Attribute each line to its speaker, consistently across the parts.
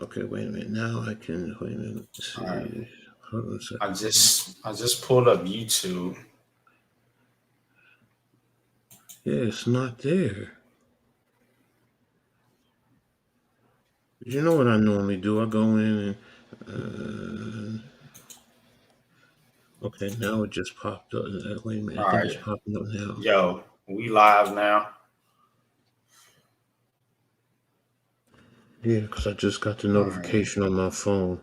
Speaker 1: Okay, wait a minute. Now I can wait a minute. Let's
Speaker 2: All right.
Speaker 1: see. Hold on a
Speaker 2: I
Speaker 1: second.
Speaker 2: just I just pulled up YouTube.
Speaker 1: Yeah, it's not there. You know what I normally do? I go in and okay, now it just popped up. Wait a minute.
Speaker 2: All
Speaker 1: I think
Speaker 2: right.
Speaker 1: it's popping up now.
Speaker 2: Yo, we live now.
Speaker 1: Yeah, because I just got the
Speaker 2: All right.
Speaker 1: notification on my phone.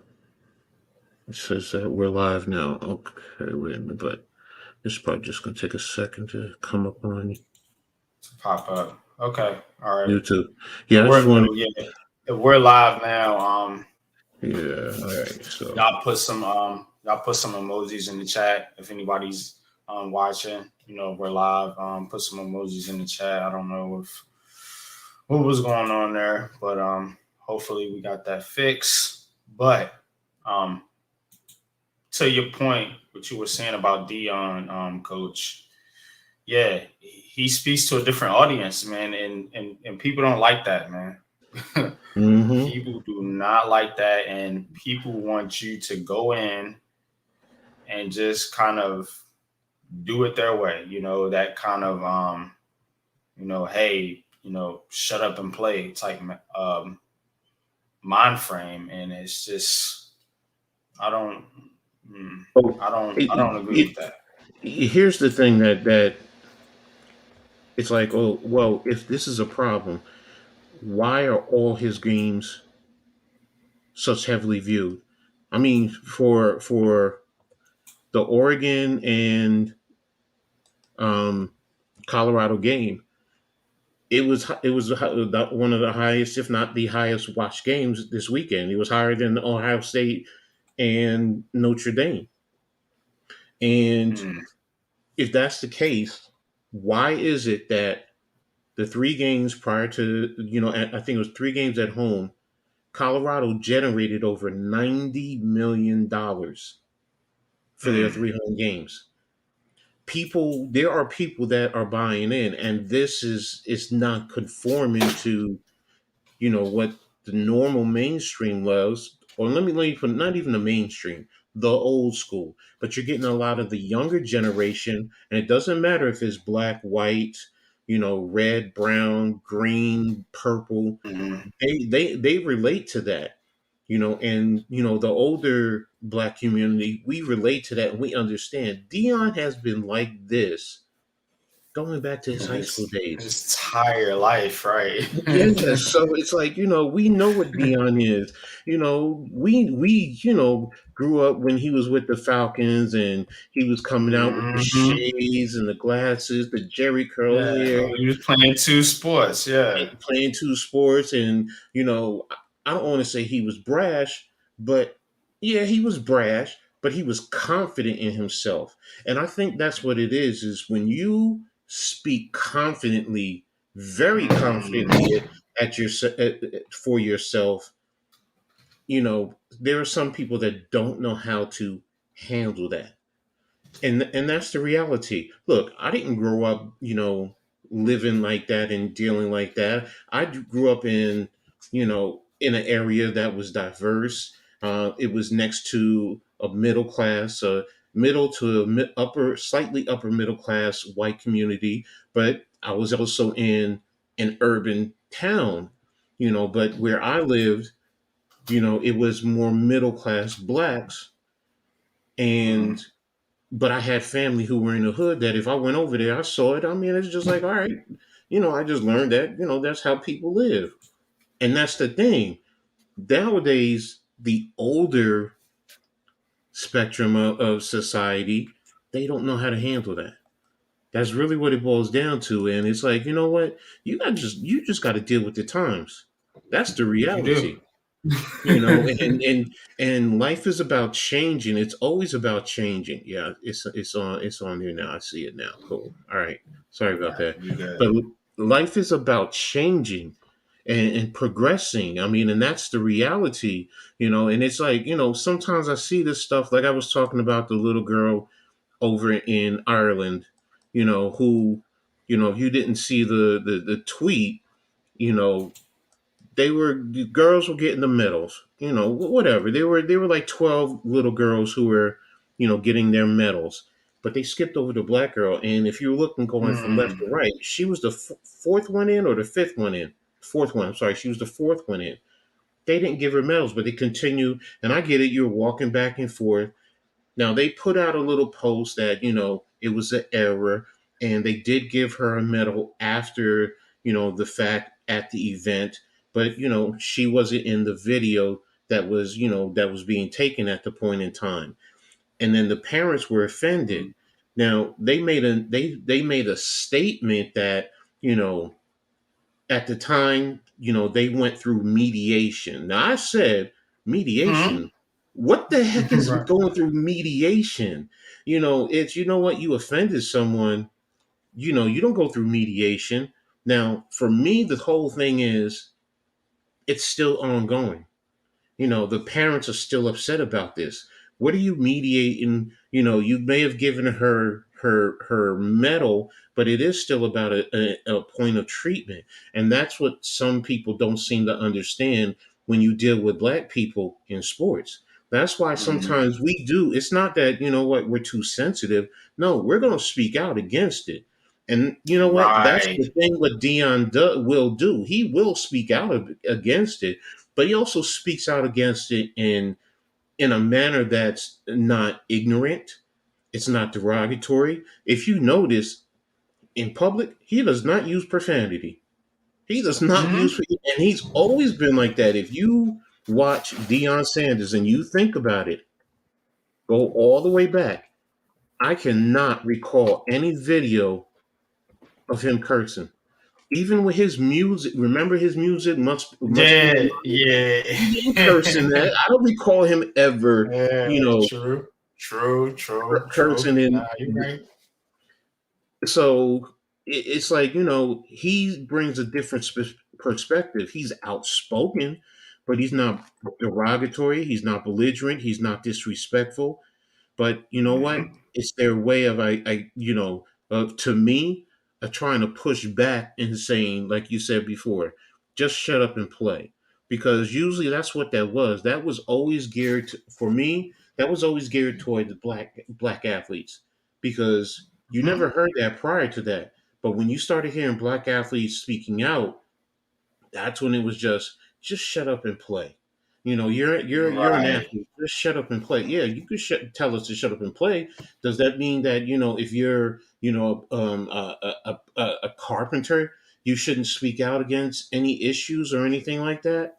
Speaker 1: It says that we're live now. Okay, wait a minute, but this is probably just gonna take a second to come up on
Speaker 2: To pop up. Okay. All right.
Speaker 1: YouTube.
Speaker 2: If
Speaker 1: Yeah, I just
Speaker 2: we're
Speaker 1: want
Speaker 2: yeah, if we're live now,
Speaker 1: to. Yeah, all right. So
Speaker 2: y'all put some emojis in the chat if anybody's watching. You know, if we're live. Put some emojis in the chat. I don't know if what was going on there, but hopefully we got that fixed. But um to your point, what you were saying about Dion, coach, yeah, he speaks to a different audience, man, and people don't like that, man.
Speaker 1: mm-hmm.
Speaker 2: People do not like that, and people want you to go in and just kind of do it their way. You know, that kind of hey, shut up and play type mind frame, and it's just I don't,
Speaker 1: Oh,
Speaker 2: I don't agree with that.
Speaker 1: here's the thing that it's like, oh well, if this is a problem, why are all his games such heavily viewed? I mean, for the Oregon and um, Colorado game, it was one of the highest, if not the highest, watched games this weekend. It was higher than Ohio State and Notre Dame. And
Speaker 2: Mm,
Speaker 1: if that's the case, why is it that the three games prior to, I think it was three games at home, Colorado generated over $90 million for their
Speaker 2: mm,
Speaker 1: three home games? There are people that are buying in, and this is not conforming to what the normal mainstream was, or let me put not even the mainstream, the old school. But you're getting a lot of the younger generation, and it doesn't matter if it's black, white, red, brown, green, purple.
Speaker 2: mm.
Speaker 1: They relate to that, and the older black community, we relate to that and we understand. Dion has been like this going back to his high school days.
Speaker 2: His entire life, right?
Speaker 1: Yeah, so it's like, we know what Dion is. We grew up when he was with the Falcons and he was coming out with the
Speaker 2: Hmm.
Speaker 1: shades and the glasses, the Jerry curl
Speaker 2: Yeah,
Speaker 1: hair,
Speaker 2: he was playing two sports. Yeah.
Speaker 1: playing two sports. And, I don't want to say he was brash, but yeah, he was brash, but he was confident in himself. And I think that's what it is when you speak confidently, very confidently
Speaker 2: Mm.
Speaker 1: at your for yourself. There are some people that don't know how to handle that, and that's the reality. Look, I didn't grow up, living like that and dealing like that. I grew up in an area that was diverse. It was next to a middle class, middle to upper, slightly upper middle class white community, but I was also in an urban town. But where I lived, it was more middle class blacks,
Speaker 2: Mm.
Speaker 1: and but I had family who were in the hood that if I went over there, I saw it. I mean, it's just like, all right, I just learned that, that's how people live. And that's the thing. Nowadays, the older spectrum of society, they don't know how to handle that. That's really what it boils down to. And it's like, you know what? You just got to deal with the times. That's the
Speaker 2: You do.
Speaker 1: reality. And life is about changing. It's always about changing. Yeah, it's on here now. I see it now. Cool. All right, sorry about
Speaker 2: Yeah,
Speaker 1: that.
Speaker 2: you good.
Speaker 1: But life is about changing and progressing. I mean, and that's the reality. And it's like, sometimes I see this stuff, like I was talking about the little girl over in Ireland, who, if you didn't see the tweet, you know the girls were getting the medals, whatever. They were like 12 little girls who were, getting their medals. But they skipped over the black girl, and if you're looking going from left to
Speaker 2: Mm.
Speaker 1: right, she was the fourth one in or the fifth one in. Fourth one. I'm sorry, she was the fourth one in. They didn't give her medals, but they continued. And I get it. You're walking back and forth. Now they put out a little post that it was an error, and they did give her a medal after the fact at the event, but she wasn't in the video that was being taken at the point in time, and then the parents were offended.
Speaker 2: Mm.
Speaker 1: Now they made a statement that you know at the time, they went through mediation. Now I said,
Speaker 2: Hmm.
Speaker 1: mediation? What the heck is
Speaker 2: Right.
Speaker 1: going through mediation? It's, what, you offended someone, you don't go through mediation. Now, for me, the whole thing is it's still ongoing. The parents are still upset about this. What are you mediating? You may have given her medal, but it is still about a point of treatment. And that's what some people don't seem to understand when you deal with black people in sports. That's why
Speaker 2: Hmm.
Speaker 1: sometimes we do. It's not that, what, we're too sensitive. No, we're going to speak out against it. And you know what? That's
Speaker 2: Right.
Speaker 1: the thing what Dion will do. He will speak out against it, but he also speaks out against it in a manner that's not ignorant. It's not derogatory. If you notice in public, he does not use profanity. He does not use,
Speaker 2: Hmm.
Speaker 1: and he's always been like that. If you watch Deion Sanders and you think about it, go all the way back. I cannot recall any video of him cursing. Even with his music, remember his music must be
Speaker 2: Yeah.
Speaker 1: Money?
Speaker 2: Yeah.
Speaker 1: He didn't curse in that. I don't recall him ever,
Speaker 2: Yeah.
Speaker 1: you know,
Speaker 2: True. True. True.
Speaker 1: cursing
Speaker 2: True.
Speaker 1: in.
Speaker 2: Nah, you're right.
Speaker 1: So it's like he brings a different perspective. He's outspoken, but he's not derogatory. He's not belligerent. He's not disrespectful. But you know what?
Speaker 2: Hmm.
Speaker 1: It's their way of to me, trying to push back and saying, like you said before, just shut up and play. Because usually that's what that was. That was always geared for me. That was always geared toward the black athletes, because you never
Speaker 2: Hmm.
Speaker 1: heard that prior to that. But when you started hearing black athletes speaking out, that's when it was just shut up and play. You're an
Speaker 2: Right.
Speaker 1: athlete. Just shut up and play. Yeah, you could tell us to shut up and play. Does that mean that if you're a carpenter, you shouldn't speak out against any issues or anything like that?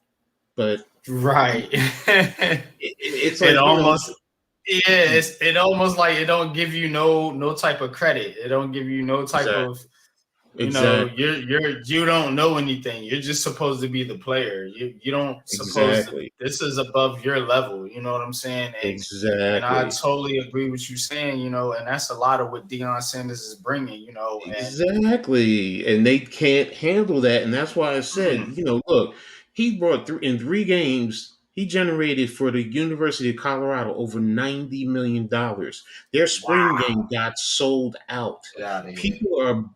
Speaker 1: But
Speaker 2: Right.
Speaker 1: it's
Speaker 2: It
Speaker 1: like
Speaker 2: almost, yeah, it almost like it don't give you no type of credit. It don't give you no type
Speaker 1: exactly,
Speaker 2: of,
Speaker 1: exactly,
Speaker 2: you don't know anything. You're just supposed to be the player. You don't supposed to,
Speaker 1: exactly,
Speaker 2: this is above your level. You know what I'm saying? And I
Speaker 1: exactly.
Speaker 2: totally agree with you saying, and that's a lot of what Deion Sanders is bringing, and
Speaker 1: Exactly. And they can't handle that. And that's why I said,
Speaker 2: mm,
Speaker 1: look, he brought in 3 games, he generated for the University of Colorado over $90 million. Their spring game
Speaker 2: wow,
Speaker 1: got sold out.
Speaker 2: get out of here.
Speaker 1: People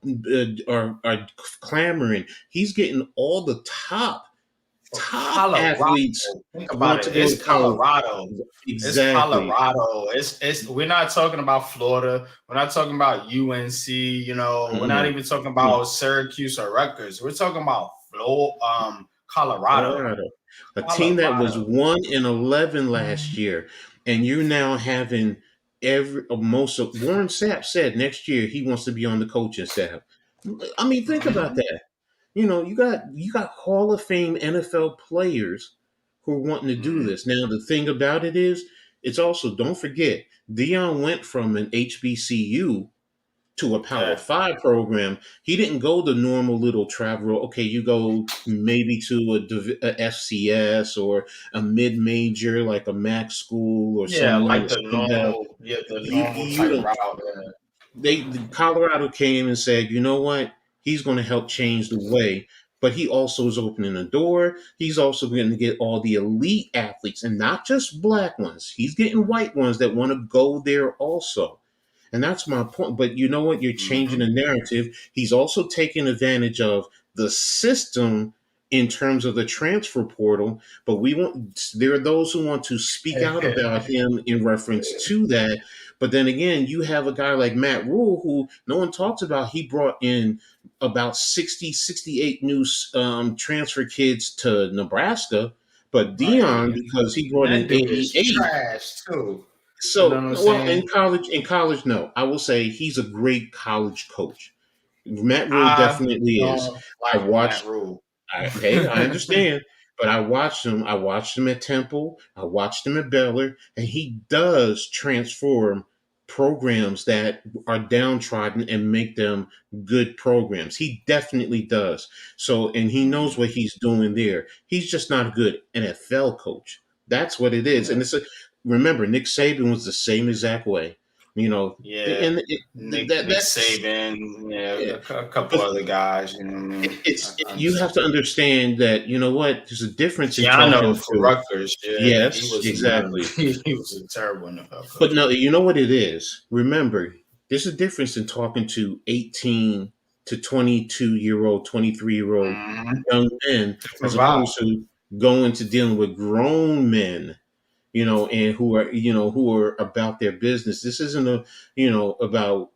Speaker 1: are clamoring. He's getting all the
Speaker 2: For
Speaker 1: top
Speaker 2: Colorado,
Speaker 1: athletes
Speaker 2: think about
Speaker 1: want
Speaker 2: it.
Speaker 1: to go to
Speaker 2: It's
Speaker 1: college.
Speaker 2: Colorado. It's
Speaker 1: Exactly.
Speaker 2: Colorado. It's we're not talking about Florida. We're not talking about UNC. We're not
Speaker 1: Mm-mm.
Speaker 2: even talking about Syracuse or Rutgers. We're talking about Colorado.
Speaker 1: Colorado, a team that was
Speaker 2: Colorado.
Speaker 1: 1-11 last year, and you're now having every most of Warren Sapp said next year he wants to be on the coaching staff. I mean, think about
Speaker 2: Hmm.
Speaker 1: that. You got Hall of Fame NFL players who are wanting to do
Speaker 2: Hmm.
Speaker 1: this. Now, the thing about it is, it's also, don't forget, Dion went from an HBCU to a Power
Speaker 2: Yeah.
Speaker 1: Five program. He didn't go the normal little travel. Okay, you go maybe to a FCS or a mid major like a Mac school or
Speaker 2: Yeah,
Speaker 1: someone
Speaker 2: like
Speaker 1: with Sunbelt.
Speaker 2: the
Speaker 1: You,
Speaker 2: normal
Speaker 1: you
Speaker 2: type
Speaker 1: don't.
Speaker 2: route.
Speaker 1: Colorado came and said, you know what? He's going to help change the way. But he also is opening a door. He's also going to get all the elite athletes, and not just black ones. He's getting white ones that want to go there also. And that's my point. But you know what? You're changing
Speaker 2: Hmm.
Speaker 1: the narrative. He's also taking advantage of the system in terms of the transfer portal, but we want there are those who want to speak out about him in reference to that. But then again, you have a guy like Matt Rule who no one talks about. He brought in about 60, 68 new transfer kids to Nebraska, but
Speaker 2: Right.
Speaker 1: Dion, because he
Speaker 2: And
Speaker 1: brought in
Speaker 2: that dude is
Speaker 1: 88.
Speaker 2: trash too. You know
Speaker 1: So,
Speaker 2: what I'm
Speaker 1: well,
Speaker 2: saying?
Speaker 1: in college, no, I will say he's a great college coach. Matt Rule
Speaker 2: I
Speaker 1: definitely is.
Speaker 2: don't
Speaker 1: I
Speaker 2: like Matt
Speaker 1: watched
Speaker 2: Rule.
Speaker 1: hey, I understand, but I watched him. I watched him at Temple. I watched him at Baylor, and he does transform programs that are downtrodden and make them good programs. He definitely does. So, and he knows what he's doing there. He's just not a good NFL coach. That's what it is.
Speaker 2: Yeah.
Speaker 1: And remember, Nick Saban was the same exact way. You know,
Speaker 2: Yeah.
Speaker 1: and
Speaker 2: Nick
Speaker 1: that's
Speaker 2: Saban,
Speaker 1: yeah.
Speaker 2: a couple
Speaker 1: But
Speaker 2: other guys, you know what I mean? I
Speaker 1: you have
Speaker 2: understand.
Speaker 1: to understand that you know what there's a difference in
Speaker 2: Keanu
Speaker 1: talking
Speaker 2: for
Speaker 1: to
Speaker 2: Rutgers, yeah, he
Speaker 1: yes
Speaker 2: was none.
Speaker 1: exactly,
Speaker 2: He was a terrible NFL
Speaker 1: but
Speaker 2: coach,
Speaker 1: no,
Speaker 2: man.
Speaker 1: you know what it is. Remember, there's a difference in talking to 18 to 22-year-old, 23-year-old
Speaker 2: Mm-hmm.
Speaker 1: young men
Speaker 2: Different
Speaker 1: as
Speaker 2: vibe.
Speaker 1: opposed to going to dealing with grown men, and who are about their business. This isn't about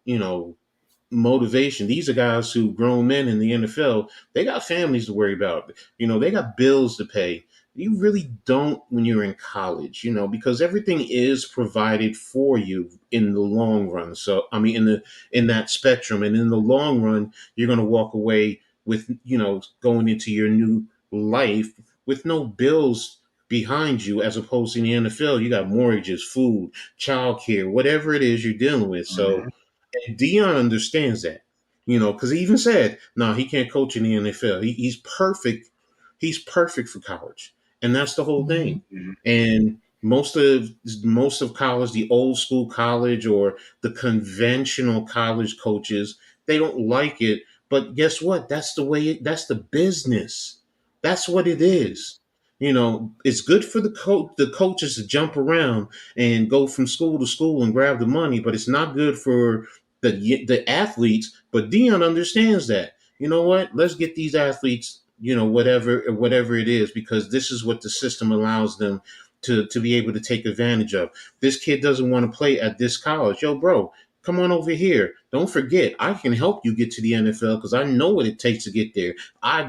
Speaker 1: motivation. These are guys who grown men in the NFL. They got families to worry about. They got bills to pay. You really don't when you're in college, because everything is provided for you in the long run. So I mean, in that spectrum, and in the long run, you're going to walk away with going into your new life with no bills behind you, as opposed to in the NFL, you got mortgages, food, childcare, whatever it is you're dealing with. So
Speaker 2: Mm-hmm.
Speaker 1: and Dion understands that, because he even said, no, he can't coach in the NFL. He's perfect. He's perfect for college, and that's the whole thing.
Speaker 2: Mm-hmm.
Speaker 1: And most of college, the old school college or the conventional college coaches, they don't like it. But guess what? That's the way. That's the business. That's what it is. It's good for the coaches to jump around and go from school to school and grab the money, but it's not good for the athletes. But Dion understands that. You know what? Let's get these athletes, whatever it is, because this is what the system allows them to be able to take advantage of. This kid doesn't want to play at this college. Yo, bro, come on over here. Don't forget, I can help you get to the NFL because I know what it takes to get there. I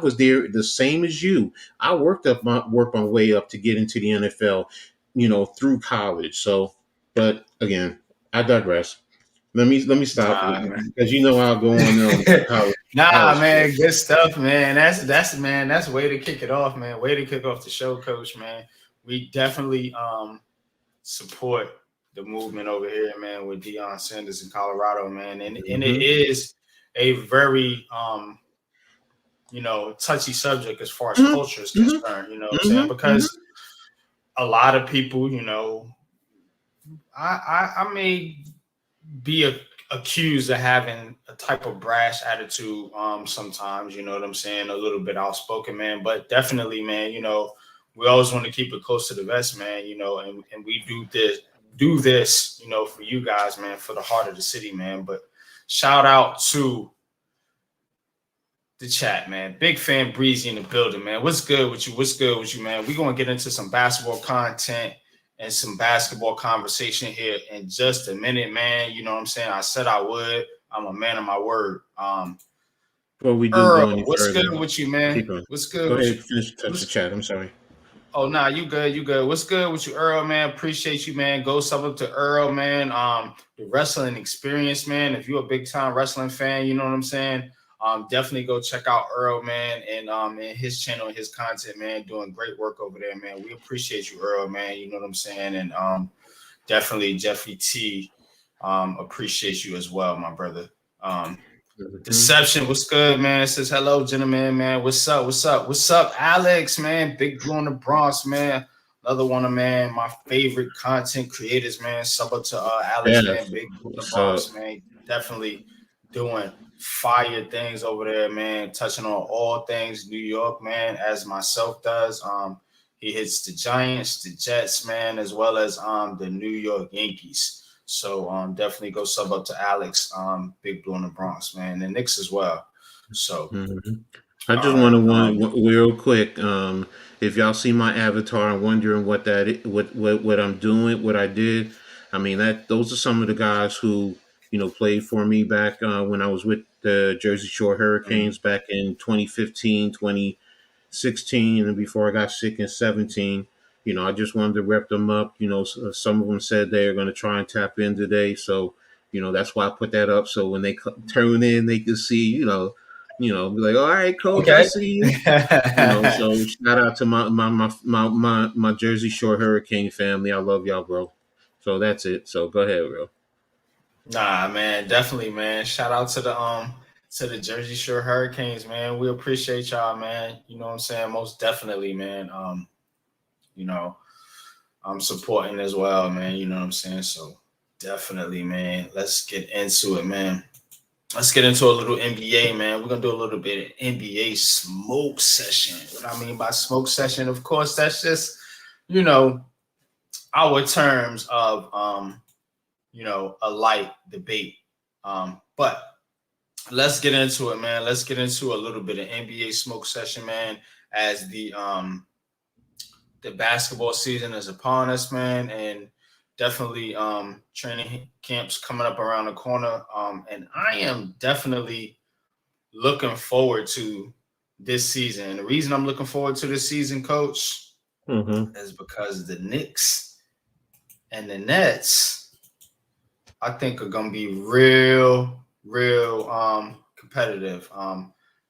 Speaker 1: was there the same as you. I worked my way up to get into the NFL, through college. So, but again, I digress. Let me stop
Speaker 2: Nah,
Speaker 1: because I'll go on college
Speaker 2: nah,
Speaker 1: college
Speaker 2: man,
Speaker 1: sports.
Speaker 2: good stuff, man. That's way to kick it off, man. Way to kick off the show, Coach, man. We definitely support the movement over here, man, with Deion Sanders in Colorado, man. And it
Speaker 1: Hmm.
Speaker 2: is a very touchy subject as far as
Speaker 1: Hmm.
Speaker 2: culture is
Speaker 1: Hmm.
Speaker 2: concerned, you know what I'm saying?
Speaker 1: Hmm. Hmm.
Speaker 2: Because a lot of people, I may be accused of having a type of brash attitude sometimes, you know what I'm saying, a little bit outspoken, man, but definitely, man, we always want to keep it close to the vest, man, and we do this for you guys, man, for the heart of the city, man. But shout out to the chat, man. Big fan Breezy in the building, man. What's good with you? What's good with you, man? We're gonna get into some basketball content and some basketball conversation here in just a minute, man. You know what I'm saying? I said I would. I'm a man of my word.
Speaker 1: Before we do
Speaker 2: Earl,
Speaker 1: go any
Speaker 2: what's good
Speaker 1: further,
Speaker 2: with you, man?
Speaker 1: keep going.
Speaker 2: What's good
Speaker 1: Go
Speaker 2: with
Speaker 1: ahead,
Speaker 2: you?
Speaker 1: finish touch the
Speaker 2: What's
Speaker 1: chat. I'm sorry.
Speaker 2: Oh, nah, you good, you good. What's good with you, Earl, man? Appreciate you, man. Go sub up to Earl, man. The wrestling experience, man. If you're a big time wrestling fan, you know what I'm saying. Definitely go check out Earl, man, and his channel and his content, man. Doing great work over there, man. We appreciate you, Earl, man. You know what I'm saying, and definitely Jeffrey T. Appreciate you as well, my brother.
Speaker 1: Mhm.
Speaker 2: Deception, what's good, man? It says hello, gentlemen, man. What's up? What's up? What's up, Alex, man? Big Blue in the Bronx, man. Another one of man, my favorite content creators, man. Sub up to Alex, man.
Speaker 1: Yes.
Speaker 2: Big Blue in the
Speaker 1: What's up?
Speaker 2: Bronx, man. Definitely doing fire things over there, man. Touching on all things New York, man, as myself does. He hits the Giants, the Jets, man, as well as the New York Yankees. So definitely go sub up to Alex, Big Blue in the Bronx, man, and Knicks as well. So
Speaker 1: Mhm. I
Speaker 2: All
Speaker 1: just want
Speaker 2: right.
Speaker 1: to real quick. If y'all see my avatar and wondering what what I'm doing, what I did, I mean that those are some of the guys who played for me back when I was with the Jersey Shore
Speaker 2: Mhm.
Speaker 1: Hurricanes back in 2015, 2016, and before I got sick in 17. I just wanted to rep them up. Some of them said they're going to try and tap in today, so that's why I put that up. So when they turn in, they can see. Be like, all right, coach, I
Speaker 2: Okay.
Speaker 1: see you. So shout out to my Jersey Shore Hurricane family. I love y'all, bro. So that's it. So go ahead, bro.
Speaker 2: Nah, man, definitely, man. Shout out to the Jersey Shore Hurricanes, man. We appreciate y'all, man. You know what I'm saying? Most definitely, man. You know, I'm supporting as well, man. You know what I'm saying? So definitely, man. Let's get into it, man. Let's get into a little NBA, man. We're gonna do a little bit of NBA smoke session. What I mean by smoke session, of course, that's just, you know, our terms of a light debate. But let's get into it, man. Let's get into a little bit of NBA smoke session, man, as the basketball season is upon us, man, and definitely training camps coming up around the corner. And I am definitely looking forward to this season. And the reason I'm looking forward to this season, coach,
Speaker 1: Mm-hmm.
Speaker 2: is because the Knicks and the Nets, I think, are gonna be real competitive.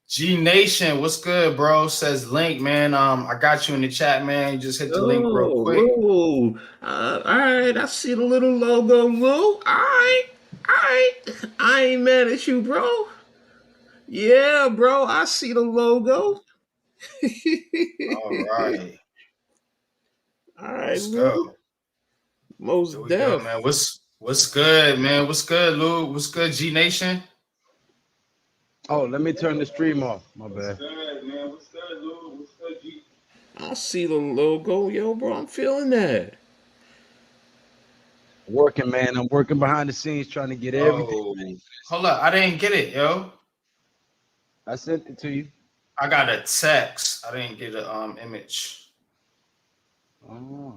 Speaker 2: G Nation, what's good, bro? Says Link, man. I got you in the chat, man. Just hit the link real
Speaker 1: Oh,
Speaker 2: quick.
Speaker 1: whoa. All right. I see the little logo, Lou. All right. All right. I ain't mad at you, bro. Yeah, bro. I see the logo.
Speaker 2: All right,
Speaker 1: All right,
Speaker 2: let's
Speaker 1: Lou.
Speaker 2: go. Here
Speaker 1: Most
Speaker 2: we go,
Speaker 1: deaf.
Speaker 2: man. What's good, man? What's good, Lou? What's good, G Nation?
Speaker 3: Oh, let me turn the stream off. My
Speaker 2: What's
Speaker 3: bad.
Speaker 2: good, man? What's good, Lou? What's good, G?
Speaker 1: I see the logo. Yo, bro. I'm feeling that.
Speaker 3: Working, man. I'm working behind the scenes trying to get everything ready
Speaker 2: Oh,
Speaker 3: for this.
Speaker 2: hold up. I didn't get it, yo.
Speaker 3: I sent it to you.
Speaker 2: I got a text. I didn't get a image.
Speaker 3: Oh,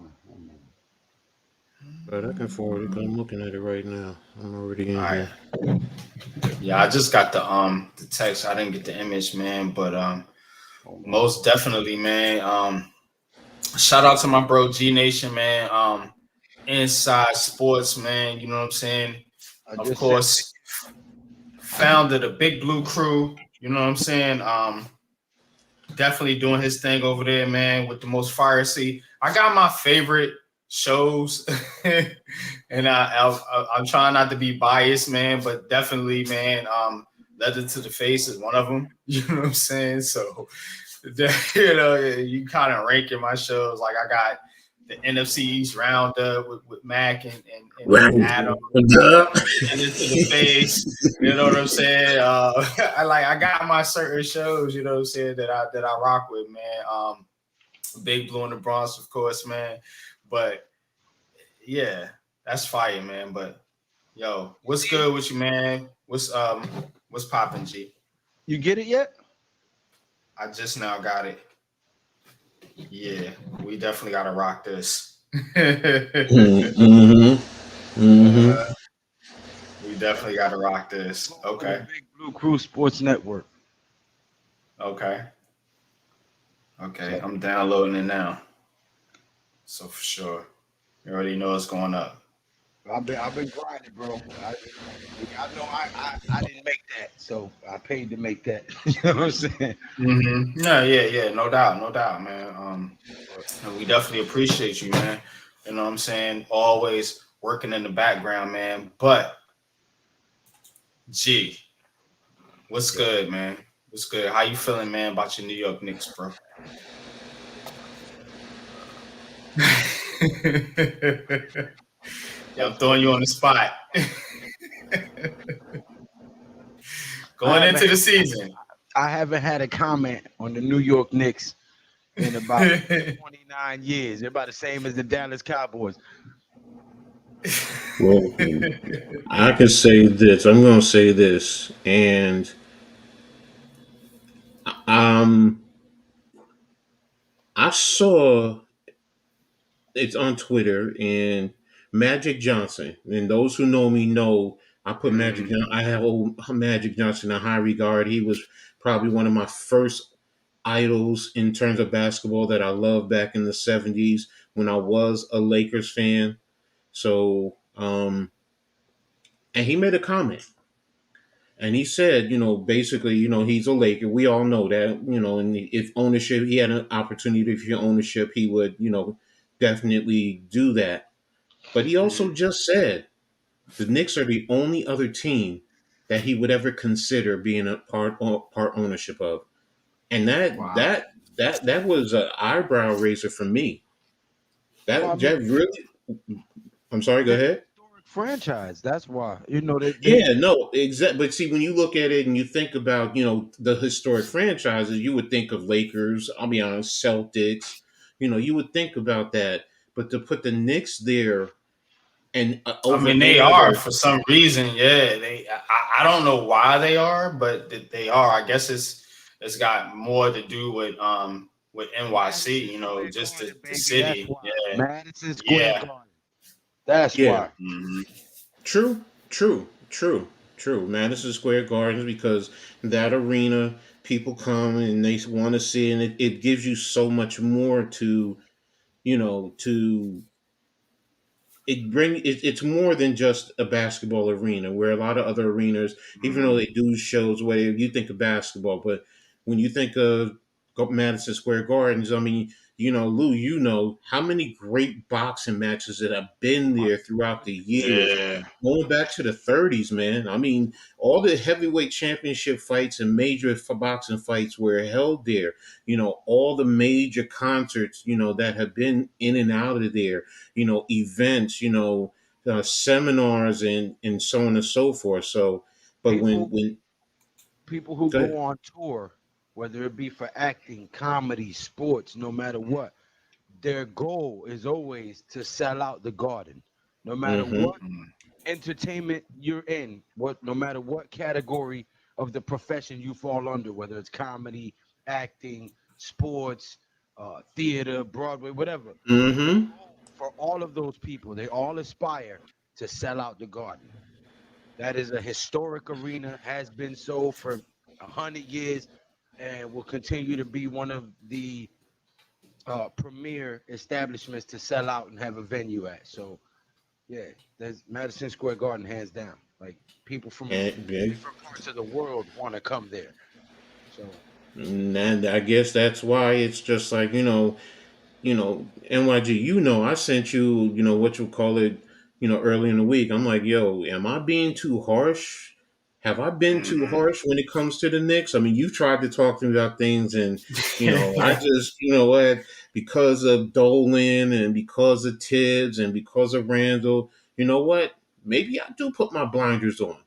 Speaker 1: But I can forward it 'cause I'm looking at it right now. I'm already
Speaker 2: All
Speaker 1: in
Speaker 2: right.
Speaker 1: here.
Speaker 2: Yeah, I just got the text. I didn't get the image, man. But
Speaker 3: hold on.
Speaker 2: most definitely, man. Shout out to my bro G Nation, man. Inside Sports, man. You know what I'm saying?
Speaker 3: I
Speaker 2: Of
Speaker 3: just sent it.
Speaker 2: course, founded a Big Blue Crew. You know what I'm saying? Definitely doing his thing over there, man, with the most fire. See, I got my favorite shows, and I'm trying not to be biased, man, but definitely, man, Leather to the Face is one of them. You know what I'm saying? So, you kind of ranking my shows. Like I got the NFC East roundup with Mac and
Speaker 1: Right.
Speaker 2: Adam,
Speaker 1: Duh.
Speaker 2: into the face. You know what I'm saying? I got my certain shows, you know what I'm saying, that I rock with, man. Big Blue in the Bronx, of course, man. But yeah, that's fire, man. But yo, what's good with you, man? What's popping, G?
Speaker 3: You get it yet?
Speaker 2: I just now got it. Yeah, we definitely gotta rock this.
Speaker 1: Mm-hmm. Mm-hmm.
Speaker 2: We definitely gotta rock this.
Speaker 3: Go over to
Speaker 2: Okay.
Speaker 3: Big Blue Crew Sports Network.
Speaker 2: Okay. Okay.
Speaker 3: So
Speaker 2: I'm downloading it now. So for sure. You already know what's going up.
Speaker 3: I've been grinding, bro. I know I didn't make that, so I paid to make that. You know what I'm saying?
Speaker 2: No, yeah, no doubt, man. And we definitely appreciate you, man. You know what I'm saying? Always working in the background, man. But G, what's
Speaker 3: Yeah.
Speaker 2: good, man? What's good? How you feeling, man, about your New York Knicks, bro? Yeah, I'm
Speaker 3: That's
Speaker 2: throwing
Speaker 3: crazy.
Speaker 2: you on the spot.
Speaker 3: I
Speaker 2: Going
Speaker 3: haven't
Speaker 2: into the season.
Speaker 3: I haven't had a comment on the New York Knicks in about 29 years. They're about the same as the Dallas Cowboys.
Speaker 1: Well, I can say this. I'm going to say this, and Um, I saw it's on Twitter and Magic Johnson. And those who know me know I put Magic.
Speaker 2: Mm,
Speaker 1: I have old Magic Johnson in high regard. He was probably one of my first idols in terms of basketball that I loved back in the '70s when I was a Lakers fan. So, and he made a comment. And he said, basically, he's a Laker. We all know that, and if ownership, he had an opportunity, if your ownership, he would, definitely do that. But he also
Speaker 2: mm.
Speaker 1: just said the Knicks are the only other team that he would ever consider being a part ownership of, and
Speaker 2: Wow.
Speaker 1: that was an eyebrow raiser for me.
Speaker 3: Well, I
Speaker 1: That
Speaker 3: mean,
Speaker 1: really. I'm sorry. Go
Speaker 3: they're a
Speaker 1: ahead.
Speaker 3: historic franchise. That's why. You know, they
Speaker 1: Yeah, no, exactly. But see, when you look at it and you think about, the historic franchises, you would think of Lakers. I'll be honest, Celtics. You would think about that. But to put the Knicks there and
Speaker 2: I
Speaker 1: over
Speaker 2: mean, they
Speaker 1: any
Speaker 2: are
Speaker 1: other.
Speaker 2: for some reason. Yeah, they. I don't know why they are, but they are. I guess it's got more to do with NYC.
Speaker 3: Madison
Speaker 2: You know,
Speaker 3: Square
Speaker 2: just
Speaker 3: Garden,
Speaker 2: the
Speaker 3: baby. That's
Speaker 2: city.
Speaker 3: why.
Speaker 2: Yeah,
Speaker 3: Madison Square
Speaker 2: yeah.
Speaker 3: Garden. That's
Speaker 1: Yeah,
Speaker 3: why.
Speaker 2: Hmm.
Speaker 1: true, true, true, true. Madison Square Gardens, because that arena, people come and they want to see, and it gives you so much more to, to it's more than just a basketball arena where a lot of other arenas, even though
Speaker 2: Hmm.
Speaker 1: they do shows where you think of basketball, but when you think of Madison Square Gardens, I mean, Lou, how many great boxing matches that have been there throughout the years,
Speaker 2: Yeah.
Speaker 1: going back to the '30s, man. I mean, all the heavyweight championship fights and major boxing fights were held there. All the major concerts, that have been in and out of there, events, seminars and so on and so forth. So, but
Speaker 3: People
Speaker 1: when
Speaker 3: people who
Speaker 1: go
Speaker 3: go
Speaker 1: ahead.
Speaker 3: on tour, whether it be for acting, comedy, sports, no matter what, their goal is always to sell out the garden. No matter
Speaker 1: Hmm.
Speaker 3: what entertainment you're in, no matter what category of the profession you fall under, whether it's comedy, acting, sports, theater, Broadway, whatever, the
Speaker 1: Hmm.
Speaker 3: goal for all of those people, they all aspire to sell out the garden. That is a historic arena, has been so for 100 years, and will continue to be one of the premier establishments to sell out and have a venue at. So yeah, there's Madison Square Garden hands down. Like people from
Speaker 1: And,
Speaker 3: different parts of the world want to come there. So
Speaker 1: and I guess that's why it's just like, NYG, I sent you, what you call it, early in the week. I'm like, yo, am I being too harsh? Have I been too
Speaker 2: Hmm.
Speaker 1: harsh when it comes to the Knicks? I mean, you tried to talk to me about things, and I just, what, because of Dolan and because of Tibbs and because of Randall, you know what? Maybe I do put my blinders on,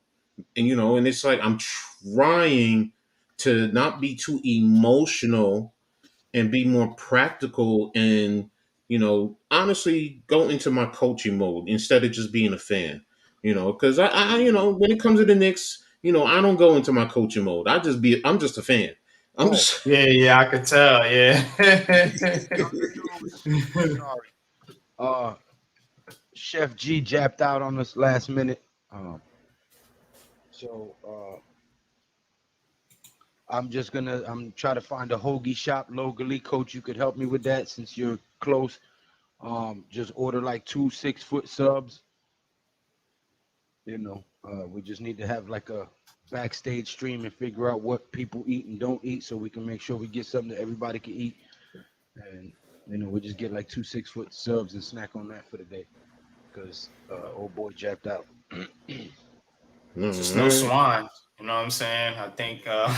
Speaker 1: and and it's like I'm trying to not be too emotional and be more practical and honestly go into my coaching mode instead of just being a fan, because when it comes to the Knicks, I don't go into my coaching mode. I'm just a fan. I'm
Speaker 3: oh,
Speaker 1: just
Speaker 2: Yeah, yeah, I could tell. Yeah.
Speaker 3: Dr. Jones, sorry. Uh Chef G japped out on us last minute. Um so I'm trying to find a hoagie shop locally. Coach, you could help me with that since you're close. Just order like 2 6-foot subs. We just need to have like a backstage stream and figure out what people eat and don't eat so we can make sure we get something that everybody can eat. And we just get like 2 6-foot subs and snack on that for the day because old boy jacked out.
Speaker 1: all
Speaker 2: Just no
Speaker 1: right.
Speaker 2: swine. You know what I'm saying? I think I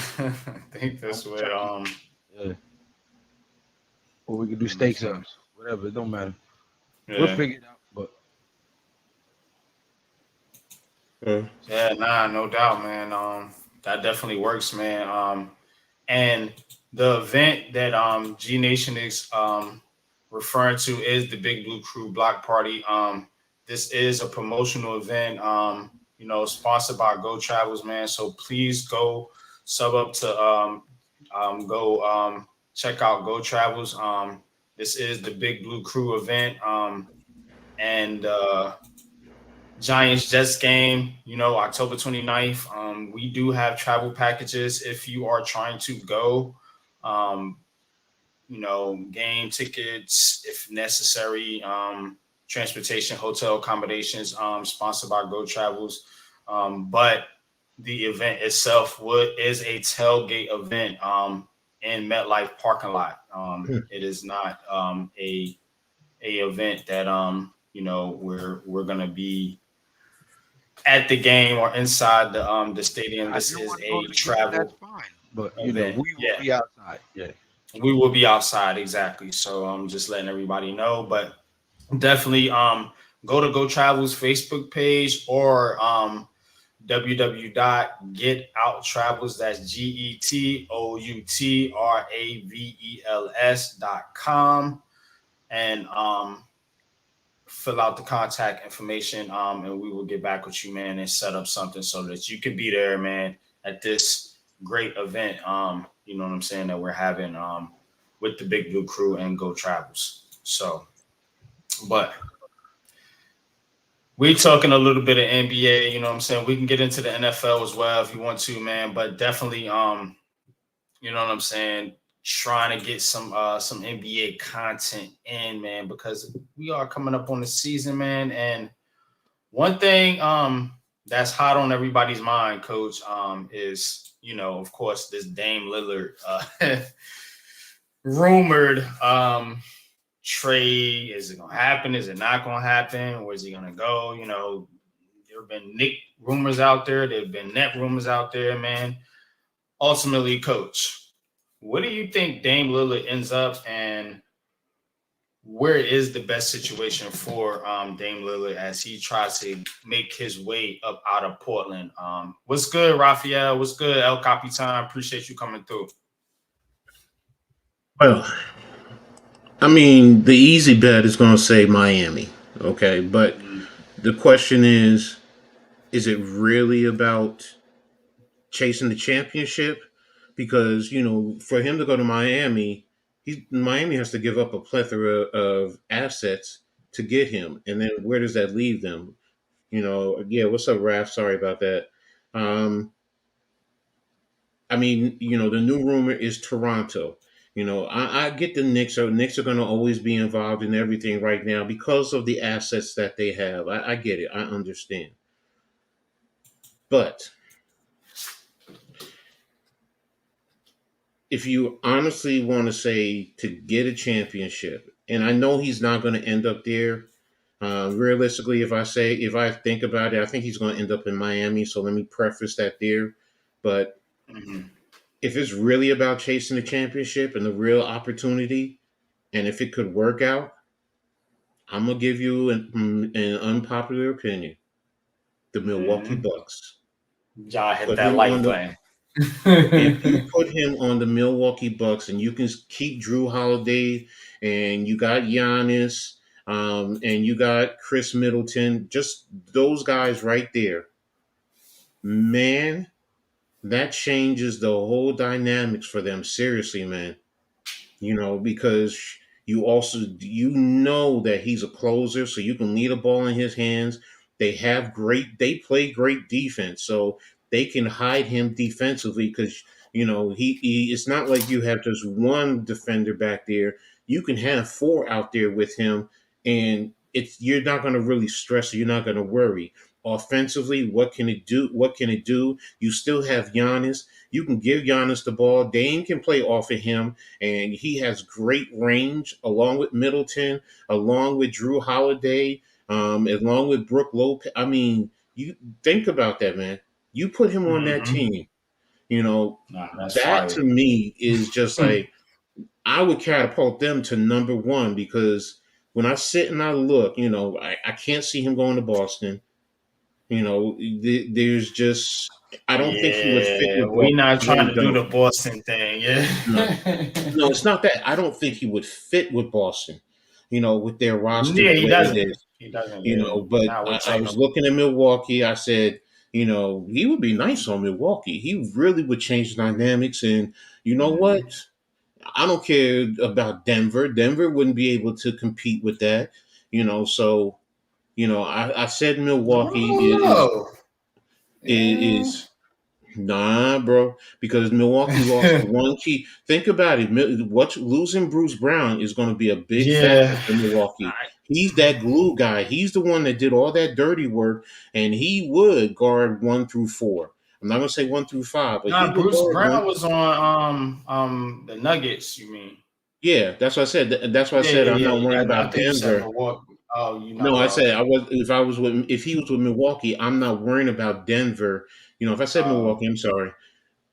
Speaker 2: think
Speaker 3: No
Speaker 2: that's what
Speaker 3: turkey. Yeah. Or we can do
Speaker 2: that makes
Speaker 3: steak
Speaker 2: sense.
Speaker 3: subs. Whatever, it don't matter. We'll
Speaker 2: Yeah.
Speaker 3: figure it out. But
Speaker 1: uh,
Speaker 2: Yeah, nah, no doubt, man. That definitely works, man. And the event that G Nation is referring to is the Big Blue Crew Block Party. This is a promotional event, sponsored by Go Travels, man. So please go sub up to Go check out Go Travels. This is the Big Blue Crew event. And Giants Jets game, October 29th. We do have travel packages if you are trying to go. Um, game tickets if necessary, transportation, hotel accommodations, sponsored by Go Travels. But the event itself is a tailgate event in MetLife parking lot. It is not a event that we're gonna be at the game or inside the stadium.
Speaker 3: If
Speaker 2: This
Speaker 3: you
Speaker 2: is
Speaker 3: want to go
Speaker 2: a
Speaker 3: to the game, that's
Speaker 2: travel
Speaker 3: fine. But
Speaker 2: event.
Speaker 3: we will
Speaker 2: Yeah,
Speaker 3: be outside. Yeah.
Speaker 2: we will be outside exactly. So I'm just letting everybody know. But definitely go to Go Travel's Facebook page or www.getouttravels. That's GETOUTRAVELS.com and fill out the contact information, and we will get back with you, man, and set up something so that you can be there, man, at this great event. You know what I'm saying, that we're having with the Big Blue Crew and Go Travels. So, but we talking a little bit of NBA, you know what I'm saying? We can get into the NFL as well if you want to, man, but definitely you know what I'm saying, trying to get some NBA content in, man, because we are coming up on the season, man. And one thing that's hot on everybody's mind, Coach, is, of course, this Dame Lillard rumored trade. Is it gonna happen? Is it not gonna happen? Where's he gonna go? There have been Nick rumors out there, there have been net rumors out there, man. Ultimately, Coach, what do you think Dame Lillard ends up, and where is the best situation for Dame Lillard as he tries to make his way up out of Portland? What's good, Raphael? What's good, El Capitan? Appreciate you coming through.
Speaker 1: Well, I mean, the easy bet is going to say Miami. Okay. But the question is it really about chasing the championship? Because, for him to go to Miami, Miami has to give up a plethora of assets to get him. And then where does that leave them? Yeah, what's up, Raph? Sorry about that. Um, I mean, the new rumor is Toronto. I get the Knicks. Knicks are going to always be involved in everything right now because of the assets that they have. I get it. I understand. But if you honestly want to say to get a championship, and I know he's not going to end up there. Realistically, if I think about it, I think he's going to end up in Miami. So let me preface that there. But if it's really about chasing the championship and the real opportunity, and if it could work out, I'm gonna give you an unpopular opinion: the Milwaukee Bucks.
Speaker 2: Y'all hit
Speaker 1: Put
Speaker 2: that
Speaker 1: him
Speaker 2: like
Speaker 1: on the
Speaker 2: button.
Speaker 1: If you put him on the Milwaukee Bucks, and you can keep Drew Holiday, and you got Giannis, and you got Chris Middleton, just those guys right there, man, that changes the whole dynamics for them. Seriously, man. Because you know that he's a closer, so you can lead a ball in his hands. They play great defense, so they can hide him defensively because it's not like you have just one defender back there. You can have four out there with him, and you're not going to really stress. You're not going to worry. Offensively, what can it do? What can it do? You still have Giannis. You can give Giannis the ball. Dame can play off of him, and he has great range along with Middleton, along with Drew Holiday, along with Brooke Lopez. I mean, you think about that, man. You put him on that team,
Speaker 2: That's
Speaker 1: that
Speaker 2: fire.
Speaker 1: to me is just like I would catapult them to number one because when I sit and I look, I can't see him going to Boston. There's just I don't think he would fit
Speaker 2: Yeah,
Speaker 1: with
Speaker 2: we
Speaker 1: Boston.
Speaker 2: not
Speaker 1: I
Speaker 2: trying
Speaker 1: really
Speaker 2: to do
Speaker 1: don't.
Speaker 2: the Boston thing.
Speaker 1: No.
Speaker 2: Yeah.
Speaker 1: No, it's not that. I don't think he would fit with Boston, with their roster
Speaker 2: Yeah,
Speaker 1: the
Speaker 2: he
Speaker 1: way it
Speaker 2: doesn't.
Speaker 1: is,
Speaker 2: He doesn't. Yeah,
Speaker 1: but
Speaker 2: not with
Speaker 1: I was
Speaker 2: Tatum.
Speaker 1: looking at Milwaukee. I said, he would be nice on Milwaukee. He really would change the dynamics. And you know what?
Speaker 2: Mhm.
Speaker 1: I don't care about Denver. Denver wouldn't be able to compete with that. So I said
Speaker 2: I
Speaker 1: Milwaukee
Speaker 2: don't know. Yeah.
Speaker 1: is nah, bro, because Milwaukee lost the one key. Think about it. What's losing Bruce Brown is going to be a big factor
Speaker 2: Yeah.
Speaker 1: for Milwaukee.
Speaker 2: I,
Speaker 1: He's that glue guy. He's the one that did all that dirty work, and he would guard 1 through 4. I'm not going to say 1 through 5, but he
Speaker 2: nah,
Speaker 1: would
Speaker 2: Bruce
Speaker 1: guard
Speaker 2: Brown
Speaker 1: one.
Speaker 2: was on the Nuggets. You mean?
Speaker 1: Yeah, that's what I said. That's why I
Speaker 2: Yeah,
Speaker 1: said
Speaker 2: yeah,
Speaker 1: I'm
Speaker 2: yeah,
Speaker 1: not worrying
Speaker 2: yeah. I
Speaker 1: about
Speaker 2: think you said
Speaker 1: Denver.
Speaker 2: Milwaukee. Oh, you
Speaker 1: No,
Speaker 2: not
Speaker 1: I
Speaker 2: well.
Speaker 1: said I was if he was with Milwaukee, I'm not worrying about Denver. If I said
Speaker 2: Oh,
Speaker 1: Milwaukee, I'm sorry.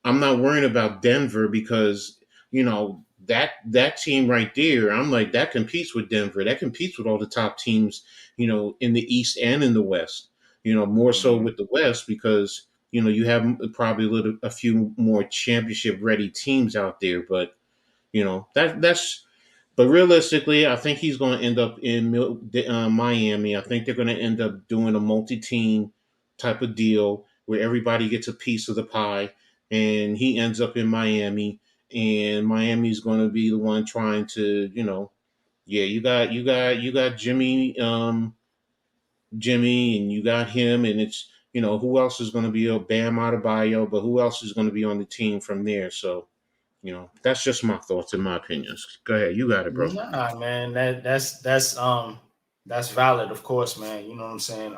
Speaker 1: I'm not worrying about Denver because that team right there. I'm like that competes with Denver. That competes with all the top teams. In the East and in the West. More so
Speaker 2: mhm.
Speaker 1: with the West because you have probably a few more championship ready teams out there. But that's. But realistically, I think he's going to end up in Miami. I think they're going to end up doing a multi-team type of deal where everybody gets a piece of the pie, and he ends up in Miami, and Miami's going to be the one trying to, yeah, you got Jimmy, and you got him, and it's who else is going to be a Bam Adebayo, but who else is going to be on the team from there? So that's just my thoughts and my opinions. Go ahead, you got it, bro.
Speaker 2: Nah, man. That's valid, of course, man. You know what I'm saying.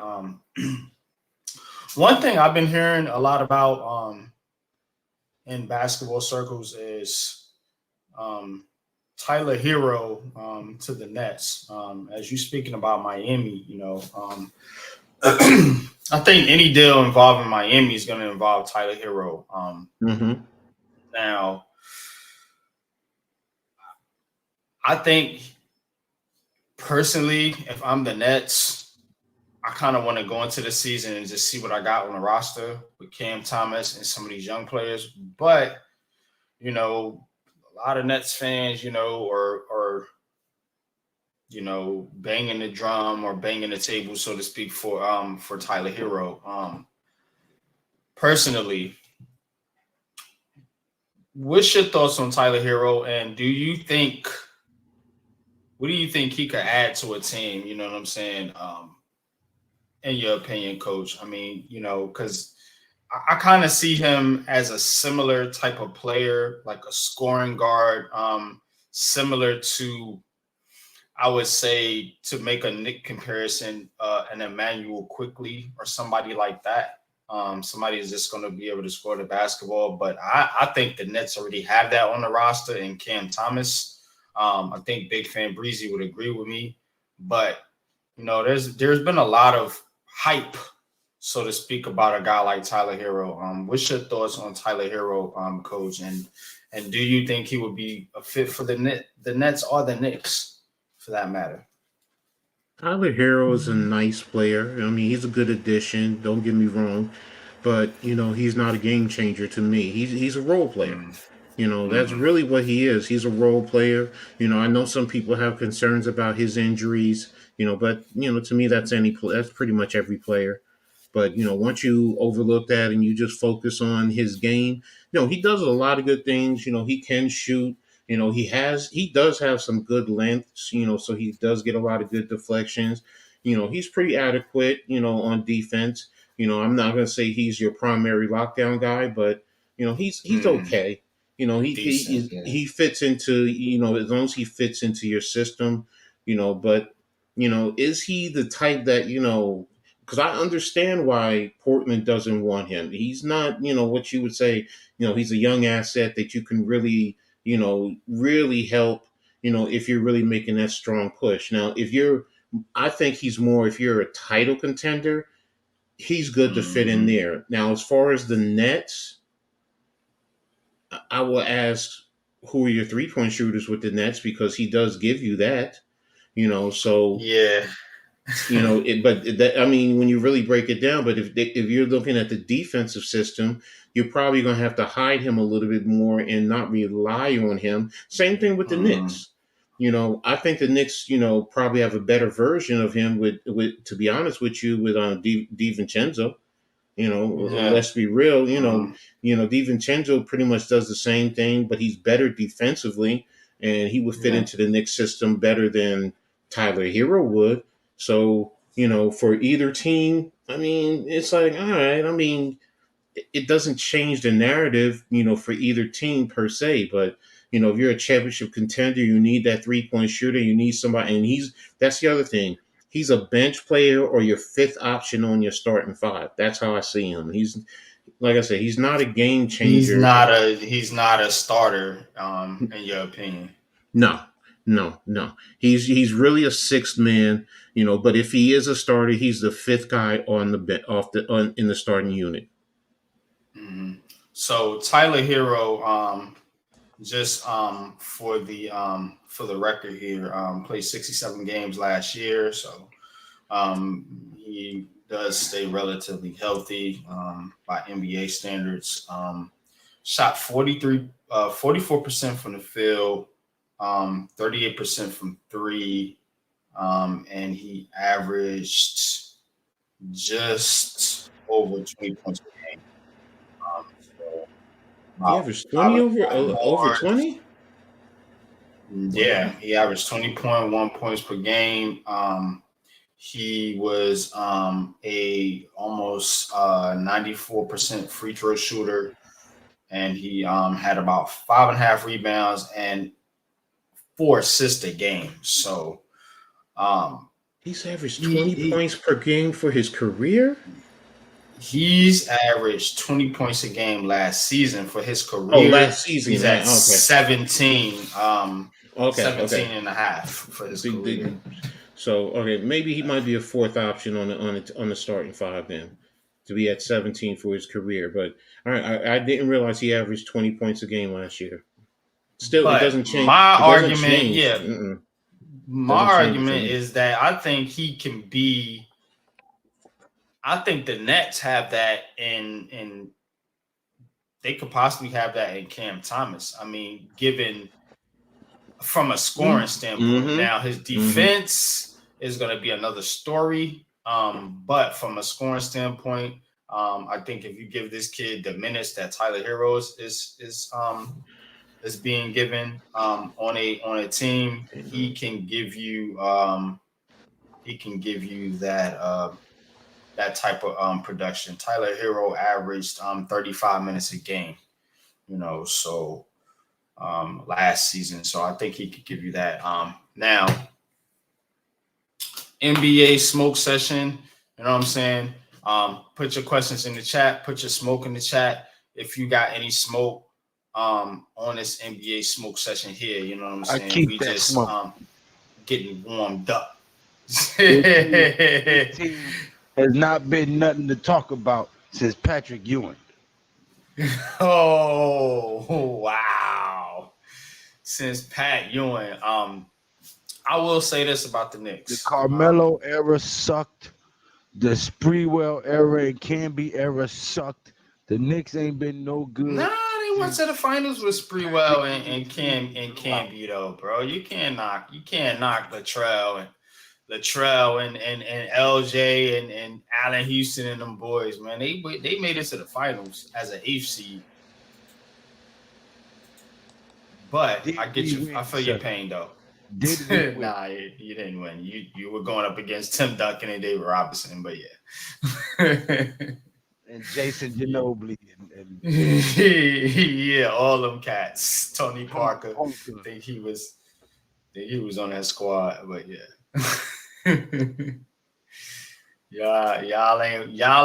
Speaker 2: One thing I've been hearing a lot about in basketball circles is um, Tyler Hero to the Nets. As you speaking about Miami, I think any deal involving Miami is going to involve Tyler Hero.
Speaker 1: Mm-hmm.
Speaker 2: Now, I think personally, if I'm the Nets, I kind of want to go into the season and just see what I got on the roster with Cam Thomas and some of these young players. But a lot of Nets fans, banging the drum or banging the table, so to speak, for Tyler Hero. Personally, what's your thoughts on Tyler Hero, and what do you think he could add to a team? You know what I'm saying? In your opinion, Coach? I mean, because I kind of see him as a similar type of player, like a scoring guard, similar to, I would say, to make a Nick comparison, an Emmanuel Quickly or somebody like that. Somebody is just going to be able to score the basketball. But I think the Nets already have that on the roster in Cam Thomas. I think Big Fan Breezy would agree with me. But there's been a lot of hype, so to speak, about a guy like Tyler Hero. What's your thoughts on Tyler Hero, Coach? And do you think he would be a fit for the Nets or the Knicks, for that matter?
Speaker 1: Tyler Hero is a nice player. I mean, he's a good addition. Don't get me wrong, but he's not a game changer to me. He's a role player.
Speaker 2: Mm,
Speaker 1: That's
Speaker 2: hmm
Speaker 1: really what he is. He's a role player. I know some people have concerns about his injuries. But to me, that's pretty much every player. But once you overlook that and you just focus on his game, he does a lot of good things. He can shoot. He does have some good lengths. So he does get a lot of good deflections. He's pretty adequate. On defense. I'm not going to say he's your primary lockdown guy, but he's
Speaker 2: hmm
Speaker 1: okay.
Speaker 2: Decent, yeah.
Speaker 1: He fits into as long as he fits into your system. But is he the type that because I understand why Portland doesn't want him. He's not, what you would say, he's a young asset that you can really, really help, if you're really making that strong push. Now, I think he's more, if you're a title contender, he's good to fit in
Speaker 2: hmm
Speaker 1: there. Now, as far as the Nets, I will ask who are your 3-point shooters with the Nets because he does give you that, so
Speaker 2: Yeah.
Speaker 1: but that, I mean, when you really break it down, but if you're looking at the defensive system, you're probably going to have to hide him a little bit more and not rely on him. Same thing with the
Speaker 2: hmm
Speaker 1: Knicks. I think the Knicks, probably have a better version of him with to be honest with you, with DiVincenzo.
Speaker 2: Yeah.
Speaker 1: Let's be real.
Speaker 2: Mhm.
Speaker 1: DiVincenzo pretty much does the same thing, but he's better defensively, and he would fit
Speaker 2: Yeah.
Speaker 1: into the Knicks system better than Tyler Hero would. So, for either team, I mean, it's like, all right. I mean, it doesn't change the narrative, for either team per se. But if you're a championship contender, you need that 3-point shooter. You need somebody, and that's the other thing. He's a bench player or your fifth option on your starting five. That's how I see him. He's like I said, he's not a game changer.
Speaker 2: He's not a starter, in your opinion.
Speaker 1: No, no, no. He's really a sixth man. But if he is a starter, he's the fifth guy on the in the starting unit.
Speaker 2: Hmm. So Tyler Hero, just for the record here, played 67 games last year, so he does stay relatively healthy by NBA standards. Shot 44% from the field, 38% from three, and he averaged just over 20 points per game. So
Speaker 1: He
Speaker 2: about
Speaker 1: averaged
Speaker 2: five
Speaker 1: 20
Speaker 2: and
Speaker 1: over
Speaker 2: a half
Speaker 1: over
Speaker 2: more.
Speaker 1: 20.
Speaker 2: Yeah, he averaged 20.1 points per game. He was a almost 94% free throw shooter, and he had about 5.5 rebounds and 4 assists a game. So um,
Speaker 1: He's averaged
Speaker 2: he,
Speaker 1: 20
Speaker 2: he
Speaker 1: points per game for his career.
Speaker 2: he's averaged 20 points a game last season. For his
Speaker 1: Oh,
Speaker 2: career,
Speaker 1: last season.
Speaker 2: he's at
Speaker 1: Okay.
Speaker 2: 17,
Speaker 1: Okay.
Speaker 2: 17
Speaker 1: Okay.
Speaker 2: and a half for his career.
Speaker 1: So okay, maybe he might be a fourth option on the starting five then, to be at 17 for his career. But all right, I didn't realize he averaged 20 points a game last year. Still, it
Speaker 2: But
Speaker 1: doesn't change.
Speaker 2: my
Speaker 1: It doesn't
Speaker 2: argument,
Speaker 1: change.
Speaker 2: yeah,
Speaker 1: Mm-mm.
Speaker 2: my
Speaker 1: Doesn't change it for
Speaker 2: argument
Speaker 1: me.
Speaker 2: is that I think he can be. I think the Nets have that in they could possibly have that in Cam Thomas. I mean, given from a scoring standpoint.
Speaker 1: Mm-hmm.
Speaker 2: Now his
Speaker 1: Mm-hmm.
Speaker 2: defense is going to be another story. But from a scoring standpoint, I think if you give this kid the minutes that Tyler Hero is being given on a team, he can give you that type of production. Tyler Hero averaged 35 minutes a game, so last season. So I think he could give you that. Now, NBA smoke session, you know what I'm saying? Put your questions in the chat, put your smoke in the chat. If you got any smoke on this NBA smoke session here, you know what I'm
Speaker 3: I
Speaker 2: saying?
Speaker 3: keep
Speaker 2: We
Speaker 3: that
Speaker 2: just
Speaker 3: smoke.
Speaker 2: getting warmed up.
Speaker 3: This team has not been nothing to talk about since Patrick Ewing.
Speaker 2: Oh, wow. Since Pat Ewing. I will say this about the
Speaker 3: The
Speaker 2: Knicks.
Speaker 3: Carmelo era sucked. The Spreewell era and Camby era sucked. The Knicks ain't been no good.
Speaker 2: Nah, they went to the finals with Spreewell and Camby though, bro. You can't knock Latrell and LJ and Allen Houston and them boys, man. They made it to the finals as an eighth seed. But I get you. I feel your pain though. Nah, you didn't win. You were going up against Tim Duncan and David Robinson, but yeah.
Speaker 3: And Jason Ginobili and
Speaker 2: yeah, all them cats. Tony Parker. I think he was on that squad, but yeah. y'all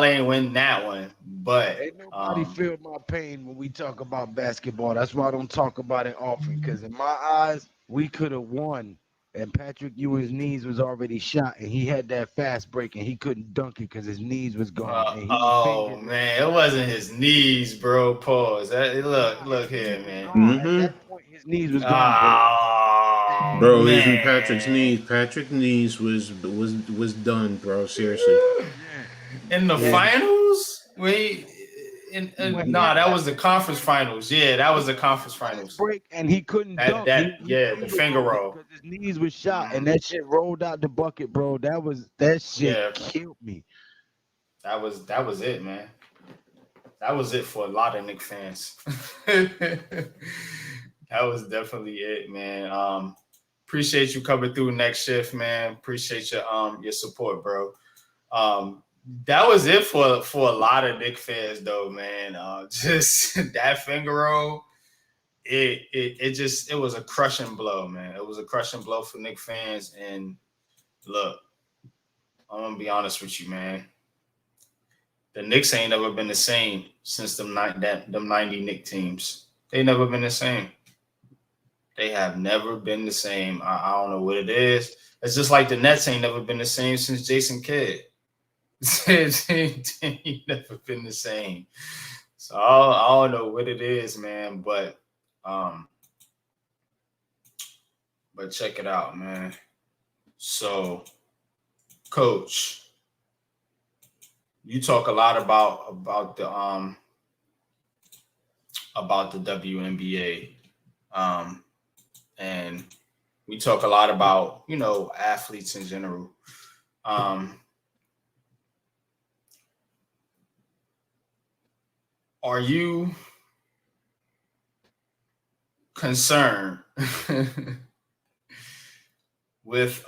Speaker 2: ain't win that one, but
Speaker 3: ain't nobody feel my pain when we talk about basketball. That's why I don't talk about it often, because in my eyes, we could have won. And Patrick Ewing's knees was already shot, and he had that fast break, and he couldn't dunk it because his knees was gone.
Speaker 2: Oh man, it wasn't his knees, bro. Pause. Look here, man.
Speaker 1: Mm-hmm.
Speaker 3: At that point, his knees was gone,
Speaker 1: bro.
Speaker 2: Man.
Speaker 1: Patrick's knees was done, bro. Seriously.
Speaker 2: In the finals, that was the conference finals. Yeah, that was the conference finals.
Speaker 3: Break and he couldn't dunk.
Speaker 2: The finger roll
Speaker 3: because his knees was shot and that shit rolled out the bucket, bro. That shit killed me.
Speaker 2: that was it, man. That was it for a lot of Knicks fans. That was definitely it, man. Appreciate you coming through next shift, man. Appreciate your support, bro. Um, that was it for a lot of Knicks fans, though, man. Just that finger roll, it was a crushing blow, man. It was a crushing blow for Knicks fans. And look, I'm gonna be honest with you, man. The Knicks ain't never been the same since them 90 Knicks teams. They never been the same. They have never been the same. I don't know what it is. It's just like the Nets ain't never been the same since Jason Kidd. They ain't never been the same. So I don't know what it is, man. But check it out, man. So, Coach, you talk a lot about the WNBA, and we talk a lot about athletes in general. Are you concerned with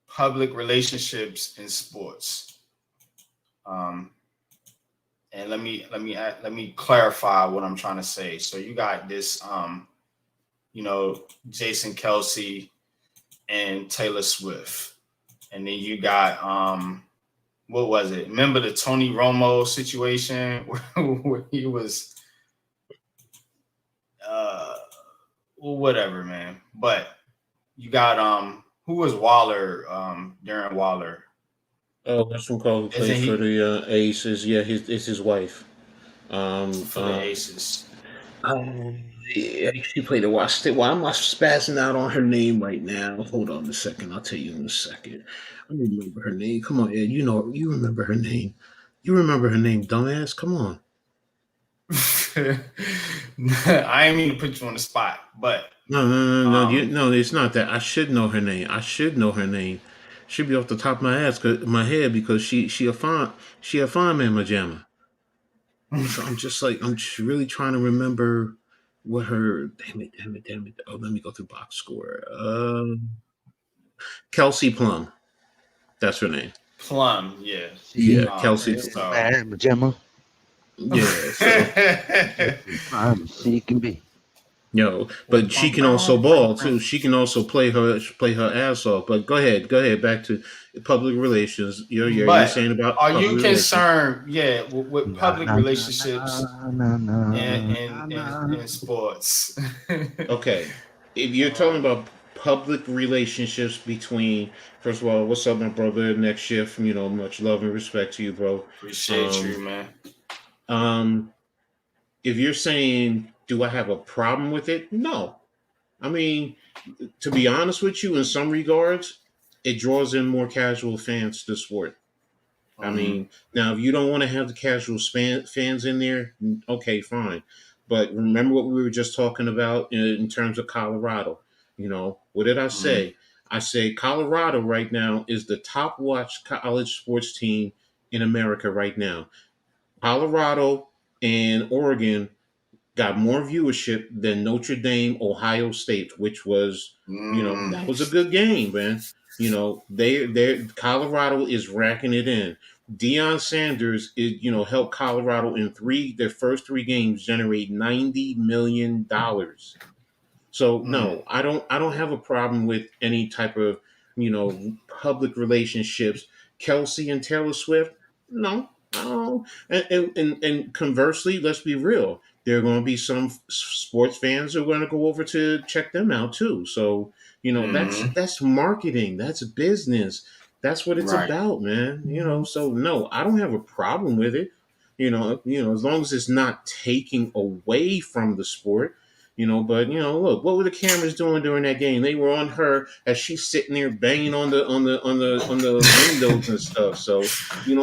Speaker 2: public relationships in sports? And let me clarify what I'm trying to say. So you got this, Jason Kelce and Taylor Swift, and then you got what was it? Remember the Tony Romo situation where he was, whatever, man. But you got who was Waller? Darren Waller.
Speaker 1: Oh, that's from Cole who
Speaker 2: Isn't
Speaker 1: plays for
Speaker 2: he
Speaker 1: the Aces. Yeah, it's his wife. Um,
Speaker 2: for the
Speaker 1: uh,
Speaker 2: Aces?
Speaker 1: yeah, she played at Washington. Why am I spazzing out on her name right now? Hold on a second. I'll tell you in a second. I remember her name. Come on, Ed. You remember her name. You remember her name, dumbass. Come on.
Speaker 2: I ain't mean to put you on the spot, but
Speaker 1: No, no, no, no.
Speaker 2: um,
Speaker 1: No, it's not that. I should know her name. I should know her name. Should be off the top of my head because she a fine man, jamma. So I'm just really trying to remember what her. Damn it. Oh, let me go through box score. Kelsey Plum. That's her name.
Speaker 2: Plum, yeah.
Speaker 3: See,
Speaker 1: Yeah, Kelsey.
Speaker 2: So
Speaker 3: man, Gemma,
Speaker 1: Yeah. So
Speaker 3: just as fine as she can be.
Speaker 1: but she can also ball too. She can also play her ass off. But go ahead. Back to public relations. You're
Speaker 2: but
Speaker 1: saying about
Speaker 2: are
Speaker 1: public
Speaker 2: you
Speaker 1: relations.
Speaker 2: concerned, yeah, with
Speaker 3: Na
Speaker 2: public
Speaker 3: na na
Speaker 2: relationships
Speaker 3: na na
Speaker 2: in
Speaker 3: na
Speaker 2: in
Speaker 3: na.
Speaker 2: in, in sports?
Speaker 1: Okay, if you're talking
Speaker 2: um,
Speaker 1: about public relationships between, first of all, what's up, my brother? Next shift, much love and respect to you, bro.
Speaker 2: appreciate you,
Speaker 1: Um,
Speaker 2: man.
Speaker 1: um, if you're saying, do I have a problem with it? No. I mean, to be honest with you, in some regards, it draws in more casual fans to the sport. I
Speaker 2: Hmm.
Speaker 1: mean, now if you don't want to have the casual fans in there, okay, fine. But remember what we were just talking about in terms of Colorado. What did I
Speaker 2: Hmm.
Speaker 1: say? I say Colorado right now is the top watched college sports team in America right now. Colorado and Oregon got more viewership than Notre Dame, Ohio State, which was,
Speaker 2: Hmm.
Speaker 1: that was a good game, man. They Colorado is racking it in. Deion Sanders is, helped Colorado in their first three games generate $90 million. So
Speaker 2: Hmm.
Speaker 1: no, I don't have a problem with any type of public relationships. Kelsey and Taylor Swift, no, I don't. And conversely, let's be real. There are going to be some sports fans who are going to go over to check them out too. So
Speaker 2: Hmm.
Speaker 1: that's marketing. That's business. That's what it's
Speaker 2: Right.
Speaker 1: about, man. So no, I don't have a problem with it. As long as it's not taking away from the sport. But look, what were the cameras doing during that game? They were on her as she's sitting there banging on the windows and stuff. So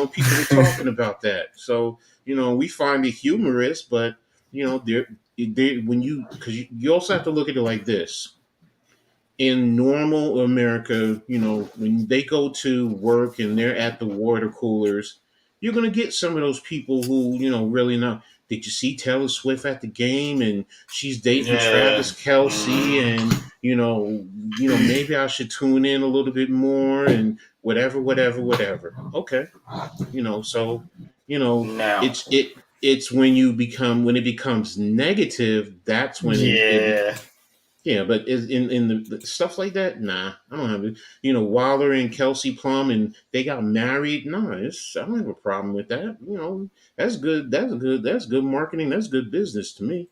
Speaker 1: people were talking about that. So we find it humorous, but there, when because you also have to look at it like this. in normal America, when they go to work and they're at the water coolers, you're going to get some of those people who, really not. Did you see Taylor Swift at the game and she's dating
Speaker 2: Yeah.
Speaker 1: Travis Kelsey
Speaker 2: Mhm.
Speaker 1: and maybe I should tune in a little bit more and whatever, whatever, whatever. Okay, so you know
Speaker 2: Now,
Speaker 1: it's when it becomes negative, that's when
Speaker 2: yeah.
Speaker 1: yeah, but in the stuff like that, nah, I don't have it. Waller and Kelsey Plum, and they got married. Nah, I don't have a problem with that. That's good. That's good. That's good marketing. That's good business to me.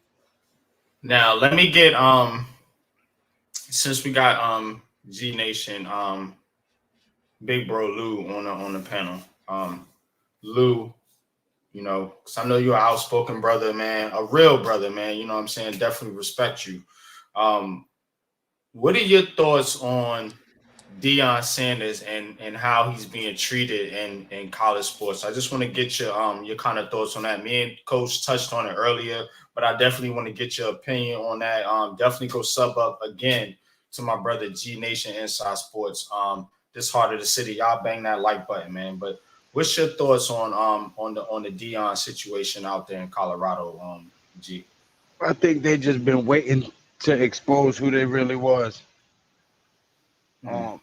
Speaker 2: Now let me get since we got G Nation Big Bro Lou on the panel. Lou, because I know you're an outspoken brother, man, a real brother, man. You know what I'm saying? Definitely respect you. Um, what are your thoughts on Deion Sanders and how he's being treated in college sports? I just want to get your kind of thoughts on that. Me and Coach touched on it earlier, but I definitely want to get your opinion on that. Definitely go sub up again to my brother G Nation Inside Sports. This heart of the city, y'all bang that like button, man. But what's your thoughts on the Deion situation out there in Colorado, G?
Speaker 3: I think they just been waiting to expose who they really was.
Speaker 2: Mm,
Speaker 3: Um,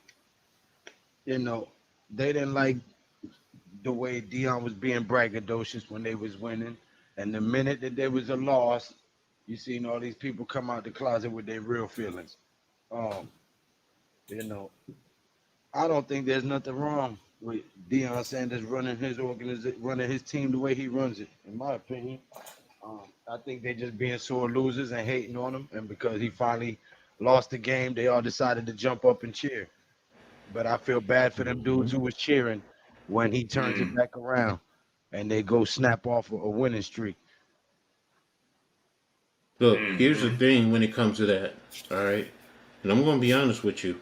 Speaker 3: you know, they didn't like the way Dion was being braggadocious when they was winning, and the minute that there was a loss, you seen all these people come out the closet with their real feelings. Um, you know, I don't think there's nothing wrong with Deion Sanders running his organization, running his team the way he runs it. In my opinion, I think they just being sore losers and hating on him, and because he finally lost the game, they all decided to jump up and cheer. But I feel bad for them dudes
Speaker 1: Mhm.
Speaker 3: who was cheering when he turns it
Speaker 2: mm,
Speaker 3: back around and they go snap off a winning streak.
Speaker 1: Look, here's the
Speaker 2: mm,
Speaker 1: thing when it comes to that. All right, and I'm going to be honest with you.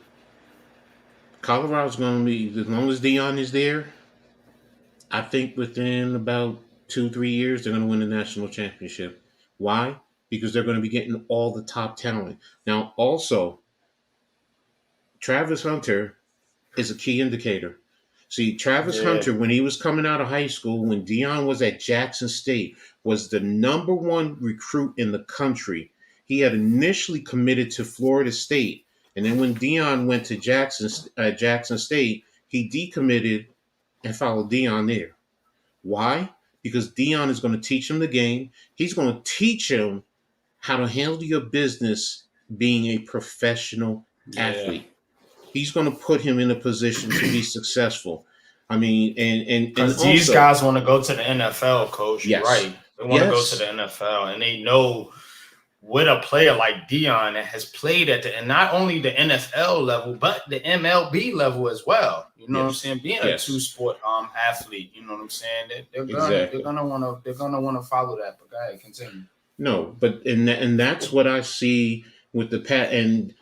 Speaker 1: Colorado's going to be as long as Dion is there. I think within about 2, 3 years, they're going to win the national championship. Why? Because they're going to be getting all the top talent. Now, also, Travis Hunter is a key indicator. See, Travis
Speaker 2: yeah,
Speaker 1: Hunter, when he was coming out of high school, when Dion was at Jackson State, was the number one recruit in the country. He had initially committed to Florida State, and then when Dion went to Jackson State, he decommitted and followed Dion there. Why? Because Dion is going to teach him the game. He's going to teach him how to handle your business being a professional
Speaker 2: yeah.
Speaker 1: athlete. He's going to put him in a position to be successful. I mean, and
Speaker 2: Because these
Speaker 1: also,
Speaker 2: guys want to go to the NFL, coach. You're
Speaker 1: yes,
Speaker 2: right. They want to go to the
Speaker 1: yes,
Speaker 2: NFL, and they know with a player like Dion that has played at and not only the NFL level, but the MLB level as well. You know what I'm
Speaker 1: yes,
Speaker 2: saying? Being a two
Speaker 1: yes,
Speaker 2: sport athlete, you know what I'm saying? They're
Speaker 1: exactly.
Speaker 2: gonna want to follow that. But go ahead, continue.
Speaker 1: No, but and that's what I see with the pat and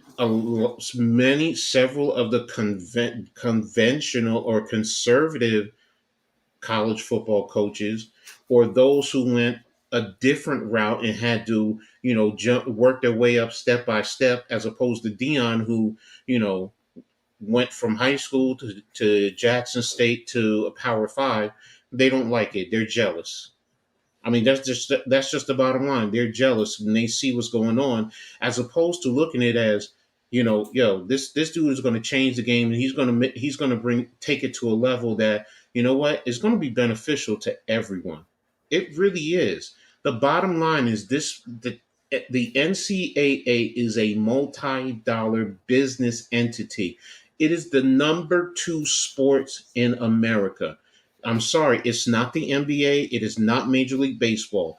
Speaker 1: several of the conventional or conservative college football coaches or those who went a different route and had to, work their way up step by step, as opposed to Dion, who, went from high school to Jackson State to a Power Five. They don't like it. They're jealous. I mean, that's just the bottom line. They're jealous and they see what's going on, as opposed to looking at it as, this dude is going to change the game and he's going to bring take it to a level that what is going to be beneficial to everyone. It really is. The bottom line is the NCAA is a multi-dollar business entity. It is the number two sports in America. I'm sorry, it's not the NBA. It is not Major League Baseball.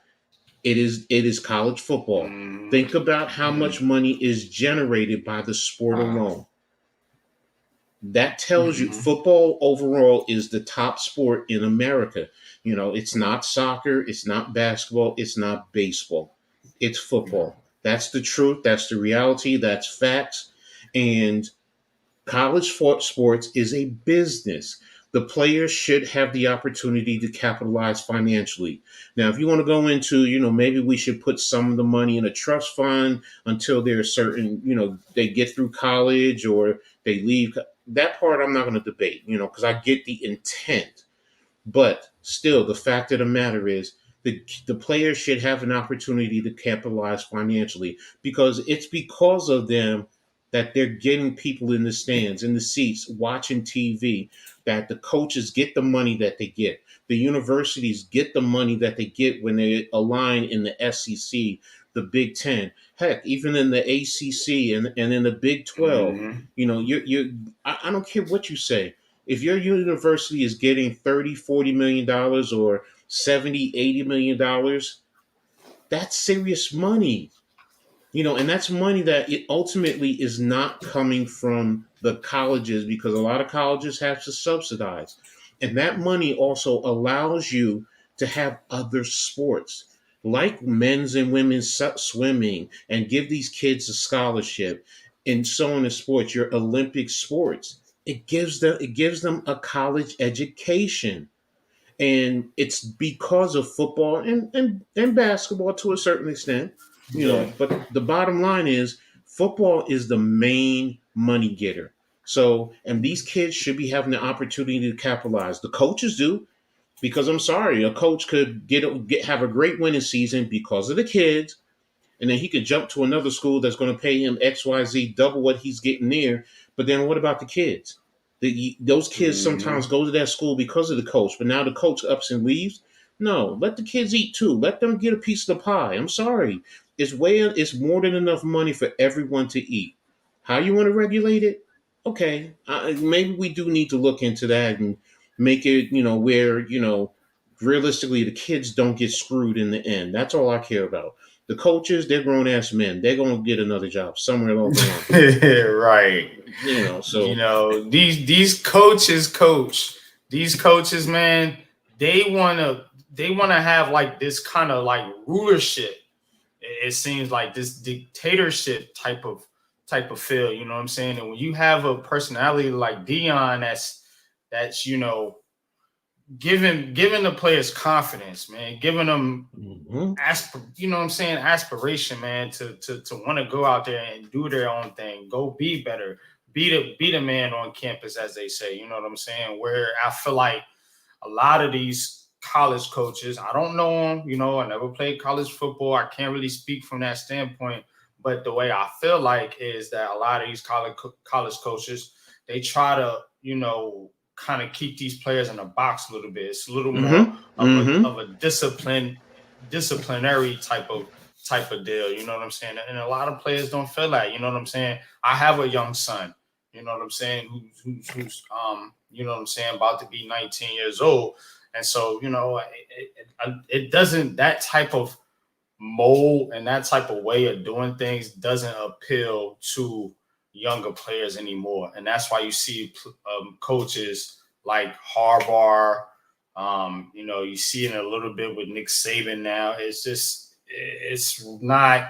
Speaker 1: It is college football.
Speaker 2: Mm,
Speaker 1: Think about how
Speaker 2: mm,
Speaker 1: much money is generated by the sport
Speaker 2: uh,
Speaker 1: alone. That tells you
Speaker 2: mm,
Speaker 1: football overall is the top sport in America. It's not soccer, it's not basketball, it's not baseball. It's football. That's the truth, that's the reality, that's facts. And college sports is a business. The players should have the opportunity to capitalize financially. Now, if you want to go into, maybe we should put some of the money in a trust fund until they're certain, they get through college or they leave. That part I'm not going to debate, because I get the intent. But still, the fact of the matter is the players should have an opportunity to capitalize financially because it's because of them that they're getting people in the stands, in the seats, watching TV, that the coaches get the money that they get. The universities get the money that they get when they align in the SEC, the Big Ten, heck, even in the ACC and in the Big 12.
Speaker 2: Mm-hmm.
Speaker 1: I don't care what you say, if your university is getting 30, 40 million dollars or 70, 80 million dollars, that's serious money. And that's money that it ultimately is not coming from the colleges because a lot of colleges have to subsidize. And that money also allows you to have other sports like men's and women's swimming and give these kids a scholarship and so on in sports, your Olympic sports. It gives them a college education, and it's because of football and basketball to a certain extent,
Speaker 2: Yeah.
Speaker 1: but the bottom line is football is the main money getter. So, and these kids should be having the opportunity to capitalize. The coaches do, because I'm sorry, a coach could have a great winning season because of the kids, and then he could jump to another school that's going to pay him XYZ double what he's getting there. But then what about the kids? Those kids sometimes
Speaker 2: Mm-hmm.
Speaker 1: go to that school because of the coach, but now the coach ups and leaves. No, let the kids eat too. Let them get a piece of the pie. I'm sorry, it's more than enough money for everyone to eat. How you want to regulate it? Okay, maybe we do need to look into that and make it, where realistically the kids don't get screwed in the end. That's all I care about. The coaches, they're grown ass men. They're gonna get another job somewhere along the line.
Speaker 2: Right.
Speaker 1: So
Speaker 2: These coaches, man, they wanna have like this kind of like rulership. It seems like this dictatorship type of feel. You know what I'm saying? And when you have a personality like Dion, that's giving the players confidence, man, giving them
Speaker 1: mhm.
Speaker 2: you know what I'm saying, aspiration, man, to want to go out there and do their own thing, go be better, be the man on campus, as they say. You know what I'm saying? Where I feel like a lot of these college coaches, I don't know them, I never played college football. I can't really speak from that standpoint. But the way I feel like is that a lot of these college coaches, they try to, kind of keep these players in a box a little bit. It's a little more
Speaker 1: Mhm.
Speaker 2: of a
Speaker 1: Mhm.
Speaker 2: of a disciplinary type of deal. You know what I'm saying? And a lot of players don't feel that. You know what I'm saying? I have a young son. You know what I'm saying? Who's you know what I'm saying, about to be 19 years old. And so, it doesn't, that type of mold and that type of way of doing things doesn't appeal to younger players anymore. And that's why you see coaches like Harbaugh. You see it a little bit with Nick Saban now. It's not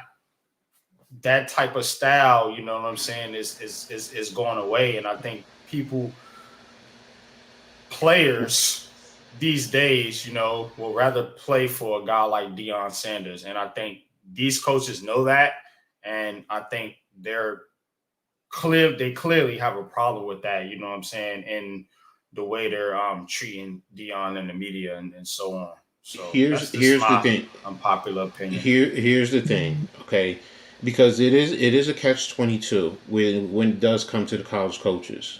Speaker 2: that type of style. You know what I'm saying? Is going away, and I think players these days, will rather play for a guy like Deion Sanders. And I think these coaches know that. And I think they clearly have a problem with that, you know what I'm saying, in the way they're treating Deion in the media and so on. So
Speaker 1: Here's
Speaker 2: that's just
Speaker 1: here's the
Speaker 2: my
Speaker 1: thing.
Speaker 2: unpopular opinion.
Speaker 1: Here's the thing. Okay, because it is a catch-22 when it does come to the college coaches.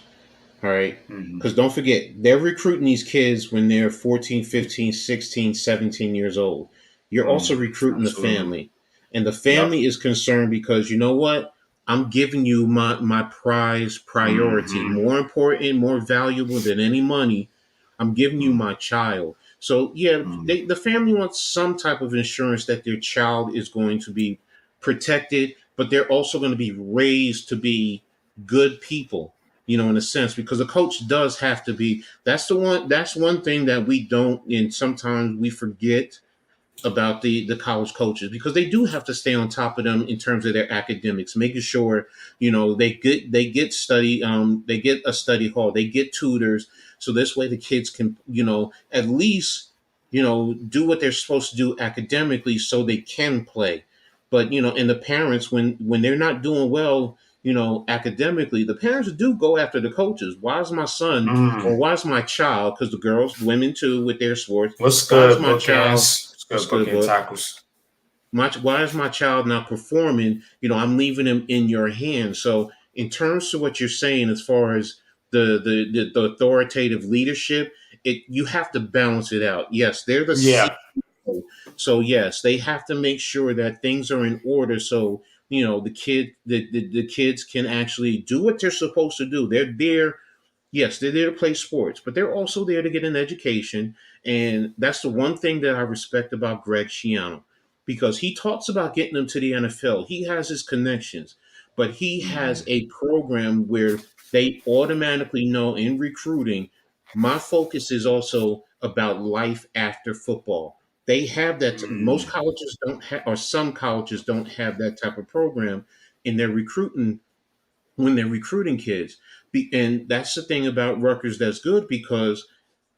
Speaker 1: All right.
Speaker 2: Hmm.
Speaker 1: Because don't forget, they're recruiting these kids when they're 14, 15, 16, 17 years old. You're also recruiting the
Speaker 2: Absolutely.
Speaker 1: family. And the
Speaker 2: Yep.
Speaker 1: family is concerned because you know what? I'm giving you my priority.
Speaker 2: Hmm.
Speaker 1: More important, more valuable than any money. I'm giving you my child. So yeah,
Speaker 2: Hmm.
Speaker 1: the family wants some type of insurance that their child is going to be protected, but they're also going to be raised to be good people, in a sense, because a coach does have to be. That's one thing that we don't, and sometimes we forget. the college coaches, because they do have to stay on top of them in terms of their academics, making sure they get study they get a study hall, they get tutors, so this way the kids can at least do what they're supposed to do academically so they can play. But and the parents, when they're not doing well academically, the parents do go after the coaches. Why is my son or
Speaker 2: Mm.
Speaker 1: why is my child, because the girls, women too, with their sports,
Speaker 2: What's
Speaker 1: why is
Speaker 2: good,
Speaker 1: my child
Speaker 2: bookends? What's
Speaker 1: what's
Speaker 2: good,
Speaker 1: good,
Speaker 2: bookend
Speaker 1: book?
Speaker 2: tackles?
Speaker 1: Why is my child not performing? I'm leaving him in your hands. So in terms of what you're saying, as far as the authoritative leadership, you have to balance it out. Yes, they're the
Speaker 2: Yeah,
Speaker 1: CEO, so yes, they have to make sure that things are in order. So the kids can actually do what they're supposed to do. They're there. Yes, they're there to play sports, but they're also there to get an education. And that's the one thing that I respect about Greg Schiano, because he talks about getting them to the NFL. He has his connections, but he has
Speaker 2: mm,
Speaker 1: a program where they automatically know in recruiting, my focus is also about life after football. They have that. Most
Speaker 2: mm,
Speaker 1: colleges don't have, or some colleges don't have that type of program in their recruiting when they're recruiting kids. And that's the thing about Rutgers that's good, because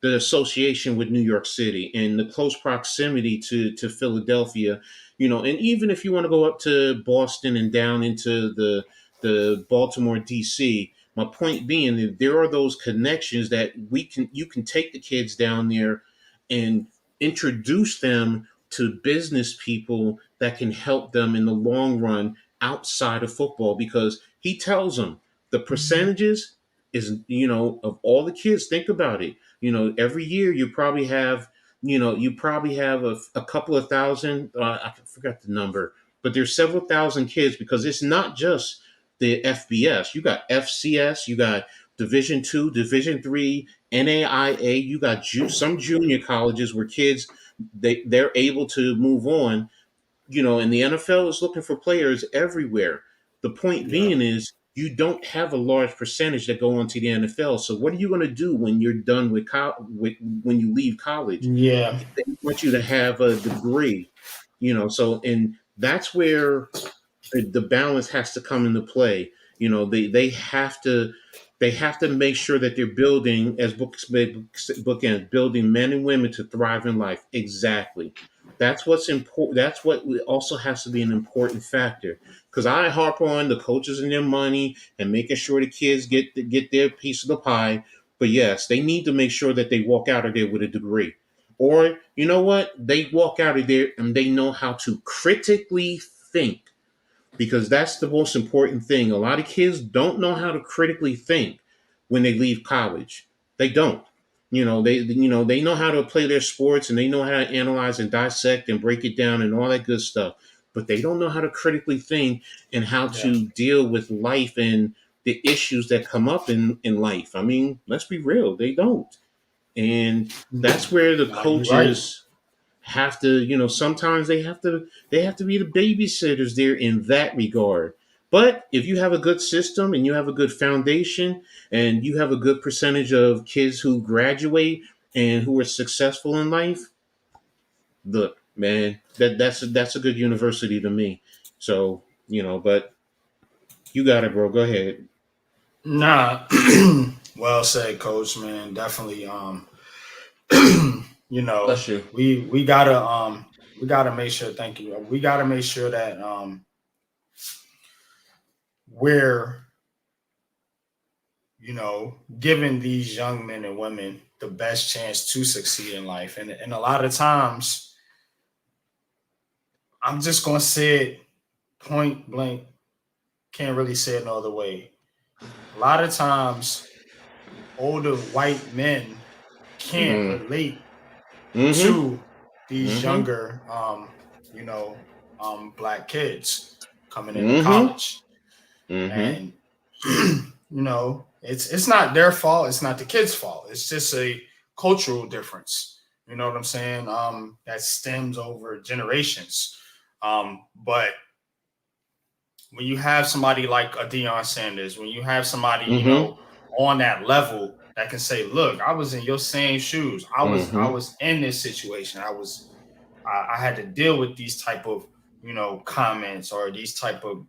Speaker 1: the association with New York City and the close proximity to Philadelphia, and even if you want to go up to Boston and down into the Baltimore DC, my point being that there are those connections that you can take the kids down there and introduce them to business people that can help them in the long run outside of football, because he tells them the percentages is of all the kids. Think about it. Every year you probably have a couple of thousand. I forgot the number, but there's several thousand kids, because it's not just the FBS. You got FCS. You got Division 2, Division 3, NAIA. You got some junior colleges where kids they're able to move on. And the NFL is looking for players everywhere. The point
Speaker 2: yeah,
Speaker 1: being is you don't have a large percentage that go on to the NFL. So what are you going to do when you're done when you leave college?
Speaker 2: yeah,
Speaker 1: They want you to have a degree, so and that's where the balance has to come into play. They have to make sure that they're building, as bookends, building men and women to thrive in life. Exactly. That's what's important. That's what also has to be an important factor. Because I harp on the coaches and their money and making sure the kids get their piece of the pie. But yes, they need to make sure that they walk out of there with a degree. Or you know what? They walk out of there and they know how to critically think, because that's the most important thing. A lot of kids don't know how to critically think when they leave college. They don't. They know how to play their sports and they know how to analyze and dissect and break it down and all that good stuff, but they don't know how to critically think and how
Speaker 2: yeah.
Speaker 1: to deal with life and the issues that come up in life. I mean, let's be real, they don't. And that's where the
Speaker 2: Nah, you right.
Speaker 1: coaches have to, sometimes they have to be the babysitters there in that regard. But if you have a good system and you have a good foundation and you have a good percentage of kids who graduate and who are successful in life, look, man, that's a good university to me. So, but you got it, bro. Go ahead.
Speaker 2: Nah, well said, coach. Man, definitely. You know,
Speaker 1: Bless you.
Speaker 2: we gotta make sure. Thank you. We gotta make sure that we're giving these young men and women the best chance to succeed in life. And a lot of times, I'm just gonna say it point blank. Can't really say it no other way. A lot of times, older white men can't
Speaker 1: Mm.
Speaker 2: relate
Speaker 1: Mm-hmm.
Speaker 2: to these
Speaker 1: Mm-hmm.
Speaker 2: younger, black kids coming into
Speaker 1: Mm-hmm.
Speaker 2: college,
Speaker 1: Mm-hmm.
Speaker 2: and it's not their fault. It's not the kids' fault. It's just a cultural difference. You know what I'm saying? That stems over generations. But when you have somebody like a Deion Sanders, when you have somebody,
Speaker 1: Mm-hmm.
Speaker 2: on that level that can say, "Look, I was in your same shoes. I was
Speaker 1: Mm-hmm.
Speaker 2: in this situation. I was I had to deal with these type of comments or these type of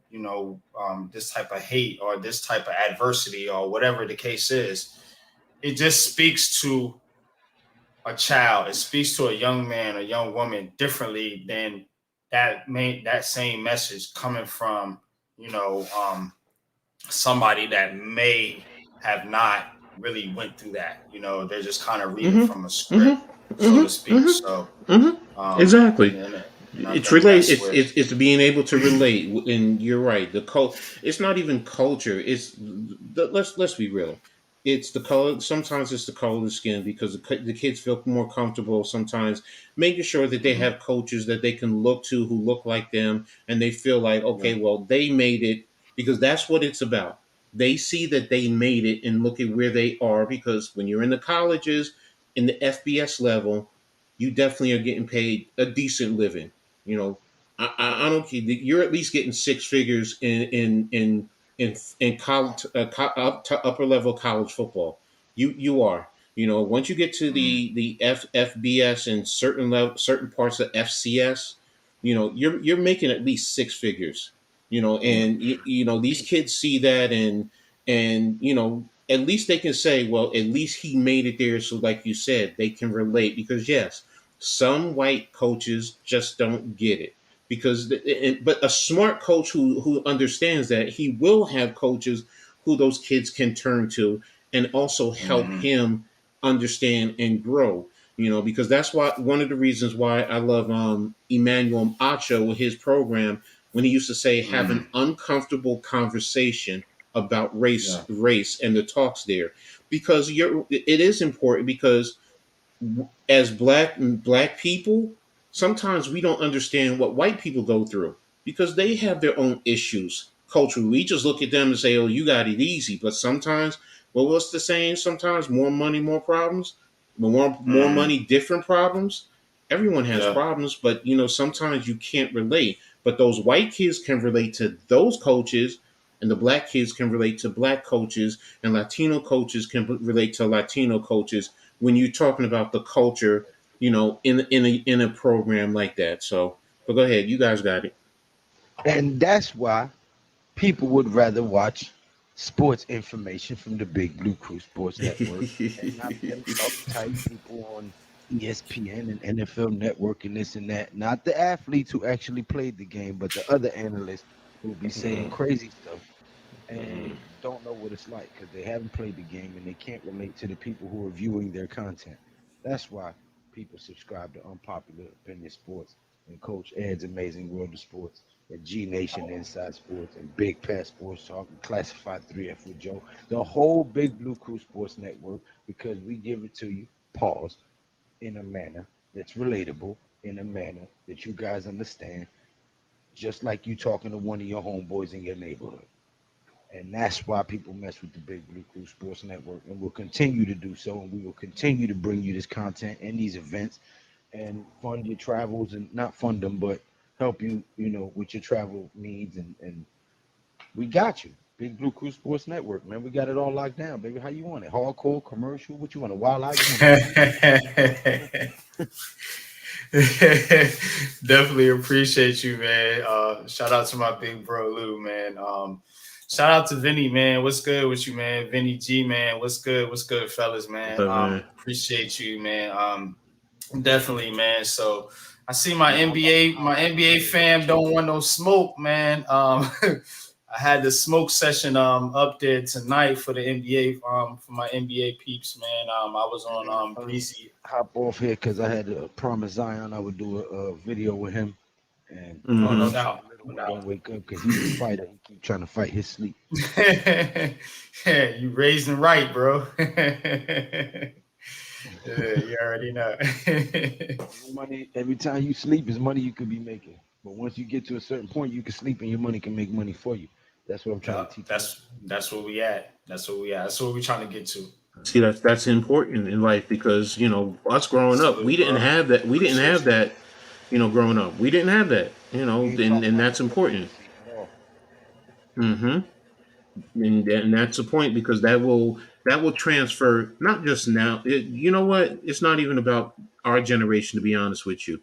Speaker 2: this type of hate or this type of adversity or whatever the case is. It just speaks to a child. It speaks to a young man, a young woman differently than that same message coming from you know somebody that may have not really went through that. They're just kind of reading
Speaker 1: Mm-hmm.
Speaker 2: from a script,
Speaker 1: Mm-hmm.
Speaker 2: so to
Speaker 1: Mm-hmm.
Speaker 2: speak. So
Speaker 1: Mm-hmm. Mm-hmm.
Speaker 2: and
Speaker 1: Exactly.
Speaker 2: and I
Speaker 1: It's
Speaker 2: think
Speaker 1: relate.
Speaker 2: that's
Speaker 1: It's,
Speaker 2: where.
Speaker 1: it's it's being able to relate, and you're right. It's not even culture. Let's be real. It's the color. Sometimes it's the color of the skin because the kids feel more comfortable. Sometimes making sure that they
Speaker 2: Mhm.
Speaker 1: have coaches that they can look to who look like them, and they feel like,
Speaker 2: Yeah.
Speaker 1: okay, well, they made it because that's what it's about. They see that they made it and look at where they are because when you're in the colleges, in the FBS level, you definitely are getting paid a decent living. You know, I don't care. You're at least getting six figures in college, up to upper level college football. You are. Once you get to
Speaker 2: Mhm.
Speaker 1: the FBS and certain parts of FCS, you're making at least six figures.
Speaker 2: Yeah.
Speaker 1: And these kids see that, and at least they can say, well, at least he made it there. So, like you said, they can relate because yes, some white coaches just don't get it because but a smart coach who understands that he will have coaches who those kids can turn to and also help
Speaker 2: Hmm.
Speaker 1: him understand and grow. Because that's why one of the reasons why I love Emmanuel Acho with his program when he used to say have
Speaker 2: Hmm.
Speaker 1: an uncomfortable conversation about
Speaker 2: Yeah.
Speaker 1: race and the talks there because it is important because as black people, sometimes we don't understand what white people go through because they have their own issues culturally. We just look at them and say, "Oh, you got it easy." But sometimes, well, what's the saying? Sometimes more money, more problems. More
Speaker 2: Hmm.
Speaker 1: money, different problems. Everyone has
Speaker 2: Yeah.
Speaker 1: problems, but sometimes you can't relate. But those white kids can relate to those coaches, and the black kids can relate to black coaches, and Latino coaches can relate to Latino coaches when you're talking about the culture, in a program like that. So, but go ahead, you guys got it.
Speaker 3: And that's why people would rather watch sports information from the Big Blue Crew Sports Network and not them uptight people on ESPN and NFL Network and this and that. Not the athletes who actually played the game, but the other analysts who be saying crazy stuff and don't know what it's like because they haven't played the game and they can't relate to the people who are viewing their content. That's why people subscribe to Unpopular Opinion Sports and Coach Ed's Amazing World of Sports and G Nation Inside Sports and Big Pass Sports Talk and Classified 3F with Joe. The whole Big Blue Crew Sports Network because we give it to you, pause, in a manner that's relatable, in a manner that you guys understand, just like you talking to one of your homeboys in your neighborhood. And that's why people mess with the Big Blue Crew Sports Network and will continue to do so. And we will continue to bring you this content and these events and fund your travels and not fund them, but help you, with your travel needs. And we got you. Big Blue Crew Sports Network, man. We got it all locked down, baby. How you want it? Hardcore, commercial? What you want? A wild out? You want a movie?
Speaker 2: Definitely appreciate you, man. Shout out to my big bro Lou, man. Shout out to Vinny, man. What's good with you, man? Vinny G, man. What's good? What's good, fellas,
Speaker 1: What's
Speaker 2: man?
Speaker 1: up, man?
Speaker 2: Appreciate you, man. Definitely, man. So I see
Speaker 3: Yeah, I'm about to
Speaker 2: My
Speaker 3: holler at you
Speaker 2: NBA
Speaker 3: later.
Speaker 2: fam don't want no smoke, man. I had the smoke session up there tonight for the NBA for my NBA peeps, man. I was
Speaker 3: I
Speaker 2: on
Speaker 3: gotta
Speaker 2: Breezy.
Speaker 3: hop off here because I had to promise Zion I would do a video with him and
Speaker 2: Oh, no
Speaker 1: Mm-hmm.
Speaker 3: make sure
Speaker 2: doubt,
Speaker 3: the little
Speaker 2: no
Speaker 3: one
Speaker 2: doubt.
Speaker 3: don't wake up because he's a fighter. He keep trying to fight his sleep.
Speaker 2: Yeah, you raised and right, bro. Yeah, you already know.
Speaker 3: Your money every time you sleep is money you could be making. But once you get to a certain point, you can sleep and your money can make money for you. That's what I'm trying
Speaker 2: Yeah,
Speaker 3: to teach him.
Speaker 2: that's where we at. That's where we at. That's what we're trying to get to.
Speaker 1: See, that's important in life because us growing up, we
Speaker 2: Salute,
Speaker 1: didn't
Speaker 2: bro.
Speaker 1: have that. We didn't
Speaker 2: Appreciate
Speaker 1: have
Speaker 2: you.
Speaker 1: that. Growing up, we didn't have that.
Speaker 3: We ain't
Speaker 1: And
Speaker 3: talking about
Speaker 1: that's
Speaker 3: that no
Speaker 1: important.
Speaker 3: literacy at all.
Speaker 1: Mm-hmm. And that's the point because that will transfer not just now. You know what? It's not even about our generation, to be honest with you.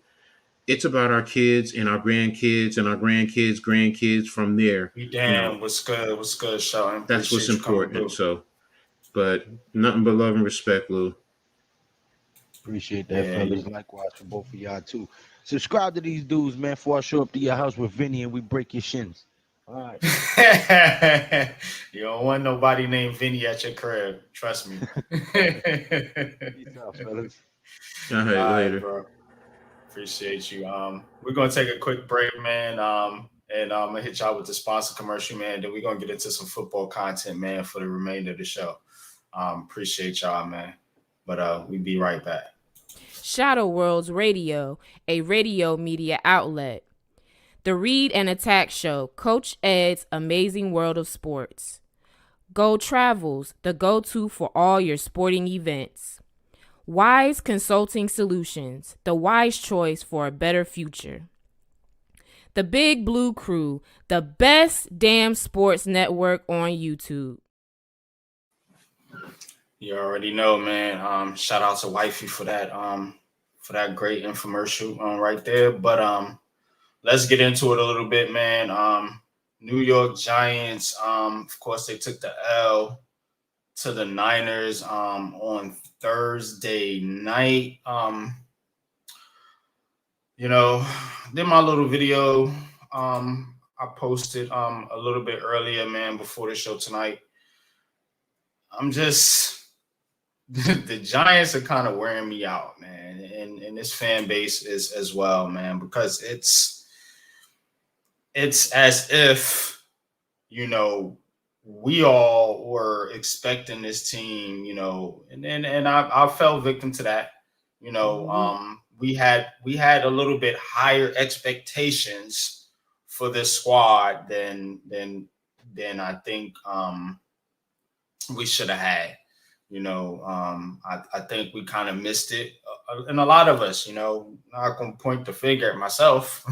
Speaker 1: it's about our kids and our grandkids and our grandkids from there.
Speaker 2: We
Speaker 1: You know,
Speaker 2: damn, what's good? What's good, Sheldon?
Speaker 1: that's what's
Speaker 2: Appreciate you coming
Speaker 1: important.
Speaker 2: through.
Speaker 1: So, but nothing but love and respect, Lou.
Speaker 3: Appreciate that,
Speaker 2: Yeah,
Speaker 3: fellas. Likewise for both of y'all too. Subscribe to these dudes, man. Before I show up to your house with Vinny and we break your shins. All right.
Speaker 2: you don't want nobody named Vinny at your crib. Trust me.
Speaker 3: Peace out, fellas.
Speaker 1: All
Speaker 2: All
Speaker 1: right,
Speaker 2: right,
Speaker 1: later.
Speaker 2: bro. Appreciate you. We're gonna take a quick break, man. And I'm gonna hit y'all with the sponsor commercial, man. Then we're gonna get into some football content, man, for the remainder of the show. Appreciate y'all, man. But we be right back.
Speaker 4: Shadow Worlds Radio, a radio media outlet. The Read and Attack Show, Coach Ed's Amazing World of Sports. Go Travels, the go-to for all your sporting events. Wise Consulting Solutions, the wise choice for a better future. The Big Blue Crew, the best damn sports network on YouTube.
Speaker 2: You already know, man. Shout out to Wifey for that great infomercial right there. But let's get into it a little bit, man. New York Giants, of course, they took the L to the Niners on Thursday night. Did my little video I posted a little bit earlier, man, before the show tonight. I'm just the Giants are kind of wearing me out, man, and this fan base is as well, man, because it's as if we all were expecting this team, and I fell victim to that. We had a little bit higher expectations for this squad than I think we should have had. I think we kind of missed it, and a lot of us, not gonna point the finger at myself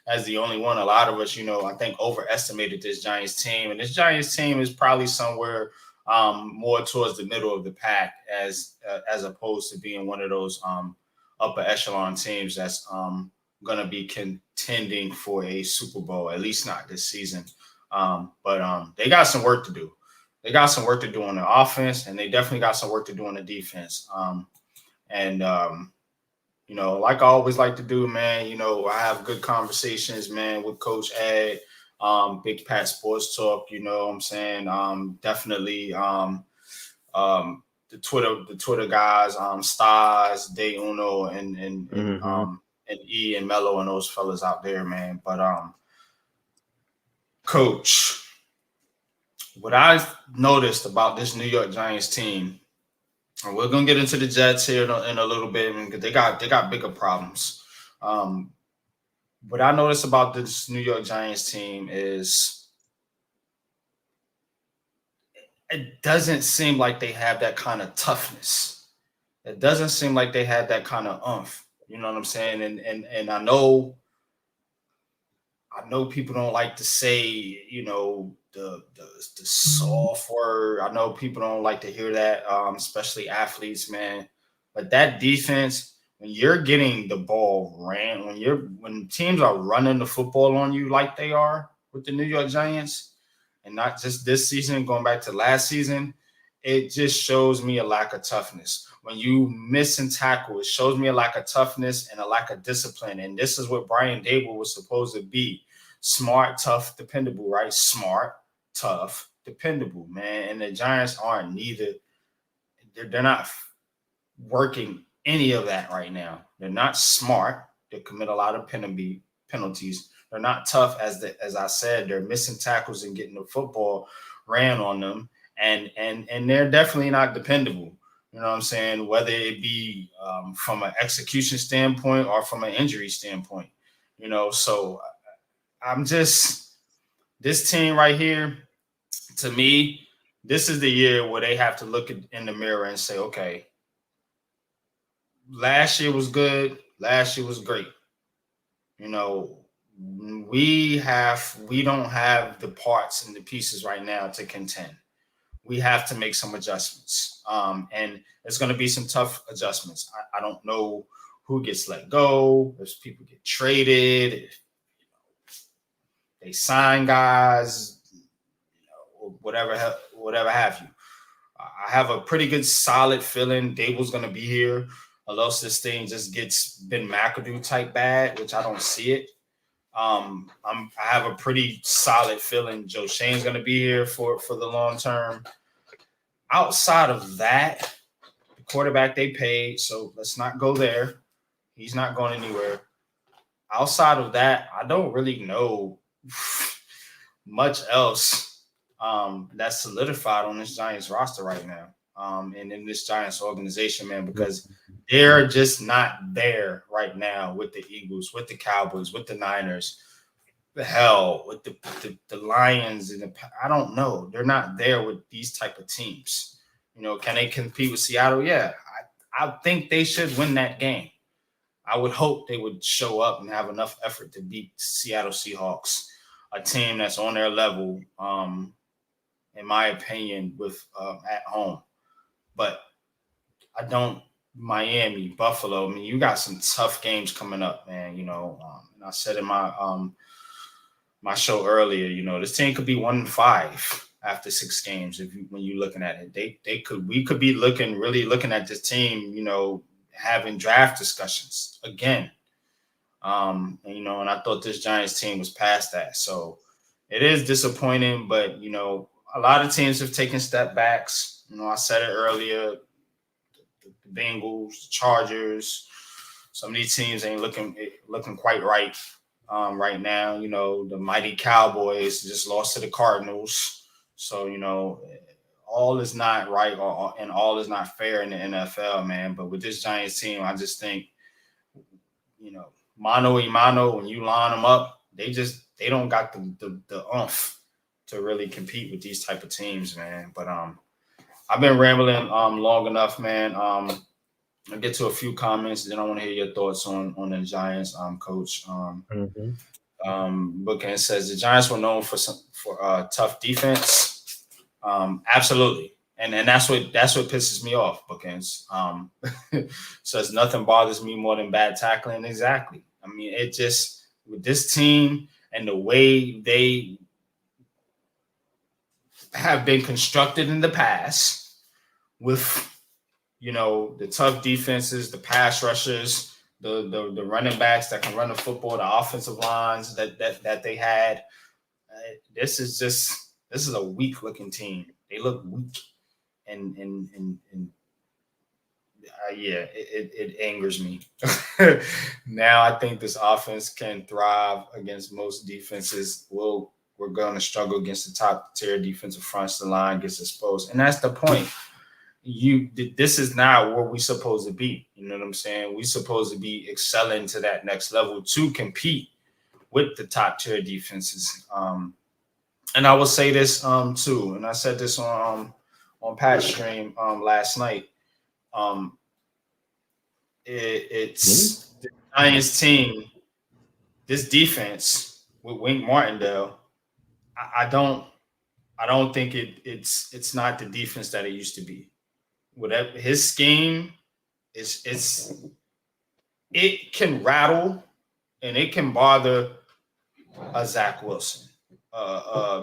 Speaker 2: as the only one. A lot of us, I think overestimated this Giants team, and this Giants team is probably somewhere more towards the middle of the pack as opposed to being one of those upper echelon teams that's gonna be contending for a Super Bowl, at least not this season. But they got some work to do. They got some work to do on the offense, and they definitely got some work to do on the defense. Like I always like to do, man, I have good conversations, man, with Coach Ed, Big Pat Sports Talk, you know what I'm saying? Definitely the Twitter guys, Stars, Day Uno, and E and Mello and those fellas out there, man. But Coach, what I've noticed about this New York Giants team, and we're gonna get into the Jets here in a little bit because they got bigger problems. What I noticed about this New York Giants team is it doesn't seem like they have that kind of toughness. It doesn't seem like they have that kind of oomph. You know what I'm saying? And I know people don't like to say, the soft word. I know people don't like to hear that, especially athletes, man. But that defense, when you're getting the ball ran, when teams are running the football on you like they are with the New York Giants, and not just this season, going back to last season, it just shows me a lack of toughness. When you miss and tackle, it shows me a lack of toughness and a lack of discipline. And this is what Brian Dable was supposed to be. Smart, tough, dependable, right? Smart, tough, dependable, man. And the Giants aren't neither. They're not working any of that right now. They're not smart. They commit a lot of penalties. They're not tough, as I said. They're missing tackles and getting the football ran on them. And they're definitely not dependable. You know what I'm saying? Whether it be from an execution standpoint or from an injury standpoint. So I'm just, this team right here, to me, this is the year where they have to look in the mirror and say, okay, last year was good. Last year was great. We don't have the parts and the pieces right now to contend. We have to make some adjustments. And it's going to be some tough adjustments. I don't know who gets let go, if people get traded, if they sign guys, or whatever have you. I have a pretty good solid feeling Dable's going to be here, unless this thing just gets Ben McAdoo type bad, which I don't see it. I have a pretty solid feeling Joe Shane's going to be here for the long term. Outside of that, the quarterback they paid, so let's not go there. He's not going anywhere. Outside of that, I don't really know much else that's solidified on this Giants roster right now, and in this Giants organization, man, because they're just not there right now with the Eagles, with the Cowboys, with the Niners, the hell, with the Lions, and I don't know. They're not there with these type of teams. Can they compete with Seattle? Yeah, I think they should win that game. I would hope they would show up and have enough effort to beat Seattle Seahawks, a team that's on their level, in my opinion, with at home. But I don't. Miami, Buffalo. I mean, you got some tough games coming up, man. And I said in my show earlier, this team could be 1-5 after 6 games. When you're looking at it, we could be really looking at this team, having draft discussions again. And I thought this Giants team was past that. So it is disappointing, but, a lot of teams have taken step backs. I said it earlier, the Bengals, the Chargers, some of these teams ain't looking quite right right now. The mighty Cowboys just lost to the Cardinals. So, all is not right and all is not fair in the NFL, man. But with this Giants team, I just think, mano a mano, when you line them up, they don't got the oomph to really compete with these type of teams, man. But I've been rambling long enough, man. I'll get to a few comments, then I want to hear your thoughts on the Giants, Coach. Bookend says the Giants were known for tough defense. Absolutely. And that's what pisses me off, Bookends. Says nothing bothers me more than bad tackling. Exactly. I mean, it just, with this team and the way they have been constructed in the past with, the tough defenses, the pass rushers, the running backs that can run the football, the offensive lines that they had. This is a weak looking team. They look weak, and it angers me. Now I think this offense can thrive against most defenses. We're going to struggle against the top tier defensive fronts. The line gets exposed, and that's the point. This is not where we're supposed to be. You know what I'm saying? We're supposed to be excelling to that next level to compete with the top tier defenses. And I will say this too, and I said this on Pat's stream last night. It's the Giants team. This defense with Wink Martindale, I don't think it's not the defense that it used to be. Whatever his scheme it can rattle and it can bother a Zach Wilson,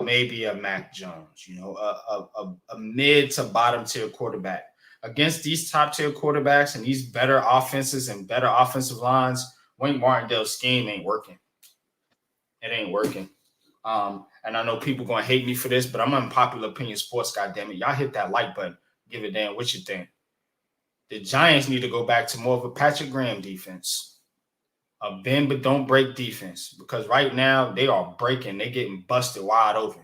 Speaker 2: maybe a Mac Jones, a mid to bottom tier quarterback. Against these top tier quarterbacks and these better offenses and better offensive lines, Wink Martindale's scheme ain't working. It ain't working. And I know people gonna hate me for this, but I'm Unpopular Opinion Sports. Goddammit, y'all hit that like button. Give a damn what you think. The Giants need to go back to more of a Patrick Graham defense, a bend but don't break defense, because right now they are breaking. They getting busted wide open.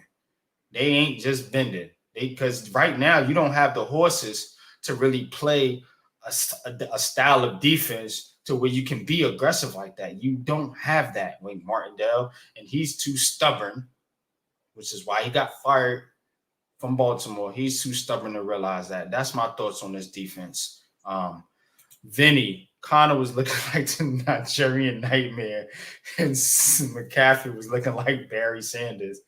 Speaker 2: They ain't just bending. Because right now you don't have the horses to really play a style of defense to where you can be aggressive like that. You don't have that, Wink Martindale, and he's too stubborn, which is why he got fired from Baltimore. He's too stubborn to realize that. That's my thoughts on this defense. Vinny, Connor was looking like the Nigerian Nightmare, and McCaffrey was looking like Barry Sanders.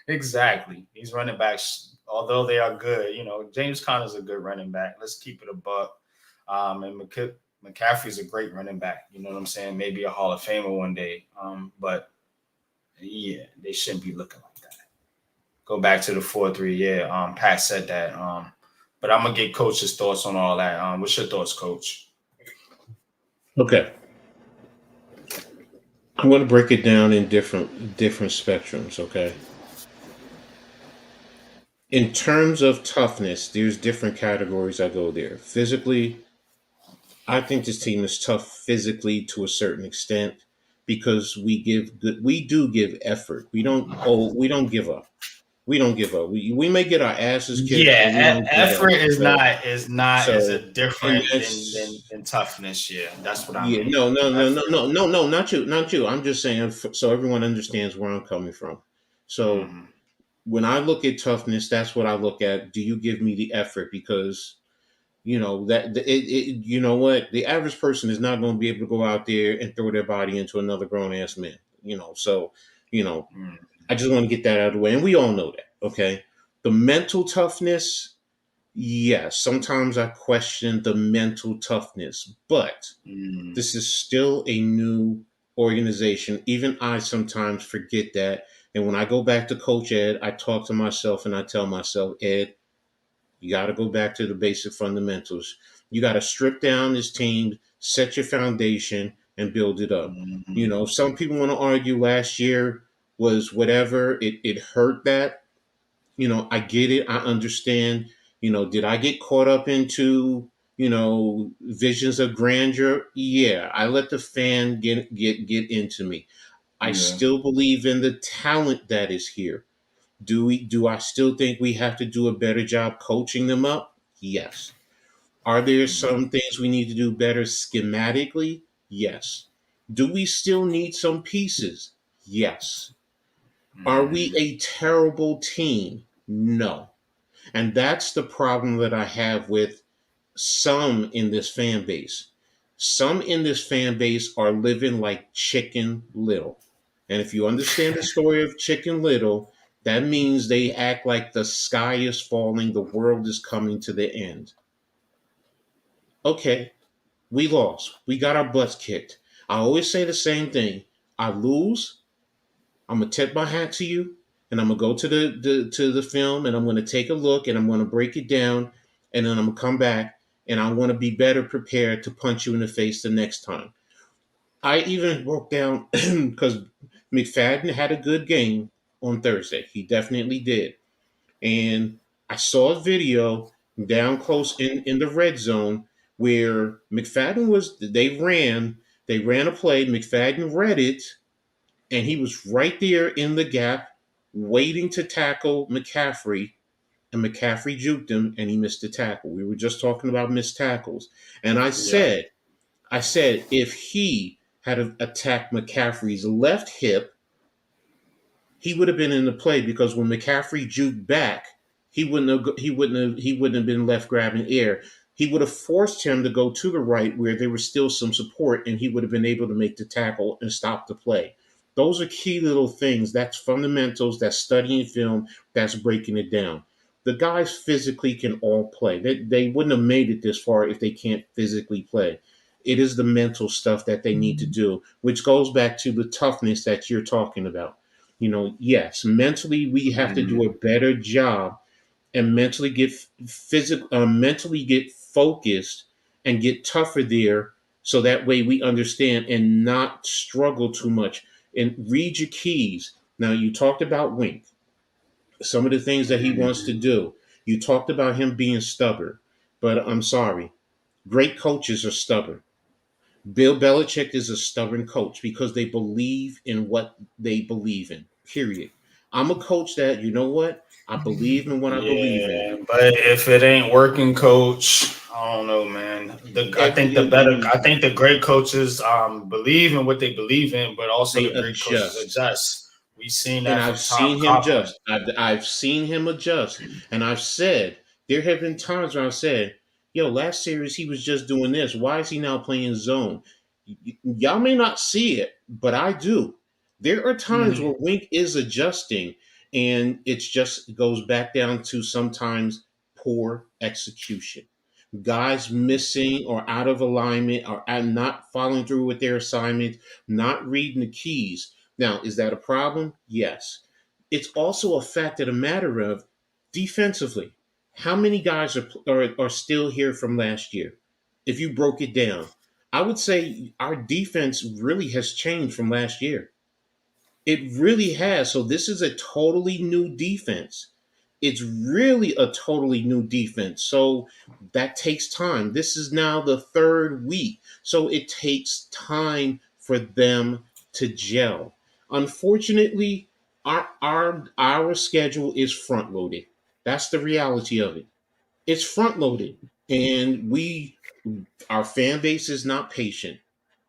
Speaker 2: Exactly. These running backs, although they are good, James Conner's a good running back. Let's keep it a buck. And McCaffrey's a great running back. You know what I'm saying? Maybe a Hall of Famer one day. But yeah, they shouldn't be looking like that. Go back to the 4-3. Yeah, Pat said that. But I'm gonna get Coach's thoughts on all that. What's your thoughts, Coach?
Speaker 1: Okay, I'm going to break it down in different spectrums. Okay, in terms of toughness, there's different categories I go there. Physically, I think this team is tough physically to a certain extent because we do give effort. We don't give up. We don't give up. We may get our asses kicked, but we
Speaker 2: Yeah,
Speaker 1: don't give up.
Speaker 2: effort is
Speaker 1: So
Speaker 2: not is a
Speaker 1: so and
Speaker 2: different
Speaker 1: that's
Speaker 2: than toughness. Yeah, that's what I
Speaker 1: yeah,
Speaker 2: mean.
Speaker 1: no,
Speaker 2: Effort.
Speaker 1: no, no, not you, not you. I'm just saying so everyone understands where I'm coming from. So
Speaker 2: Mhm.
Speaker 1: when I look at toughness, that's what I look at. Do you give me the effort? Because you know what, the average person is not going to be able to go out there and throw their body into another grown ass man. So you know,
Speaker 2: Mhm.
Speaker 1: I just want to get that out of the way, and we all know that. Okay, the mental toughness. Yes, sometimes I question the mental toughness, but
Speaker 2: Mhm.
Speaker 1: this is still a new organization. Even I sometimes forget that. And when I go back to Coach Ed, I talk to myself and I tell myself, Ed, you got to go back to the basic fundamentals. You got to strip down this team, set your foundation, and build it up.
Speaker 2: Mhm.
Speaker 1: Some people want to argue last year was whatever. It hurt that. I get it. I understand. Did I get caught up into, visions of grandeur? Yeah, I let the fan get into me. I
Speaker 2: Yeah.
Speaker 1: still believe in the talent that is here. Do I still think we have to do a better job coaching them up? Yes. Are there
Speaker 2: Mhm.
Speaker 1: some things we need to do better schematically? Yes. Do we still need some pieces? Yes. Are we
Speaker 2: Mhm.
Speaker 1: a terrible team? No. And that's the problem that I have with some in this fan base. Some in this fan base are living like Chicken Little. And if you understand the story of Chicken Little, that means they act like the sky is falling, the world is coming to the end. Okay, we lost. We got our butts kicked. I always say the same thing. I lose, I'm gonna tip my hat to you, and I'm gonna go to the film, and I'm gonna take a look, and I'm gonna break it down, and then I'm gonna come back, and I want to be better prepared to punch you in the face the next time. I even broke down because McFadden had a good game on Thursday. He definitely did, and I saw a video down close in the red zone where McFadden was. They ran a play. McFadden read it, and he was right there in the gap, waiting to tackle McCaffrey, and McCaffrey juked him, and he missed the tackle. We were just talking about missed tackles, and
Speaker 2: Yeah.
Speaker 1: I said, if he had attacked McCaffrey's left hip, he would have been in the play because when McCaffrey juked back, he wouldn't have been left grabbing air. He would have forced him to go to the right where there was still some support, and he would have been able to make the tackle and stop the play. Those are key little things. That's fundamentals. That's studying film. That's breaking it down. The guys physically can all play. They wouldn't have made it this far if they can't physically play. It is the mental stuff that they need to do, which goes back to the toughness that you're talking about. Yes, mentally we have to
Speaker 2: Mhm.
Speaker 1: do a better job and mentally get focused and get tougher there, so that way we understand and not struggle too much and read your keys. Now you talked about Wink, some of the things that he wants to
Speaker 2: Mhm.
Speaker 1: do. You talked about him being stubborn, but I'm sorry, great coaches are stubborn. Bill Belichick is a stubborn coach because they believe in what they believe in. Period. I'm a coach that, you know what? I believe in what I believe in.
Speaker 2: Yeah, but if it ain't working, coach, I don't know, man. I think the great coaches believe in what they believe in, but also
Speaker 1: They
Speaker 2: the great coaches
Speaker 1: adjust.
Speaker 2: adjust. We've seen
Speaker 1: And
Speaker 2: that
Speaker 1: I've
Speaker 2: from Tom
Speaker 1: seen him
Speaker 2: Coughlin.
Speaker 1: just. I've seen him adjust. And I've said, there have been times where I've said, yo, last series he was just doing this. Why is he now playing zone? Y'all may not see it, but I do. There are times
Speaker 2: Mhm.
Speaker 1: where Wink is adjusting, and it goes back down to sometimes poor execution. guys missing or out of alignment or not following through with their assignments, not reading the keys. Now, is that a problem? Yes. It's also a fact of the matter of defensively. How many guys are still here from last year? If you broke it down, I would say our defense really has changed from last year. It really has. So this is a totally new defense. It's really a totally new defense. So that takes time. This is now the third week. So it takes time for them to gel. Unfortunately, our schedule is front loaded. That's the reality of it. It's front loaded. And our fan base is not patient.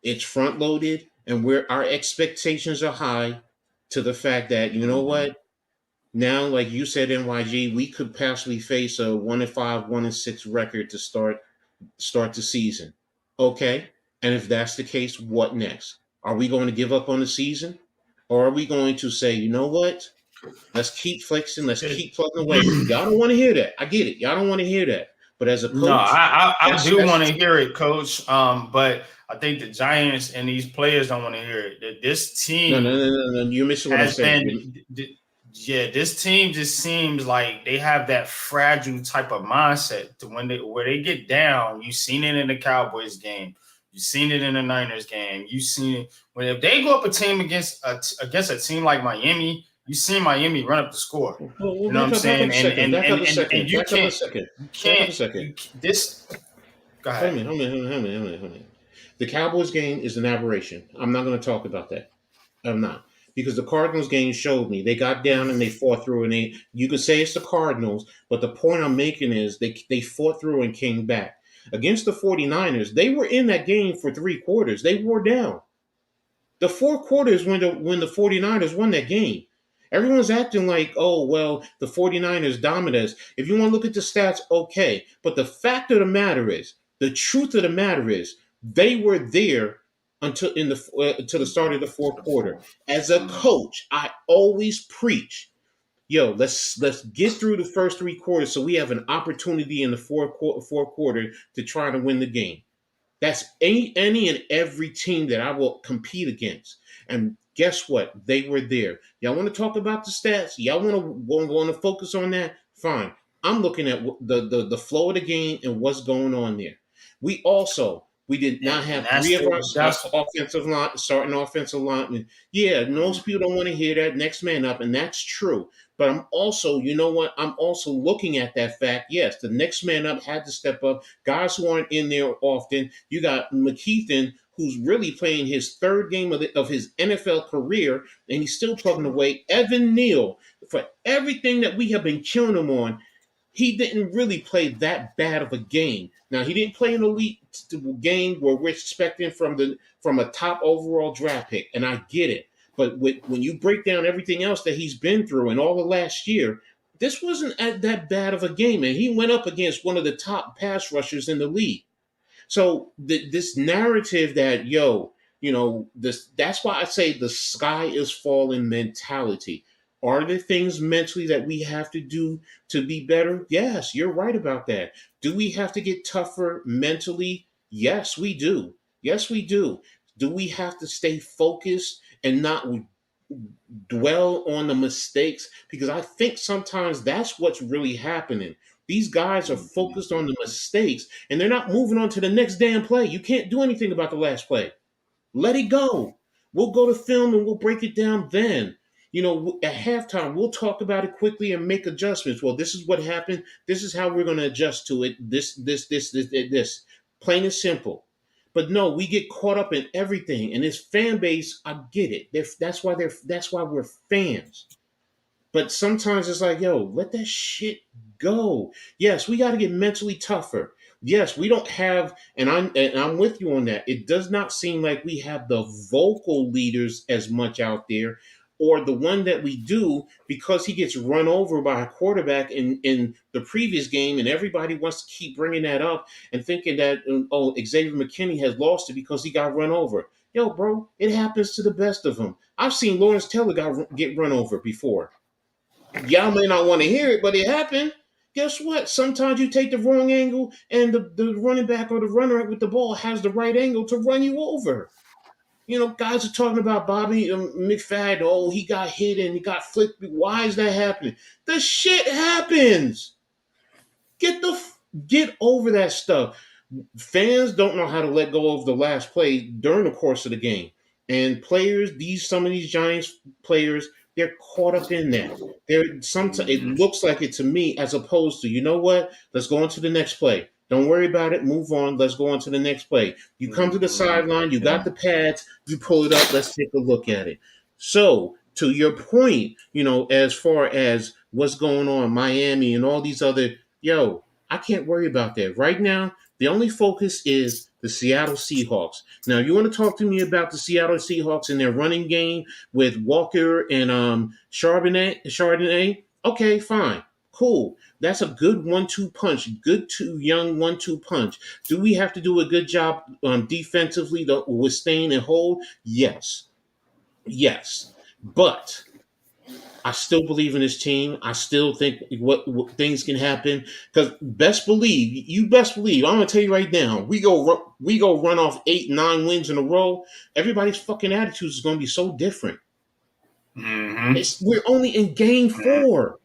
Speaker 1: It's front loaded and our expectations are high to the fact that, you know what, now, like you said, NYG, we could possibly face a 1-5, 1-6 record to start the season. Okay, and if that's the case, what next? Are we going to give up on the season, or are we going to say, you know what? Let's keep flexing. Let's keep plugging away. Y'all don't want to hear that. I get it. Y'all don't want to hear that. But as a
Speaker 2: No,
Speaker 1: coach,
Speaker 2: I do want to hear it, Coach. But I think the Giants and these players don't want to hear it. That this team
Speaker 1: no. You're missing what I'm
Speaker 2: has
Speaker 1: saying.
Speaker 2: yeah, this team just seems like they have that fragile type of mindset to where they get down. You've seen it in the Cowboys game. You've seen it in the Niners game. You've seen it if they go up a team against a team like Miami. You see Miami run up the score.
Speaker 1: Well,
Speaker 2: You know what I'm saying?
Speaker 1: Back up a second.
Speaker 2: You
Speaker 1: Back up a
Speaker 2: can't.
Speaker 1: second.
Speaker 2: This. Go ahead.
Speaker 1: Hold a minute. The Cowboys game is an aberration. I'm not going to talk about that. I'm not. Because the Cardinals game showed me they got down and they fought through, and you could say it's the Cardinals, but the point I'm making is they fought through and came back. Against the 49ers, they were in that game for 3 quarters. They wore down. The 4 quarters when the 49ers won that game. Everyone's acting like, oh, well, the 49ers dominate us. If you want to look at the stats, okay. But the fact of the matter is, the truth of the matter is, they were there until to the start of the 4th quarter. As a coach, I always preach, yo, let's get through the first 3 quarters so we have an opportunity in the fourth quarter to try to win the game. That's any and every team that I will compete against. And guess what? They were there. Y'all want to talk about the stats? Y'all want to focus on that? Fine. I'm looking at the flow of the game and what's going on there. We did not have 3 of our starting offensive linemen. Yeah, most people don't want to hear that. Next man up, and that's true. But I'm also, you know what? I'm also looking at that fact. Yes, the next man up had to step up. Guys who aren't in there often. You got McKeithen, who's really playing his 3rd game of his NFL career, and he's still plugging away. Evan Neal, for everything that we have been killing him on, he didn't really play that bad of a game. Now, he didn't play an elite game where we're expecting from a top overall draft pick, and I get it. But when you break down everything else that he's been through and all of last year, this wasn't that bad of a game. And he went up against one of the top pass rushers in the league. So this narrative that, that's why I say the sky is falling mentality. Are there things mentally that we have to do to be better? Yes, you're right about that. Do we have to get tougher mentally? Yes, we do. Yes, we do. Do we have to stay focused and not dwell on the mistakes? Because I think sometimes that's what's really happening. These guys are focused on the mistakes and they're not moving on to the next damn play. You can't do anything about the last play. Let it go. We'll go to film and we'll break it down then. At halftime, we'll talk about it quickly and make adjustments. Well, this is what happened. This is how we're going to adjust to it. This. Plain and simple. But no, we get caught up in everything. And this fan base, I get it. That's why we're fans. But sometimes it's like, yo, let that shit go. Yes, we got to get mentally tougher. Yes, we don't have, and I'm with you on that. It does not seem like we have the vocal leaders as much out there, or the one that we do, because he gets run over by a quarterback in the previous game, and everybody wants to keep bringing that up and thinking that, Xavier McKinney has lost it because he got run over. Yo, bro, it happens to the best of them. I've seen Lawrence Taylor get run over before. Y'all may not want to hear it, but it happened. Guess what? Sometimes you take the wrong angle, and the running back or the runner with the ball has the right angle to run you over. Guys are talking about Bobby McFadden. Oh, he got hit and he got flicked. Why is that happening? The shit happens. Get over that stuff. Fans don't know how to let go of the last play during the course of the game, and players, some of these Giants players, they're caught up in that. Sometimes it
Speaker 2: Mhm.
Speaker 1: looks like it to me, as opposed to, you know what? Let's go on to the next play. Don't worry about it. Move on. Let's go on to the next play. You come to the
Speaker 2: Mhm.
Speaker 1: sideline. You got
Speaker 2: Yeah.
Speaker 1: the pads. You pull it up. Let's take a look at it. So, to your point, as far as what's going on, Miami and all these other, I can't worry about that right now. The only focus is the Seattle Seahawks. Now, you want to talk to me about the Seattle Seahawks and their running game with Walker and Chardonnay? Okay, fine, cool. That's a good 1-2 punch. Good two young 1-2 punch. Do we have to do a good job defensively to withstand and hold? Yes, yes, but I still believe in this team. I still think what things can happen. Because best believe. I'm gonna tell you right now. We go run off 8, 9 wins in a row. Everybody's fucking attitudes is gonna be so different.
Speaker 2: Mhm.
Speaker 1: We're only in game
Speaker 2: Mhm.
Speaker 1: 4.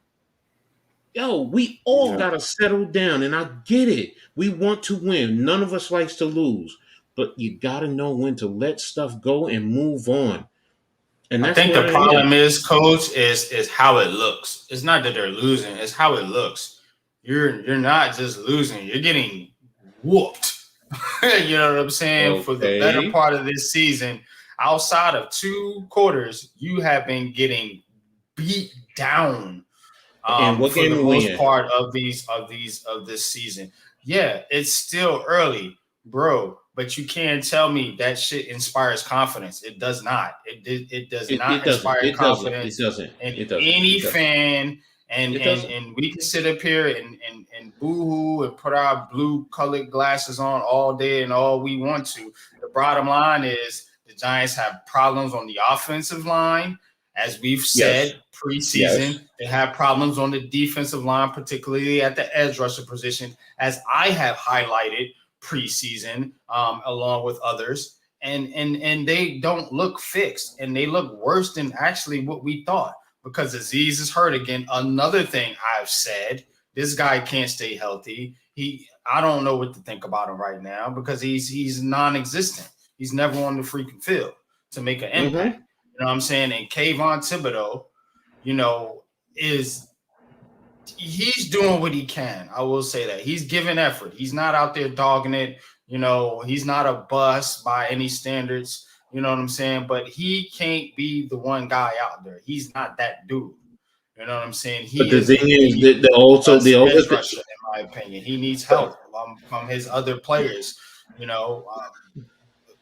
Speaker 1: We all
Speaker 2: Yeah.
Speaker 1: gotta settle down, and I get it. We want to win. None of us likes to lose, but you gotta know when to let stuff go and move on. And
Speaker 2: I
Speaker 1: that's
Speaker 2: think
Speaker 1: where
Speaker 2: the
Speaker 1: I am.
Speaker 2: problem is, coach, is how it looks. It's not that they're losing; it's how it looks. You're not just losing; you're getting whooped. You know what I'm saying? For the better
Speaker 1: Okay.
Speaker 2: part of this season, outside of 2 quarters, you have been getting beat down
Speaker 1: And what
Speaker 2: for
Speaker 1: game
Speaker 2: the
Speaker 1: are we
Speaker 2: most
Speaker 1: in?
Speaker 2: part of this season. Yeah, it's still early, bro, but you can't tell me that shit inspires confidence. It does not. It does
Speaker 1: It
Speaker 2: not
Speaker 1: doesn't.
Speaker 2: inspire
Speaker 1: It doesn't. It
Speaker 2: confidence
Speaker 1: doesn't.
Speaker 2: in
Speaker 1: It doesn't.
Speaker 2: any
Speaker 1: It doesn't.
Speaker 2: fan. And
Speaker 1: It
Speaker 2: and
Speaker 1: doesn't.
Speaker 2: and we can sit up here and boo-hoo and put our blue colored glasses on all day and all we want to. The bottom line is the Giants have problems on the offensive line. As we've
Speaker 1: Yes.
Speaker 2: said
Speaker 1: Yes.
Speaker 2: preseason, they have problems on the defensive line, particularly at the edge rusher position, as I have highlighted preseason, along with others. And they don't look fixed, and they look worse than actually what we thought because Aziz is hurt again. Another thing I've said, this guy can't stay healthy. I don't know what to think about him right now because he's non-existent. He's never on the freaking field to make an impact.
Speaker 1: Mm-hmm.
Speaker 2: You know what I'm saying? And Kayvon Thibodeau, you know, is he's doing what he can. I will say that. He's giving effort. He's not out there dogging it. He's not a bust by any standards. You know what I'm saying? But he can't be the one guy out there. He's not that dude. You know what I'm saying?
Speaker 1: But
Speaker 2: He
Speaker 1: the
Speaker 2: is
Speaker 1: thing is
Speaker 2: the
Speaker 1: that the other
Speaker 2: edge rusher, in my opinion. He needs help from his other players. You know,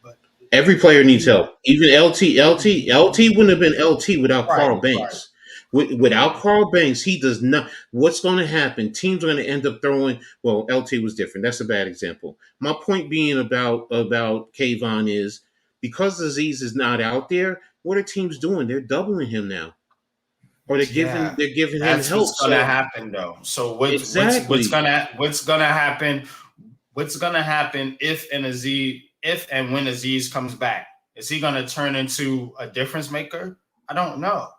Speaker 2: but
Speaker 1: every player needs
Speaker 2: he,
Speaker 1: help. Even LT wouldn't have been LT without
Speaker 2: right,
Speaker 1: Carl
Speaker 2: right.
Speaker 1: Banks. Without Carl Banks, he does not. What's going to happen? Teams are going to end up throwing. Well, LT was different. That's a bad example. My point being about Kayvon is because Aziz is not out there. What are teams doing? They're doubling him now, or they're giving
Speaker 2: Yeah,
Speaker 1: they're giving him
Speaker 2: that's what's
Speaker 1: help.
Speaker 2: gonna
Speaker 1: So
Speaker 2: happen though. So what's
Speaker 1: exactly.
Speaker 2: gonna happen? What's gonna happen if and when Aziz comes back? Is he gonna turn into a difference maker? I don't know.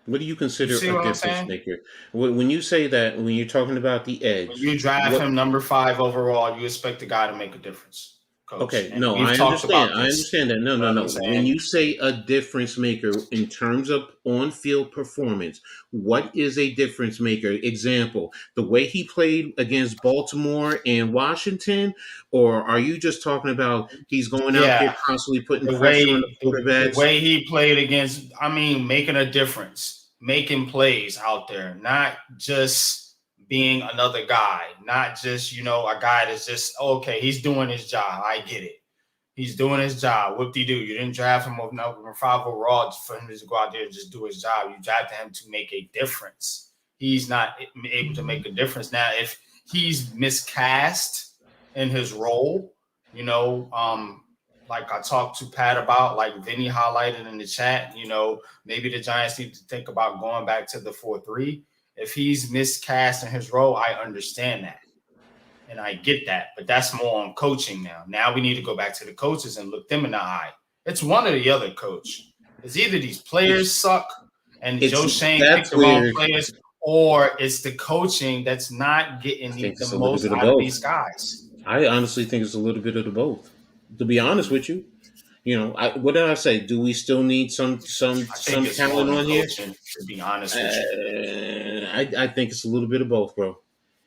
Speaker 1: What do you
Speaker 2: You
Speaker 1: consider
Speaker 2: see
Speaker 1: a
Speaker 2: what I'm
Speaker 1: difference
Speaker 2: saying?
Speaker 1: maker? When you say that, when you're talking about the
Speaker 2: When
Speaker 1: edge,
Speaker 2: you draft
Speaker 1: what?
Speaker 2: him number 5 overall, you expect the guy to make a difference, coach.
Speaker 1: Okay,
Speaker 2: And
Speaker 1: no,
Speaker 2: we've
Speaker 1: I
Speaker 2: talked
Speaker 1: understand.
Speaker 2: about
Speaker 1: I
Speaker 2: this.
Speaker 1: understand that. No,
Speaker 2: You know
Speaker 1: no,
Speaker 2: what I'm
Speaker 1: no. When
Speaker 2: saying?
Speaker 1: you say a difference maker in terms of on-field performance, what is a difference maker? Example, the way he played against Baltimore and Washington, or are you just talking about he's going out there
Speaker 2: Yeah,
Speaker 1: constantly putting
Speaker 2: the
Speaker 1: pressure on the
Speaker 2: way the
Speaker 1: quarterbacks?
Speaker 2: way he played against, I mean, making a difference, making plays out there, not just being another guy, not just a guy that's just okay. He's doing his job. I get it. He's doing his job. Whoop de doo. You didn't draft him with number 5 overall for him to go out there and just do his job. You drafted him to make a difference. He's not able to make a difference now. If he's miscast in his role, you know, like I talked to Pat about, like Vinny highlighted in the chat, maybe the Giants need to think about going back to the 4-3 If he's miscast in his role, I understand that. And I get that. But that's more on coaching now. Now we need to go back to the coaches and look them in the eye. It's one or the other, coach. It's either these players
Speaker 1: It's
Speaker 2: suck and
Speaker 1: it's
Speaker 2: Joe Shane picked
Speaker 1: that's
Speaker 2: the wrong
Speaker 1: where
Speaker 2: players, or it's the coaching that's not
Speaker 1: I
Speaker 2: getting
Speaker 1: think
Speaker 2: the
Speaker 1: it's a little
Speaker 2: most
Speaker 1: bit of
Speaker 2: out of
Speaker 1: both.
Speaker 2: these guys.
Speaker 1: I honestly think it's a little bit of the both. To be honest with you, what did I say? Do we still need
Speaker 2: I think it's more
Speaker 1: talent
Speaker 2: than
Speaker 1: on here?
Speaker 2: coaching, to be honest with you.
Speaker 1: I think it's a little bit of both, bro.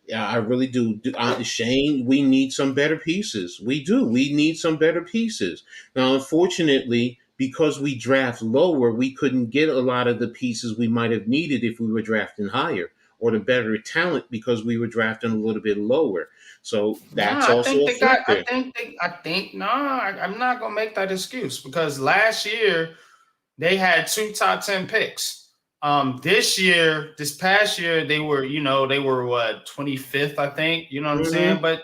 Speaker 1: Yeah, I really do. Shane, we need some better pieces. We do. We need some better pieces. Now, unfortunately, because we draft lower, we couldn't get a lot of the pieces we might have needed if we were drafting higher, or the better talent because we were drafting a little bit lower. So that's
Speaker 2: Nah, I
Speaker 1: also
Speaker 2: think
Speaker 1: a
Speaker 2: they got.
Speaker 1: factor.
Speaker 2: I'm not gonna make that excuse because last year they had 2 top 10 picks. This past year, they were what 25th, I think. You know what I'm saying?
Speaker 1: hmm
Speaker 2: But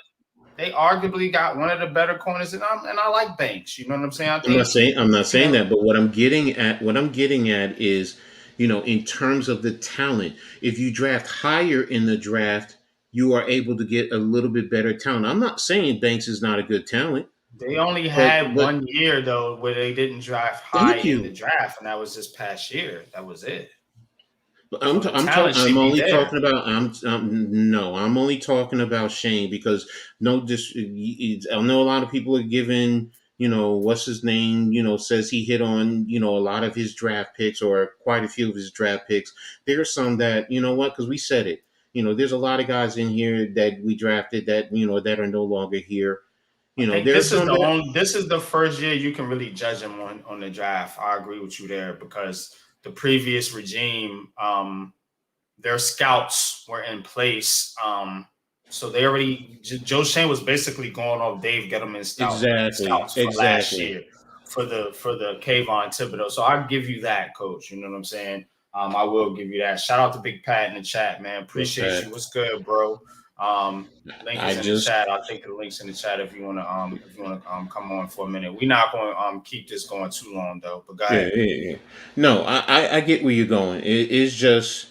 Speaker 2: they arguably got one of the better corners, and I like Banks. You know what I'm saying? I think
Speaker 1: I'm not
Speaker 2: you
Speaker 1: saying
Speaker 2: know
Speaker 1: that, but what I'm getting at is, in terms of the talent, if you draft higher in the draft, you are able to get a little bit better talent. I'm not saying Banks is not a good talent,
Speaker 2: they only
Speaker 1: but
Speaker 2: had 1 year though where they didn't draft high
Speaker 1: thank
Speaker 2: in the
Speaker 1: you.
Speaker 2: draft, and that was this past year. That was it.
Speaker 1: But
Speaker 2: So the talent
Speaker 1: I'm
Speaker 2: should be
Speaker 1: only
Speaker 2: there.
Speaker 1: talking about no, I'm only talking about Shane because no this I know a lot of people are giving, what's his name, says he hit on, a lot of his draft picks or quite a few of his draft picks. There's some that, what, because we said it, there's a lot of guys in here that we drafted that, that are no longer here.
Speaker 2: I think
Speaker 1: There's some that
Speaker 2: this is the first year you can really judge him on the draft. I agree with you there because the previous regime, their scouts were in place. So they already Joe Shane was basically going off Dave Gettleman's
Speaker 1: exactly,
Speaker 2: scouts for last
Speaker 1: exactly.
Speaker 2: year for the Kayvon Thibodeau. So I give you that, coach. You know what I'm saying? I will give you that. Shout out to Big Pat in the chat, man. Appreciate
Speaker 1: Okay.
Speaker 2: you. What's good, bro? Link
Speaker 1: I
Speaker 2: is in the
Speaker 1: just
Speaker 2: chat. I'll take the links in the chat if you wanna come on for a minute. We're not going to keep this going too long though. But go
Speaker 1: Yeah,
Speaker 2: ahead.
Speaker 1: yeah, yeah. No, I get where you're going. It's just,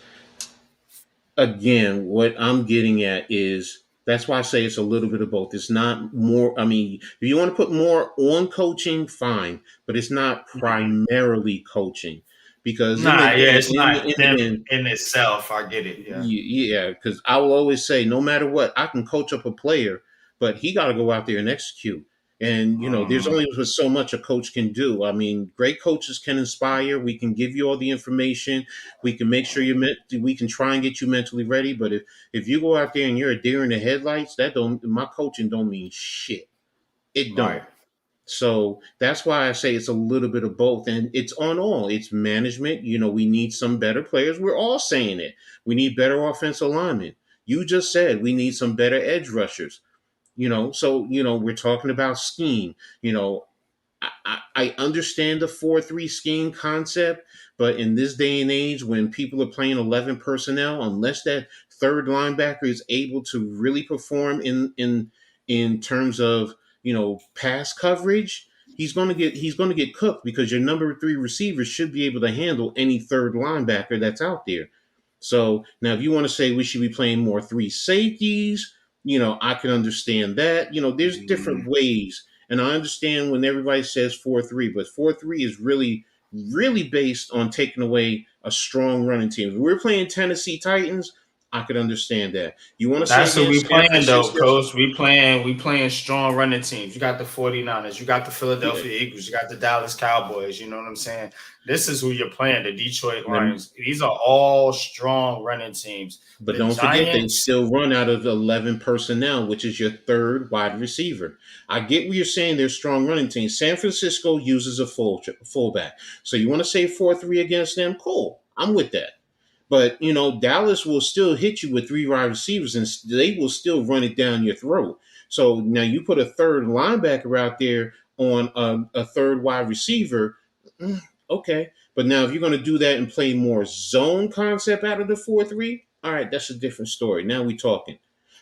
Speaker 1: again, what I'm getting at is that's why I say it's a little bit of both. It's not more. I mean, if you want to put more on coaching, fine, but it's not
Speaker 2: Mhm.
Speaker 1: primarily coaching because
Speaker 2: Nah, yeah, it's
Speaker 1: in
Speaker 2: not
Speaker 1: the
Speaker 2: them
Speaker 1: end,
Speaker 2: in itself. I get it. Yeah.
Speaker 1: yeah, because I will always say, no matter what, I can coach up a player, but he got to go out there and execute. And there's
Speaker 2: Mhm.
Speaker 1: only so much a coach can do. I mean, great coaches can inspire. We can give you all the information. We can make sure we can try and get you mentally ready. But if you go out there and you're a deer in the headlights, that don't my coaching don't mean shit. It
Speaker 2: Right.
Speaker 1: don't. So that's why I say it's a little bit of both, and it's on all. It's management. We need some better players. We're all saying it. We need better offensive linemen. You just said we need some better edge rushers. So we're talking about scheme. I understand the 4-3 scheme concept, but in this day and age, when people are playing 11 personnel, unless that third linebacker is able to really perform in terms of pass coverage, he's going to get cooked because your number three receiver should be able to handle any third linebacker that's out there. So now, if you want to say we should be playing more three safeties, I can understand that. There's different
Speaker 2: Mhm.
Speaker 1: ways, and I understand when everybody says 4-3, but 4-3 is really, really based on taking away a strong running team. If we're playing Tennessee Titans, I could understand that. You want to say
Speaker 2: That's what we
Speaker 1: against San
Speaker 2: playing though,
Speaker 1: Francisco?
Speaker 2: coach. We playing strong running teams. You got the 49ers, you got the
Speaker 1: Yeah.
Speaker 2: Philadelphia Eagles, you got the Dallas Cowboys, you know what I'm saying? This is who you're playing, the Detroit
Speaker 1: Then-
Speaker 2: Lions. These are all strong running teams.
Speaker 1: But
Speaker 2: The
Speaker 1: don't forget, they
Speaker 2: Giants,
Speaker 1: still run out of 11 personnel, which is your third wide receiver. I get what you're saying. They're strong running teams. San Francisco uses a fullback. So you want to say 4-3 against them? Cool. I'm with that. But Dallas will still hit you with three wide receivers, and they will still run it down your throat. So now you put a third linebacker out there on a third wide receiver. Okay, but now if you're going to do that and play more zone concept out of the 4-3, all right, that's a different story. Now we're talking.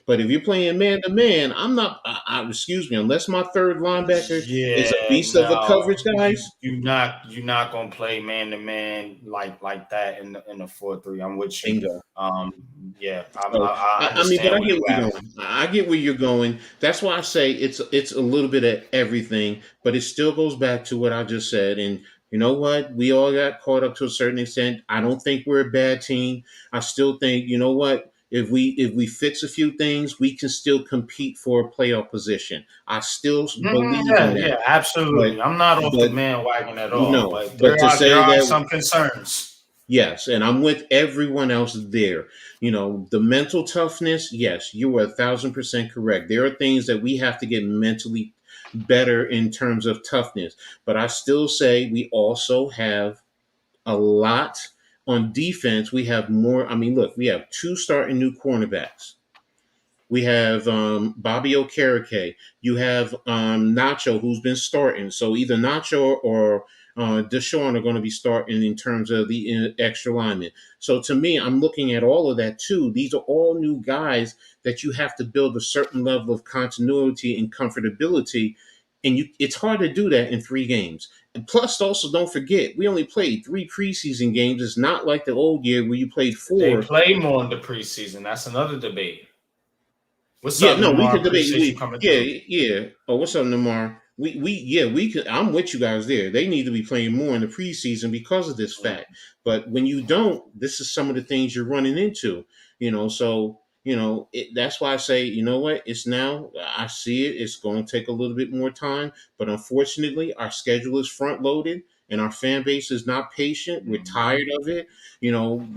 Speaker 1: But if you're playing man to man, I'm not. Excuse me, unless my third linebacker is a
Speaker 2: Yeah,
Speaker 1: beast of a
Speaker 2: no,
Speaker 1: coverage, guys.
Speaker 2: you're not gonna play man to man like that in the 4-3. I'm with you.
Speaker 1: Bingo.
Speaker 2: Um, yeah,
Speaker 1: So
Speaker 2: I
Speaker 1: I mean, but
Speaker 2: understand
Speaker 1: I
Speaker 2: where
Speaker 1: get
Speaker 2: you
Speaker 1: where you're
Speaker 2: at.
Speaker 1: going. I get where you're going. That's why I say it's a little bit of everything, but it still goes back to what I just said. And you know what? We all got caught up to a certain extent. I don't think we're a bad team. I still think, you know what? If we fix a few things, we can still compete for a playoff position. I still believe in
Speaker 2: Yeah,
Speaker 1: that.
Speaker 2: yeah,
Speaker 1: But
Speaker 2: absolutely. I'm not off the
Speaker 1: but
Speaker 2: bandwagon at all,
Speaker 1: no,
Speaker 2: but
Speaker 1: but to
Speaker 2: there
Speaker 1: say
Speaker 2: are
Speaker 1: that
Speaker 2: some concerns.
Speaker 1: yes, and I'm with everyone else there. You know, the mental toughness, yes, you are 1,000% correct. There are things that we have to get mentally better in terms of toughness. But I still say we also have a lot on defense. We have more. I mean, look, we have two starting new cornerbacks. We have Bobby Okereke. You have Nacho, who's been starting. So either Nacho or Deshaun are going to be starting in terms of the extra linemen. So to me, I'm looking at all of that too. These are all new guys that you have to build a certain level of continuity and comfortability. And it's hard to do that in 3 games. And plus, also don't forget, we only played 3 preseason games. It's not like the old year where you played
Speaker 2: They
Speaker 1: four.
Speaker 2: play more in the preseason. That's another debate. What's
Speaker 1: Yeah,
Speaker 2: up,
Speaker 1: no, we
Speaker 2: Namar?
Speaker 1: could debate.
Speaker 2: Appreciate you coming
Speaker 1: Yeah,
Speaker 2: through.
Speaker 1: yeah. Oh, what's up, Namar? Yeah, we could. I'm with you guys there. They need to be playing more in the preseason because of this
Speaker 2: Mm.
Speaker 1: fact. But when you don't, this is some of the things you're running into. So that's why I say, you know what? It's now. I see it. It's going to take a little bit more time, but unfortunately, our schedule is front loaded, and our fan base is not patient. We're tired
Speaker 2: Mhm.
Speaker 1: of it. You know,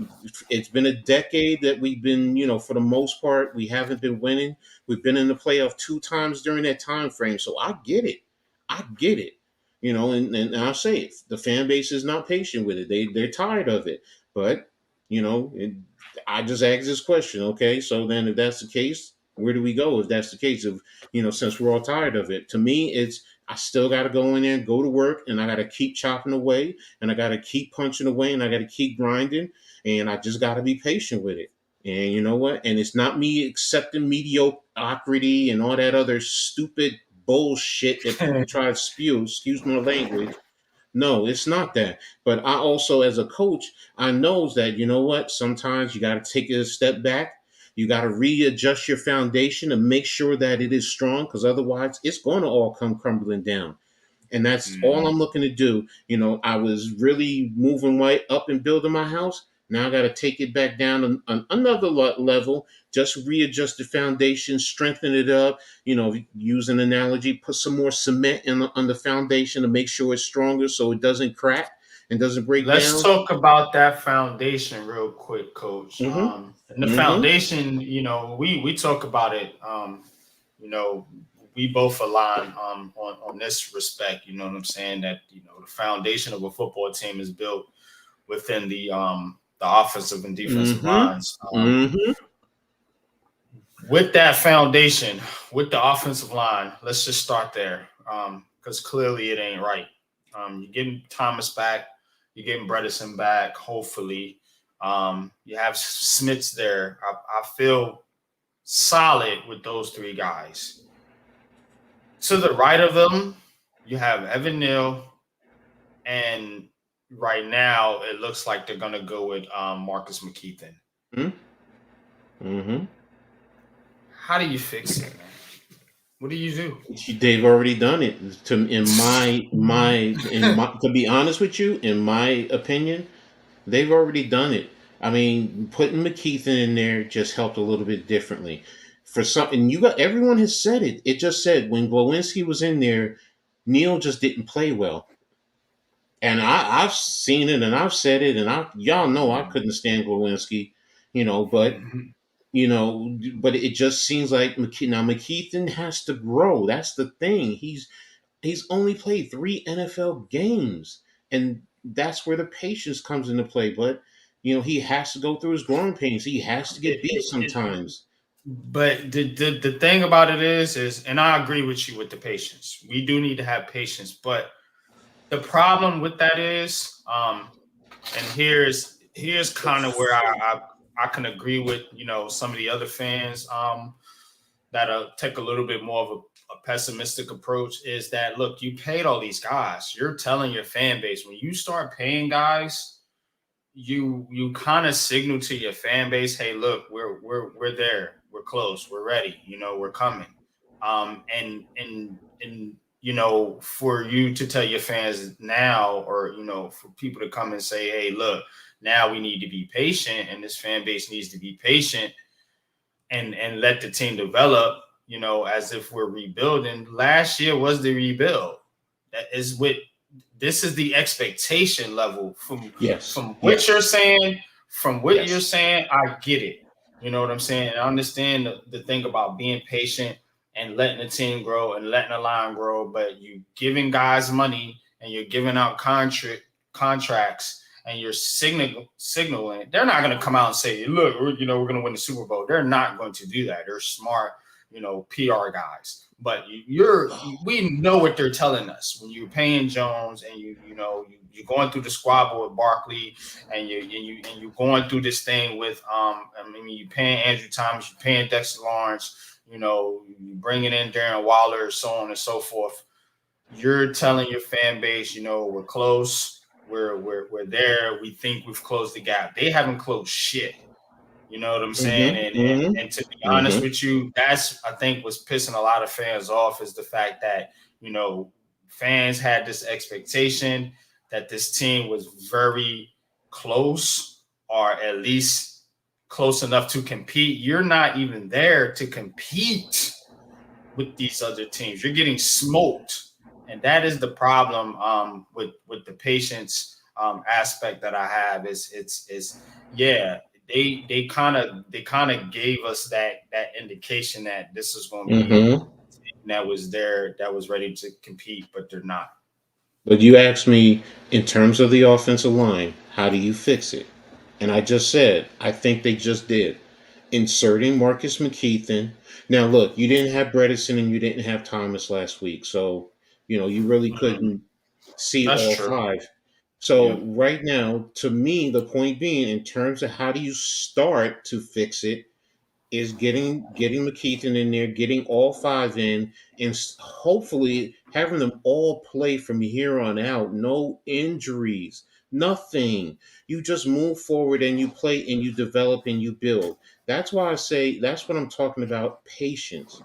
Speaker 1: it's been a decade that we've been. For the most part, we haven't been winning. We've been in the playoff 2 times during that time frame, so I get it. I get it. And I'll say it. The fan base is not patient with it. They're tired of it. But you know, it, I just asked this question. Okay, so then if that's the case, where do we go? If that's the case, of since we're all tired of it, to me, it's I still got to go in there and go to work, and I got to keep chopping away, and I got to keep punching away, and I got to keep grinding, and I just got to be patient with it. And you know what? And it's not me accepting mediocrity and all that other stupid bullshit that people try to spew. Excuse my language. No, it's not that. But I also, as a coach, I knows that you know what? Sometimes you got to take it a step back. You got to readjust your foundation and make sure that it is strong, because otherwise, it's going to all come crumbling down. And that's all
Speaker 2: Mhm.
Speaker 1: I'm looking to do. I was really moving way up and building my house. Now I got to take it back down on another level, just readjust the foundation, strengthen it up. Use an analogy, put some more cement on the foundation to make sure it's stronger so it doesn't crack and doesn't break
Speaker 2: Let's
Speaker 1: down.
Speaker 2: talk about that foundation real quick, Coach.
Speaker 1: Mm-hmm.
Speaker 2: And the
Speaker 1: Mm-hmm.
Speaker 2: foundation, we talk about it. You know, we both align on this respect. You know what I'm saying? That the foundation of a football team is built within the offensive and defensive
Speaker 1: Mm-hmm.
Speaker 2: lines.
Speaker 1: Mm-hmm.
Speaker 2: With that foundation, with the offensive line, let's just start there, because clearly it ain't right. You're getting Thomas back, you're getting Bredesen back. Hopefully, you have Smiths there. I feel solid with those 3 guys. To the right of them, you have Evan Neal, and right now it looks like they're gonna go with Marcus McKeithen.
Speaker 1: Mm-hmm.
Speaker 2: How do you fix it, man? What do you do?
Speaker 1: They've already done it. To be honest with you, in my opinion, they've already done it. I mean, putting McKeithen in there just helped a little bit differently. For something you got, everyone has said it. It just said when Glowinski was in there, Neil just didn't play well. And I've seen it, and I've said it, and y'all know I couldn't stand Glowinski, but
Speaker 2: Mhm.
Speaker 1: it just seems like McKeithen has to grow. That's the thing. He's only played 3 NFL games, and that's where the patience comes into play. But he has to go through his growing pains. He has to get
Speaker 2: It,
Speaker 1: beat
Speaker 2: it, it,
Speaker 1: sometimes.
Speaker 2: but the thing about it is, and I agree with you with the patience. We do need to have patience, but the problem with that is, and here's kind of where I can agree with some of the other fans. that'll take a little bit more of a pessimistic approach is that look, you paid all these guys. You're telling your fan base when you start paying guys, you kind of signal to your fan base, hey, look, we're there, we're close, we're ready, we're coming. And for you to tell your fans now, or for people to come and say, hey, look, now we need to be patient, and this fan base needs to be patient and let the team develop, as if we're rebuilding. Last year was the rebuild. That is what this is the expectation level from
Speaker 1: Yes.
Speaker 2: what you're saying. From what you're
Speaker 1: Yes.
Speaker 2: saying, I get it. You know what I'm saying? I understand the thing about being patient and letting the team grow and letting the line grow, but you giving guys money and you're giving out contracts and you're signaling, they're not going to come out and say, look, we're going to win the Super Bowl. They're not going to do that. They're smart, PR guys. But we know what they're telling us when you're paying Jones and you're going through the squabble with Barkley and you're going through this thing with you're paying Andrew Thomas, you're paying Dexter Lawrence, you're bringing in Darren Waller, so on and so forth. You're telling your fan base, we're close. We're there. We think we've closed the gap. They haven't closed shit. You know what I'm saying? And to be honest with you, that's, I think, what's pissing a lot of fans off is the fact that, fans had this expectation that this team was very close, or at least close enough to compete. You're not even there to compete with these other teams. You're getting smoked. And that is the problem with the patience aspect that I have. They kind of gave us that indication that this is going to be a team that was there, that was ready to compete, but they're not.
Speaker 1: But you asked me, in terms of the offensive line, how do you fix it? And I just said, I think they just did. Inserting Marcus McKeithen. Now, look, you didn't have Bredesen and you didn't have Thomas last week. So, you really
Speaker 2: Mm-hmm.
Speaker 1: couldn't see
Speaker 2: That's
Speaker 1: all
Speaker 2: true.
Speaker 1: five.
Speaker 2: Yeah.
Speaker 1: So, right now, to me, the point being, in terms of how do you start to fix it, is getting McKeithen in there, getting all five in, and hopefully having them all play from here on out. No injuries, nothing. You just move forward and you play and you develop and you build. That's why I say that's what I'm talking about. Patience,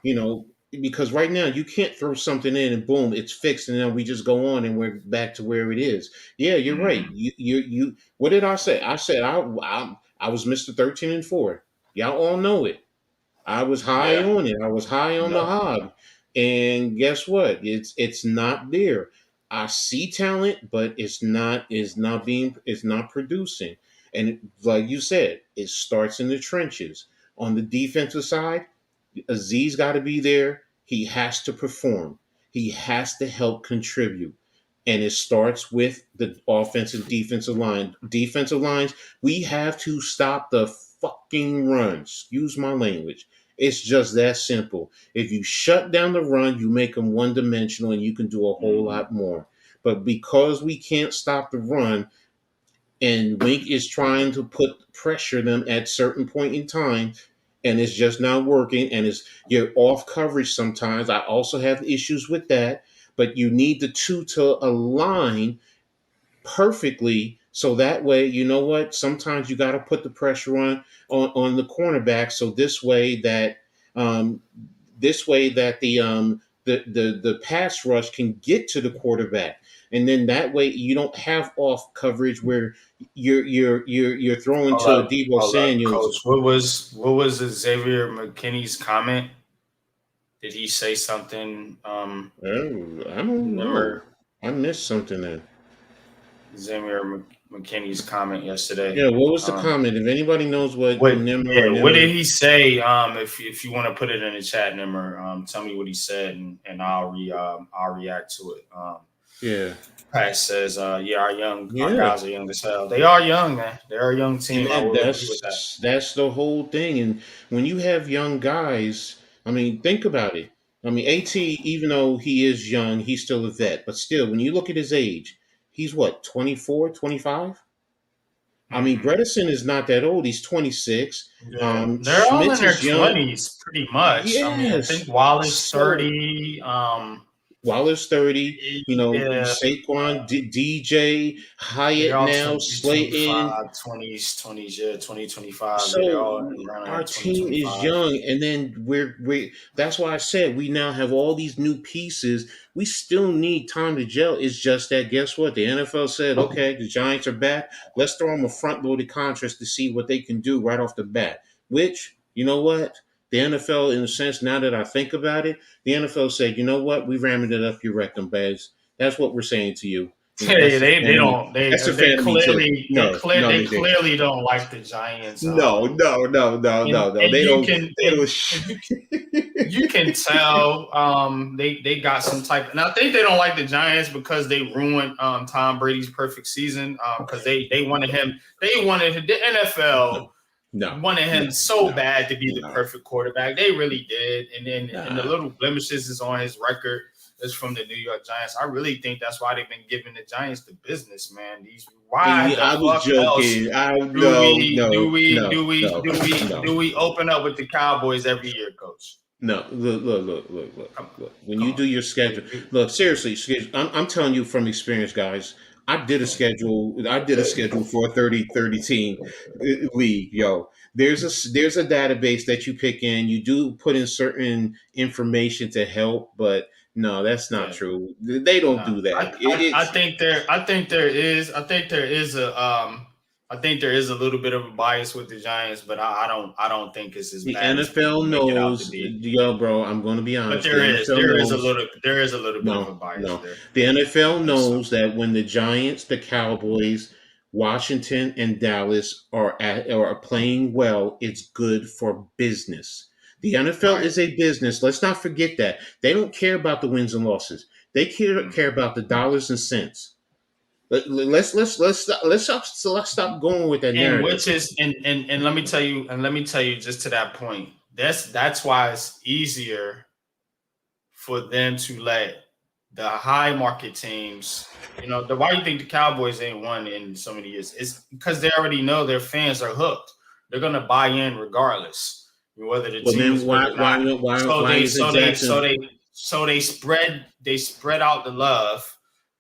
Speaker 1: you know, because right now you can't throw something in and boom, it's fixed, and then we just go on and we're back to where it is. Yeah, you're right.
Speaker 2: Mm-hmm.
Speaker 1: You. What did I say? I said I was Mr. 13-4. Y'all all know it. I was high
Speaker 2: Yeah.
Speaker 1: on it. I was high on the
Speaker 2: Yep.
Speaker 1: hog. And guess what? It's not there. I see talent, but it's not producing. And like you said, it starts in the trenches. On the defensive side, Aziz got to be there. He has to perform. He has to help contribute. And it starts with the offensive defensive line. Defensive lines, we have to stop the fucking run. Excuse my language. It's just that simple. If you shut down the run, you make them one dimensional and you can do a whole
Speaker 2: Mm-hmm.
Speaker 1: lot more. But because we can't stop the run, and Wink is trying to put pressure them at certain point in time, and it's just not working, and it's you're off coverage sometimes. I also have issues with that, but you need the two to align perfectly, so that way, you know what, sometimes you got to put the pressure on the cornerback, so um this way that the pass rush can get to the quarterback, and then that way you don't have off coverage where you're throwing to a Debo
Speaker 2: Hold up,
Speaker 1: Samuels.
Speaker 2: Coach. What was Xavier McKinney's comment? Did he say something?
Speaker 1: Oh, I don't know.
Speaker 2: Remember
Speaker 1: I missed something there.
Speaker 2: Xavier McKinney's comment yesterday?
Speaker 1: Yeah, what was the
Speaker 2: Um,
Speaker 1: comment? If anybody knows what
Speaker 2: what?
Speaker 1: Nimmer or
Speaker 2: Yeah, what did
Speaker 1: Nimmer,
Speaker 2: he say? If you want to put it in the chat, Nimmer, tell me what he said, and I'll react to it.
Speaker 1: yeah,
Speaker 2: Pat says, yeah, our
Speaker 1: yeah.
Speaker 2: guys are young as hell. They are young, man. They're a young
Speaker 1: And
Speaker 2: team. I will agree with that.
Speaker 1: that's the whole thing. And when you have young guys, I mean, think about it. I mean, At, even though he is young, he's still a vet. But still, when you look at his age, he's what, 24, 25. I mean,
Speaker 2: Mhm.
Speaker 1: Bredesen is not that old. He's 26.
Speaker 2: Yeah, they're all in
Speaker 1: Schmitz
Speaker 2: their
Speaker 1: is young.
Speaker 2: 20s, pretty much. I mean, I think
Speaker 1: Yes.
Speaker 2: Wallace
Speaker 1: So
Speaker 2: 30.
Speaker 1: Waller's 30.
Speaker 2: Yeah,
Speaker 1: Saquon, DJ,
Speaker 2: they're
Speaker 1: Hyatt
Speaker 2: all
Speaker 1: now,
Speaker 2: 20,
Speaker 1: Slayton.
Speaker 2: 25, 20s, 20s, yeah, 2025. Yeah, they're
Speaker 1: So
Speaker 2: all around
Speaker 1: our
Speaker 2: that
Speaker 1: team is
Speaker 2: 2025.
Speaker 1: young, and then we that's why I said we now have all these new pieces. We still need time to gel. It's just that guess what? The NFL said, okay, the Giants are back. Let's throw them a front loaded contract to see what they can do right off the bat. Which, you know what? The NFL, in a sense, now that I think about it, the NFL said, you know what? We ramming it up your rectum, bags. That's what we're saying to you.
Speaker 2: Yeah,
Speaker 1: That's a
Speaker 2: they
Speaker 1: fan of me.
Speaker 2: don't they
Speaker 1: That's a
Speaker 2: they
Speaker 1: fan of me too.
Speaker 2: clearly
Speaker 1: No, no,
Speaker 2: they
Speaker 1: they did.
Speaker 2: clearly don't like the Giants.
Speaker 1: No, no, no, no, no, no.
Speaker 2: And
Speaker 1: They
Speaker 2: you
Speaker 1: don't.
Speaker 2: can
Speaker 1: They don't.
Speaker 2: and you can tell they got some type, and I think they don't like the Giants because they ruined Tom Brady's perfect season because they wanted him, the NFL
Speaker 1: No,
Speaker 2: wanted him
Speaker 1: no,
Speaker 2: so
Speaker 1: no,
Speaker 2: bad to be the
Speaker 1: no.
Speaker 2: perfect quarterback. They really did. And the
Speaker 1: Nah.
Speaker 2: little blemishes is on his record is from the New York Giants. I really think that's why they've been giving the Giants the business, man. Why the
Speaker 1: I was
Speaker 2: fuck else
Speaker 1: joking. No, no, no, no, no,
Speaker 2: do we open up with the Cowboys every year, coach?
Speaker 1: no. Look.
Speaker 2: Come on.
Speaker 1: When
Speaker 2: Come
Speaker 1: you
Speaker 2: on.
Speaker 1: do your schedule, look seriously. I'm telling you from experience, guys. I did a schedule. I did a schedule for a 30 team league. Yo, there's a database that you pick in. You do put in certain information to help, but no, that's not
Speaker 2: Yeah.
Speaker 1: true. They don't
Speaker 2: No,
Speaker 1: do that.
Speaker 2: I
Speaker 1: It's
Speaker 2: think I think there is a little bit of a bias with the Giants, but I don't think it's as
Speaker 1: The
Speaker 2: bad as people
Speaker 1: NFL
Speaker 2: make it out to
Speaker 1: knows,
Speaker 2: be.
Speaker 1: yo, bro. I'm going to be
Speaker 2: But
Speaker 1: honest. The NFL knows.
Speaker 2: there is a little bit of a
Speaker 1: No,
Speaker 2: bias
Speaker 1: no.
Speaker 2: there.
Speaker 1: The NFL
Speaker 2: I think so.
Speaker 1: knows that when the Giants, the Cowboys, Washington, and Dallas are playing well, it's good for business. The NFL
Speaker 2: Right.
Speaker 1: is a business. Let's not forget that. They don't care about the wins and losses. They care
Speaker 2: Mhm.
Speaker 1: about the dollars and cents. Let's stop going with that
Speaker 2: And
Speaker 1: narrative.
Speaker 2: which is and let me tell you just to that point. That's why it's easier for them to let the high market teams, why you think the Cowboys ain't won in so many years? It's because they already know their fans are hooked. They're gonna buy in regardless, whether the
Speaker 1: Well,
Speaker 2: team
Speaker 1: then
Speaker 2: is good or not. So
Speaker 1: why
Speaker 2: they
Speaker 1: is it
Speaker 2: so they so
Speaker 1: Jackson?
Speaker 2: they so they spread out the love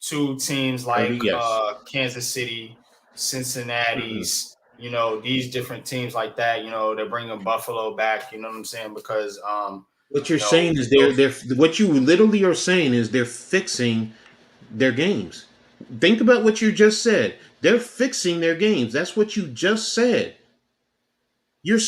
Speaker 2: to teams like
Speaker 1: Yes.
Speaker 2: Kansas City,
Speaker 1: Mm-mm.
Speaker 2: Cincinnati's, these different teams like that. They're bringing Buffalo back. You know what I'm saying? Because
Speaker 1: What you're saying is
Speaker 2: those
Speaker 1: they're what you literally are saying is they're fixing their games. Think about what you just said. They're fixing their games. That's what you just said. You're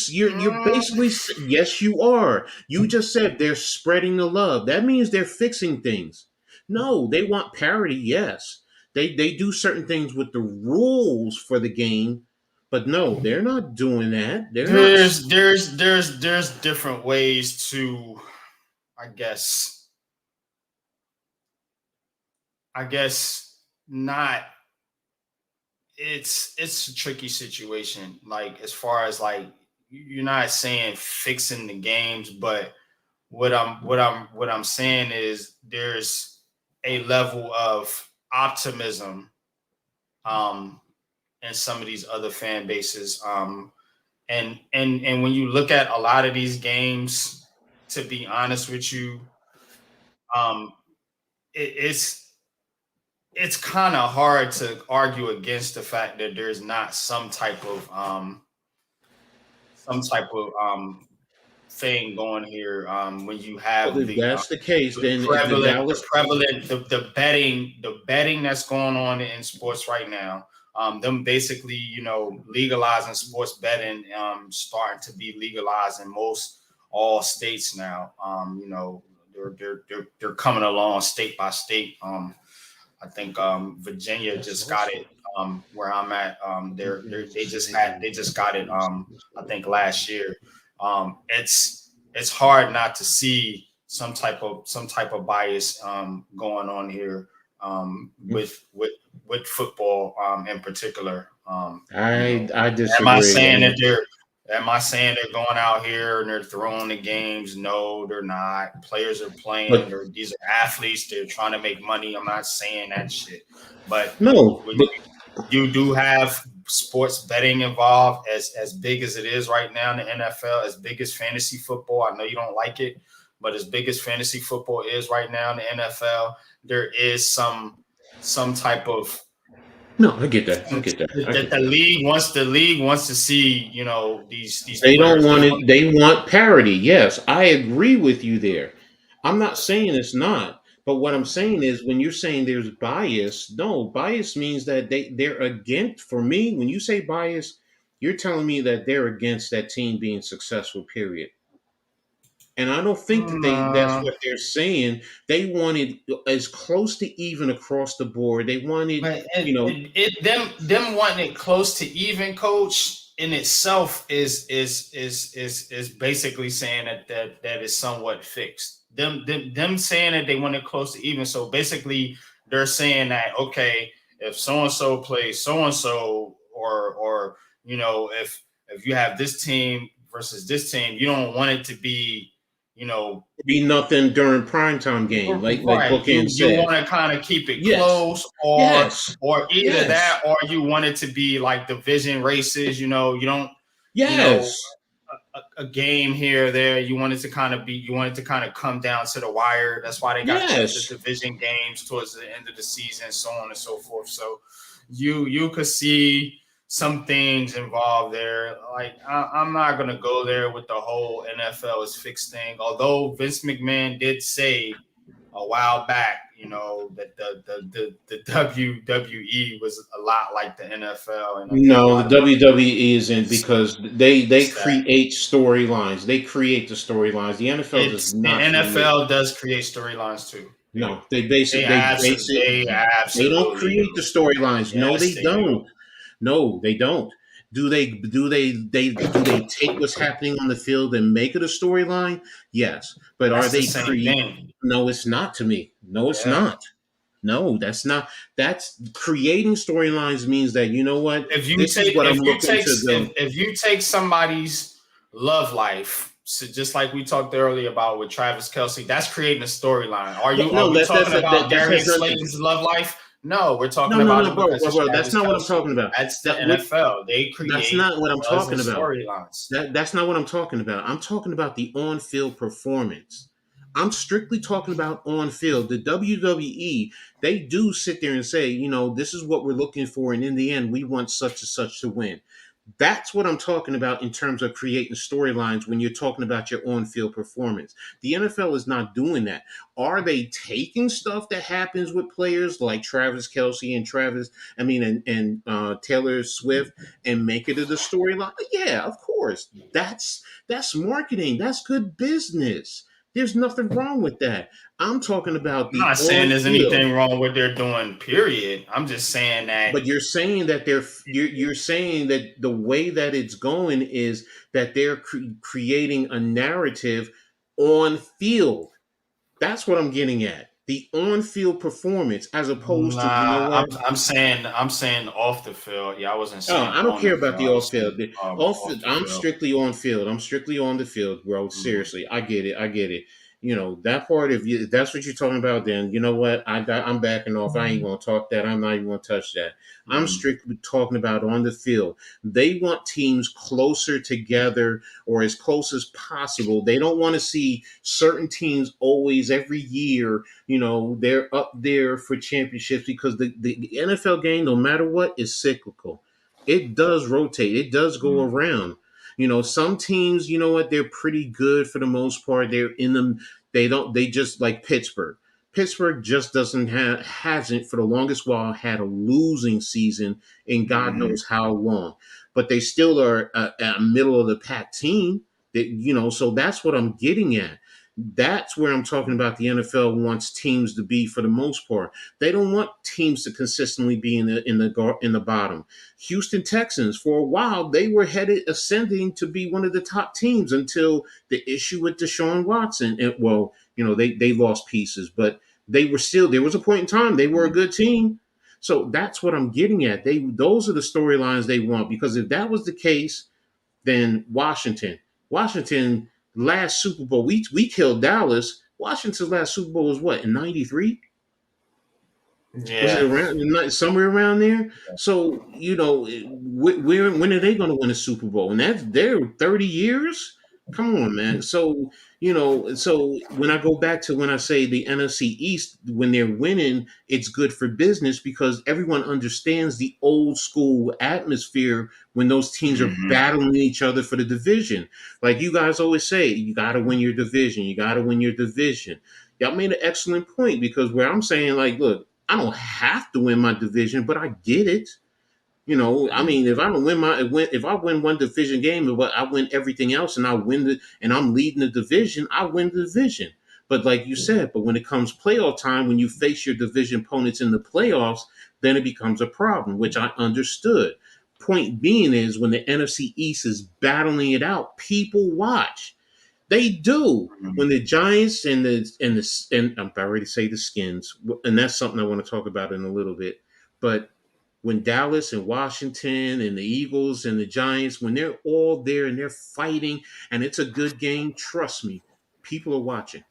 Speaker 1: basically yes you are. You just said they're spreading the love. That means they're fixing things. No, they want parity. Yes, they do certain things with the rules for the game, but no, they're not doing that. They're not.
Speaker 2: there's different ways to, I guess I guess not. It's a tricky situation. Like as far as like you're not saying fixing the games, but what I'm saying is there's a level of optimism um in some of these other fan bases. And when you look at a lot of these games, to be honest with you, um it's kind of hard to argue against the fact that there's not some type of thing going here when you
Speaker 1: Well,
Speaker 2: have
Speaker 1: if that's the case,
Speaker 2: the
Speaker 1: then if the
Speaker 2: prevalent
Speaker 1: Dallas,
Speaker 2: the betting that's going on in sports right now. Them basically, legalizing sports betting, starting to be legalized in most all states now. They're coming along state by state. I think Virginia
Speaker 3: That's
Speaker 2: just got it
Speaker 3: awesome.
Speaker 2: where I'm at. They just got it. I think last year. It's hard not to see some type of bias going on here with football in particular.
Speaker 1: I
Speaker 2: Am I
Speaker 1: disagree.
Speaker 2: saying that they're Am I saying they're going out here and they're throwing the games? No, they're not. Players are playing.
Speaker 1: But
Speaker 2: These are athletes. They're trying to make money. I'm not saying that shit. But
Speaker 1: no,
Speaker 2: when
Speaker 1: but
Speaker 2: you do have sports betting involved, as big as it is right now in the NFL, as big as fantasy football. I know you don't like it, but as big as fantasy football is right now in the NFL, there is some type of
Speaker 1: No, I get that. I get that. I
Speaker 2: that
Speaker 1: get that.
Speaker 2: the league wants to see, these
Speaker 1: They don't
Speaker 2: players. They
Speaker 1: want
Speaker 2: want
Speaker 1: it. They want parity. Yes, I agree with you there. I'm not saying it's not, but what I'm saying is when you're saying there's bias, no, bias means that they're against. For me, when you say bias, you're telling me that they're against that team being successful. Period. And I don't think that that's
Speaker 2: uh,
Speaker 1: what they're saying. They wanted as close to even across the board. They wanted,
Speaker 2: but
Speaker 1: you know,
Speaker 2: them wanting it close to even, coach, in itself is basically saying that is somewhat fixed. Them saying that they want it close to even. So basically, they're saying that, okay, if so and so plays so and so, or if you have this team versus this team, you don't want it to be, you know,
Speaker 1: be nothing during primetime game, like
Speaker 2: right. You
Speaker 1: Bookend
Speaker 2: you
Speaker 1: said.
Speaker 2: want to kind of keep it
Speaker 1: Yes,
Speaker 2: close, or
Speaker 1: yes,
Speaker 2: either
Speaker 1: yes,
Speaker 2: that, or you want it to be like division races. You don't, you know,
Speaker 1: yes,
Speaker 2: a game here or there. You want it to kind of be. You want it to kind of come down to the wire. That's why they got the
Speaker 1: yes.
Speaker 2: division games towards the end of the season, so on and so forth. So you could see some things involved there. Like I'm not gonna go there with the whole NFL is fixed thing. Although Vince McMahon did say a while back, that the WWE was a lot like the NFL in a
Speaker 1: No,
Speaker 2: lot
Speaker 1: the
Speaker 2: of
Speaker 1: WWE isn't because they
Speaker 2: that.
Speaker 1: create storylines. They create the storylines. The NFL does
Speaker 2: It's the
Speaker 1: not create.
Speaker 2: NFL does create storylines too.
Speaker 1: No,
Speaker 2: They
Speaker 1: they base it.
Speaker 2: they
Speaker 1: They don't
Speaker 2: absolutely
Speaker 1: create the
Speaker 2: do.
Speaker 1: storylines. No,
Speaker 2: Yes,
Speaker 1: they
Speaker 2: they do.
Speaker 1: don't. No, they don't. Do they take what's happening on the field and make it a storyline? Yes, but are
Speaker 2: That's the
Speaker 1: they
Speaker 2: same
Speaker 1: create?
Speaker 2: thing.
Speaker 1: No, it's not to me. No, it's
Speaker 2: Yeah.
Speaker 1: not. No, that's not. That's creating storylines means that you know what? This is what I'm looking to do.
Speaker 2: If you take somebody's love life, so just like we talked earlier about with Travis Kelsey, that's creating a storyline. Are
Speaker 1: No,
Speaker 2: we talking about
Speaker 1: that has
Speaker 2: Darius
Speaker 1: nothing.
Speaker 2: Slayton's love life? No, we're
Speaker 1: No,
Speaker 2: talking
Speaker 1: no,
Speaker 2: about
Speaker 1: no,
Speaker 2: it
Speaker 1: bro,
Speaker 2: because
Speaker 1: bro,
Speaker 2: it's
Speaker 1: bro. That's
Speaker 2: Travis
Speaker 1: not what I'm
Speaker 2: Kelsey.
Speaker 1: talking about.
Speaker 2: That's the
Speaker 1: That what
Speaker 2: NFL. They
Speaker 1: That's
Speaker 2: create
Speaker 1: not what I'm
Speaker 2: buzz and
Speaker 1: talking about.
Speaker 2: storylines.
Speaker 1: That's not what I'm talking about. I'm talking about the on-field performance. I'm strictly talking about on-field. The WWE, they do sit there and say, this is what we're looking for, and in the end, we want such and such to win. That's what I'm talking about in terms of creating storylines when you're talking about your on field performance. The NFL is not doing that. Are they taking stuff that happens with players like Travis Kelsey and Taylor Swift and make it a storyline? Yeah, of course. That's marketing. That's good business. There's nothing wrong with that. I'm talking about
Speaker 2: I'm
Speaker 1: the
Speaker 2: not saying
Speaker 1: on
Speaker 2: there's
Speaker 1: field.
Speaker 2: anything wrong with what they're doing, period. I'm just saying that
Speaker 1: But you're saying that you're saying that the way that it's going is that they're creating a narrative on field. That's what I'm getting at. The on field performance, as opposed to
Speaker 2: nah, I'm saying off the field. Yeah, I wasn't
Speaker 1: Oh,
Speaker 2: saying
Speaker 1: I don't
Speaker 2: on the
Speaker 1: care about
Speaker 2: field.
Speaker 1: the
Speaker 2: I was
Speaker 1: off
Speaker 2: saying
Speaker 1: field.
Speaker 2: off the
Speaker 1: I'm
Speaker 2: field.
Speaker 1: strictly on field. I'm strictly on the field, bro.
Speaker 2: Mhm.
Speaker 1: Seriously, I get it. I get it. That part. If that's what you're talking about, then you know what? I'm backing off. I ain't gonna talk that. I'm not even gonna touch that. I'm
Speaker 2: Mhm.
Speaker 1: strictly talking about on the field. They want teams closer together or as close as possible. They don't want to see certain teams always every year. They're up there for championships because the NFL game, no matter what, is cyclical. It does rotate. It does go
Speaker 2: Mhm.
Speaker 1: around. Some teams, you know what, they're pretty good for the most part. They're in them. They just like Pittsburgh. Pittsburgh just doesn't hasn't for the longest while had a losing season in God
Speaker 2: Mhm.
Speaker 1: knows how long, but they still are a middle of the pack team. So that's what I'm getting at. That's where I'm talking about. The NFL wants teams to be for the most part. They don't want teams to consistently be in the bottom. Houston Texans, for a while, they were headed ascending to be one of the top teams until the issue with Deshaun Watson. And they lost pieces, but they were still, there was a point in time they were a good team. So that's what I'm getting at. Those are the storylines they want, because if that was the case, then Washington last Super Bowl, we killed Dallas. Washington's last Super Bowl was what, in '93? Was it
Speaker 2: Yeah.
Speaker 1: around somewhere around there? So when are they going to win a Super Bowl? And they're 30 years. Come on, man. So so when I go back to when I say the NFC East, when they're winning, it's good for business because everyone understands the old school atmosphere when those teams are
Speaker 2: Mm-hmm.
Speaker 1: battling each other for the division. Like you guys always say, you got to win your division. You got to win your division. Y'all made an excellent point because where I'm saying, like, look, I don't have to win my division, but I get it. I mean, if I don't if I win one division game, but I win everything else, and and I'm leading the division, I win the division. But like you said, but when it comes playoff time, when you face your division opponents in the playoffs, then it becomes a problem, which I understood. Point being is when the NFC East is battling it out, people watch. They do. When the Giants and I'm about ready to say the Skins, and that's something I want to talk about in a little bit. But when Dallas and Washington and the Eagles and the Giants, when they're all there and they're fighting and it's a good game, trust me, people are watching.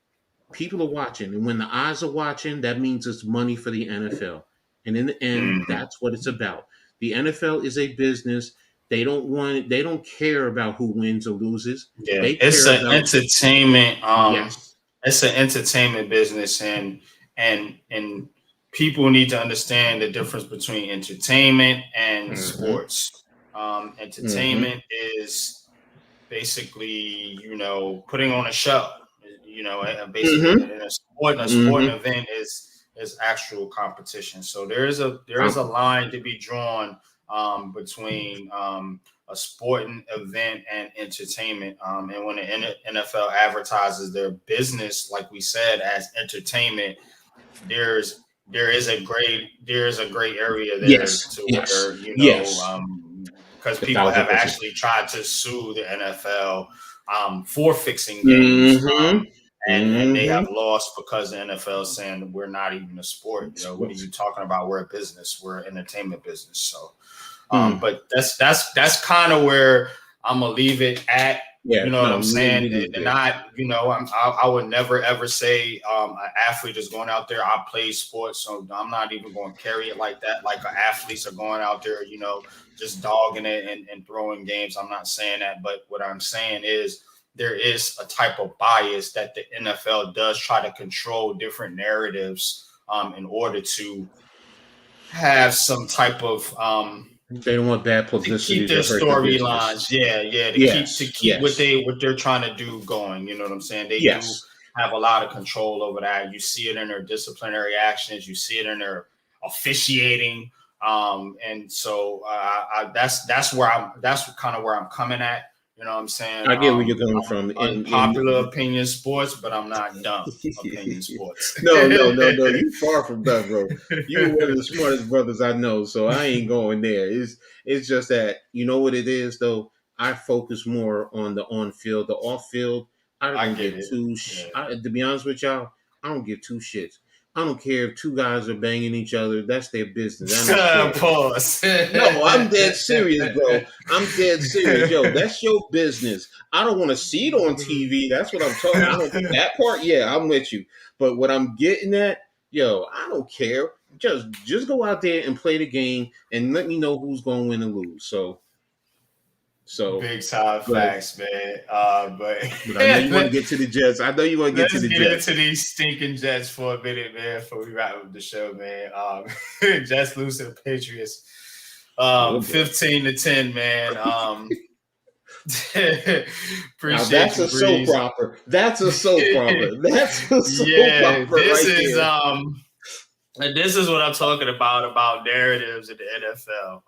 Speaker 1: People are watching. And when the eyes are watching, that means it's money for the NFL. And in the end,
Speaker 2: Mm-hmm.
Speaker 1: that's what it's about. The NFL is a business. They don't care about who wins or loses.
Speaker 2: Yeah,
Speaker 1: They care about yes.
Speaker 2: it's an entertainment business, and people need to understand the difference between entertainment and
Speaker 1: Mm-hmm.
Speaker 2: sports.
Speaker 1: Mm-hmm.
Speaker 2: Entertainment is basically, putting on a show. Basically,
Speaker 1: Mm-hmm.
Speaker 2: in a sporting
Speaker 1: Mm-hmm.
Speaker 2: event is actual competition. So there is a line to be drawn between a sporting event and entertainment. And when the NFL advertises their business, like we said, as entertainment, there is a gray area there
Speaker 1: Yes.
Speaker 2: to
Speaker 1: Yes.
Speaker 2: where
Speaker 1: Yes.
Speaker 2: because
Speaker 1: A
Speaker 2: people
Speaker 1: thousand
Speaker 2: have
Speaker 1: percent.
Speaker 2: actually tried to sue the NFL for fixing games.
Speaker 1: Mm-hmm.
Speaker 2: And they have
Speaker 1: Mm-hmm.
Speaker 2: lost because the NFL is saying we're not even a sport. What are
Speaker 1: Sports.
Speaker 2: you talking about? We're a business. We're an entertainment business. So,
Speaker 1: Mm.
Speaker 2: but that's kind of where I'm gonna leave it at.
Speaker 1: Yeah.
Speaker 2: You know what
Speaker 1: No,
Speaker 2: I'm
Speaker 1: we
Speaker 2: saying?
Speaker 1: leave it
Speaker 2: And
Speaker 1: there.
Speaker 2: not, I would never ever say an athlete is going out there. I play sports, so I'm not even going to carry it like that. Like athletes are going out there, just dogging it and throwing games. I'm not saying that, but what I'm saying is there is a type of bias that the NFL does try to control different narratives in order to have some type of
Speaker 1: They don't want bad
Speaker 2: to keep
Speaker 1: publicity
Speaker 2: their
Speaker 1: to hurt the business.
Speaker 2: storylines. Yeah, to keep
Speaker 1: Yes.
Speaker 2: to keep what
Speaker 1: Yes.
Speaker 2: they're trying to do going. You know what I'm saying? They do
Speaker 1: Yes.
Speaker 2: have a lot of control over that. You see it in their disciplinary actions. You see it in their officiating. And so that's kind of where I'm coming at. You know what I'm saying?
Speaker 1: I get where you're coming from. And
Speaker 2: Unpopular opinion sports, but I'm not dumb opinion sports.
Speaker 1: no, no, no, no. You far from done, bro. You one of the smartest brothers I know, so I ain't going there. It's just that you know what it is though. I focus more on the on field, the off field. I
Speaker 2: I
Speaker 1: don't
Speaker 2: get
Speaker 1: give
Speaker 2: it. Yeah.
Speaker 1: to be honest with y'all, I don't give two shits. I don't care if two guys are banging each other. That's their business. I don't care.
Speaker 2: Pause.
Speaker 1: No, I'm dead serious, bro. I'm dead serious. Yo, that's your business. I don't want to see it on TV. That's what I'm talking. I don't that part, yeah, I'm with you. But what I'm getting at, yo, I don't care. Just go out there and play the game and let me know who's gonna win and lose. So
Speaker 2: Big time
Speaker 1: but
Speaker 2: facts, man. But
Speaker 1: but I know you want to get to the Jets. I know you want to get to
Speaker 2: let's
Speaker 1: the
Speaker 2: get
Speaker 1: Jets.
Speaker 2: into these stinking Jets for a minute, man, before we wrap up the show, man. Jets lose to the Patriots,
Speaker 1: Oh boy.
Speaker 2: 15-10, man.
Speaker 1: Now
Speaker 2: Appreciate
Speaker 1: that's
Speaker 2: you,
Speaker 1: a soap
Speaker 2: Breeze.
Speaker 1: opera. That's a soap opera. That's a soap
Speaker 2: Yeah,
Speaker 1: opera right there.
Speaker 2: and this is what I'm talking about narratives in the NFL.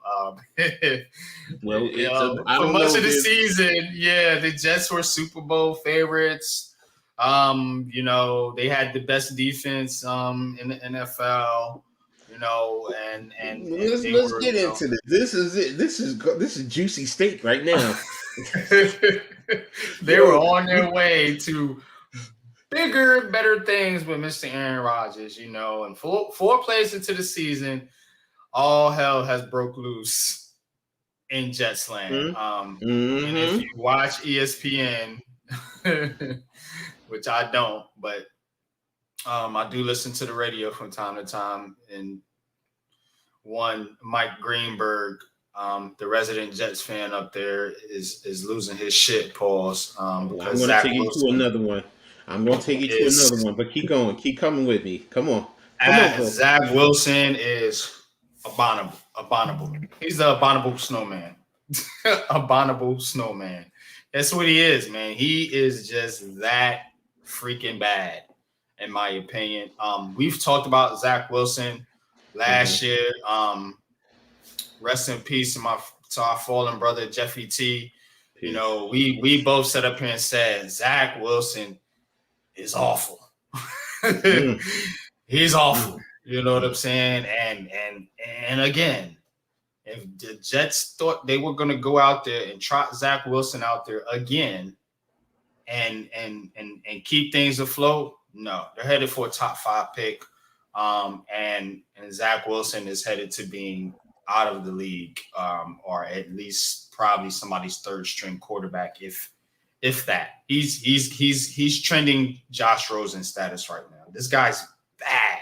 Speaker 1: Well, I
Speaker 2: For
Speaker 1: don't
Speaker 2: much
Speaker 1: know.
Speaker 2: of the season, yeah, the Jets were Super Bowl favorites. They had the best defense in the NFL. And they
Speaker 1: Let's
Speaker 2: were,
Speaker 1: get into this. This is it. This is juicy steak right now.
Speaker 2: they were
Speaker 1: Yo,
Speaker 2: on their way to bigger, better things with Mr. Aaron Rodgers, and four plays into the season, all hell has broke loose in Jets land. And if
Speaker 1: mm-hmm.
Speaker 2: you watch ESPN, which I don't, but I do listen to the radio from time to time, and one Mike Greenberg, the resident Jets fan up there, is losing his shit. Pause.
Speaker 1: Well, I'm
Speaker 2: Because
Speaker 1: going to
Speaker 2: Zach
Speaker 1: take you to
Speaker 2: Wilson
Speaker 1: another one. I'm going to take you to another
Speaker 2: is
Speaker 1: one, but keep going. Keep coming with me. Come on. Come on, bro.
Speaker 2: Zach Wilson is abominable. Abominable. He's the abominable snowman. Abominable snowman. That's what he is, man. He is just that freaking bad, in my opinion. We've talked about Zach Wilson last year. Rest in peace to our fallen brother Jeffrey T. You
Speaker 1: Peace.
Speaker 2: know, we both sat up here and said Zach Wilson is awful.
Speaker 1: Mm.
Speaker 2: He's awful. You know what I'm saying? And again, if the Jets thought they were going to go out there and trot Zach Wilson out there again and keep things afloat, no, they're headed for a top 5 pick. And Zach Wilson is headed to being out of the league, or at least probably somebody's third string quarterback, if that. He's trending Josh Rosen status right now. This guy's bad.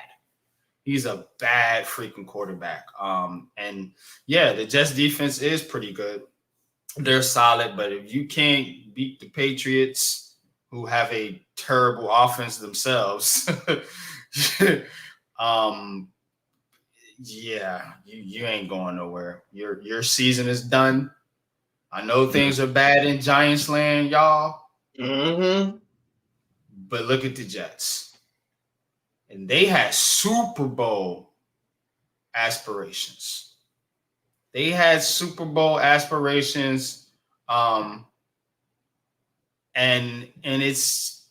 Speaker 2: He's a bad freaking quarterback. And yeah, the Jets defense is pretty good. They're solid, but if you can't beat the Patriots, who have a terrible offense themselves, yeah, you ain't going nowhere. Your season is done. I know things are bad in Giants land, y'all.
Speaker 1: Mm-hmm.
Speaker 2: But look at the Jets. And they had Super Bowl aspirations. They had Super Bowl aspirations. And it's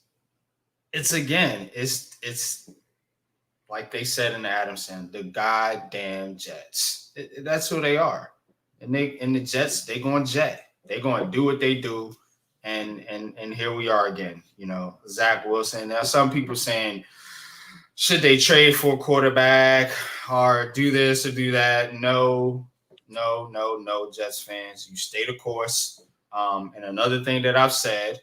Speaker 2: again, it's like they said in the Adamson, the goddamn Jets. That's who they are. And the Jets, they going jet. They going to do what they do. And here we are again. You know, Zach Wilson. Now some people saying, should they trade for a quarterback or do this or do that? No, Jets fans. You stay the course. And another thing that I've said,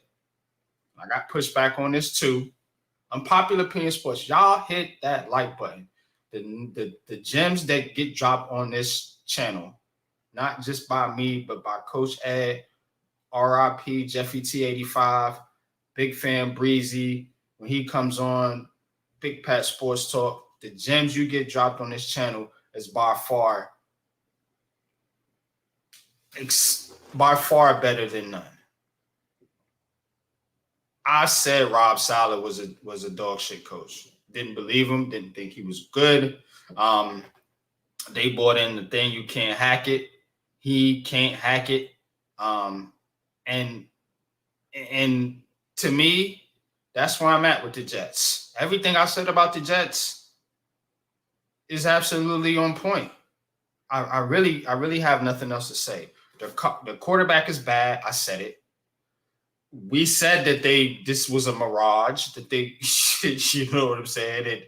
Speaker 2: I got pushed back on this too. Unpopular opinion sports. Y'all hit that like button. The gems that get dropped on this channel, not just by me, but by Coach Ed, RIP, Jeffy T85, Big Fan Breezy. When he comes on, Big Pat Sports Talk, the gems you get dropped on this channel is by far better than none. I said Rob Saleh was a dog shit coach. Didn't believe him. Didn't think he was good. They bought in the thing, you can't hack it. He can't hack it. And to me, that's where I'm at with the Jets. Everything I said about the Jets is absolutely on point. I really have nothing else to say. The quarterback is bad. I said it. We said that this was a mirage, that they, you know what I'm saying?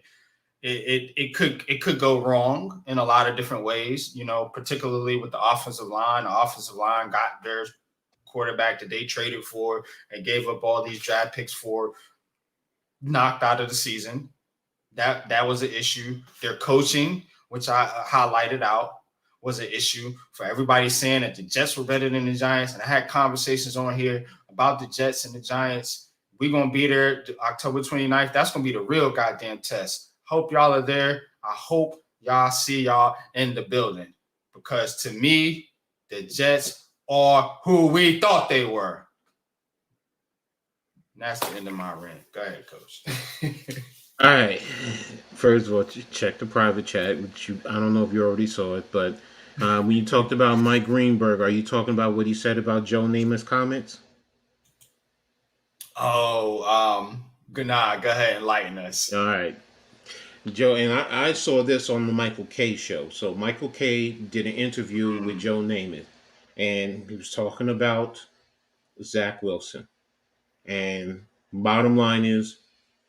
Speaker 2: It could go wrong in a lot of different ways, you know, particularly with the offensive line. The offensive line got their quarterback that they traded for and gave up all these draft picks for, knocked out of the season. That was an issue. Their coaching, which I highlighted out, was an issue for everybody saying that the Jets were better than the Giants. And I had conversations on here about the Jets and the Giants. We're going to be there October 29th. That's going to be the real goddamn test. Hope y'all are there. I hope y'all see y'all in the building. Because to me, the Jets are who we thought they were. And that's the end of my rant. Go ahead, Coach.
Speaker 1: All right. First of all, check the private chat, which I don't know if you already saw it, but when you talked about Mike Greenberg, are you talking about what he said about Joe Namath's comments?
Speaker 2: Oh, go ahead, enlighten us.
Speaker 1: All right. Joe, and I saw this on the Michael Kay show. So Michael Kay did an interview with Joe Namath, and he was talking about Zach Wilson. And bottom line is,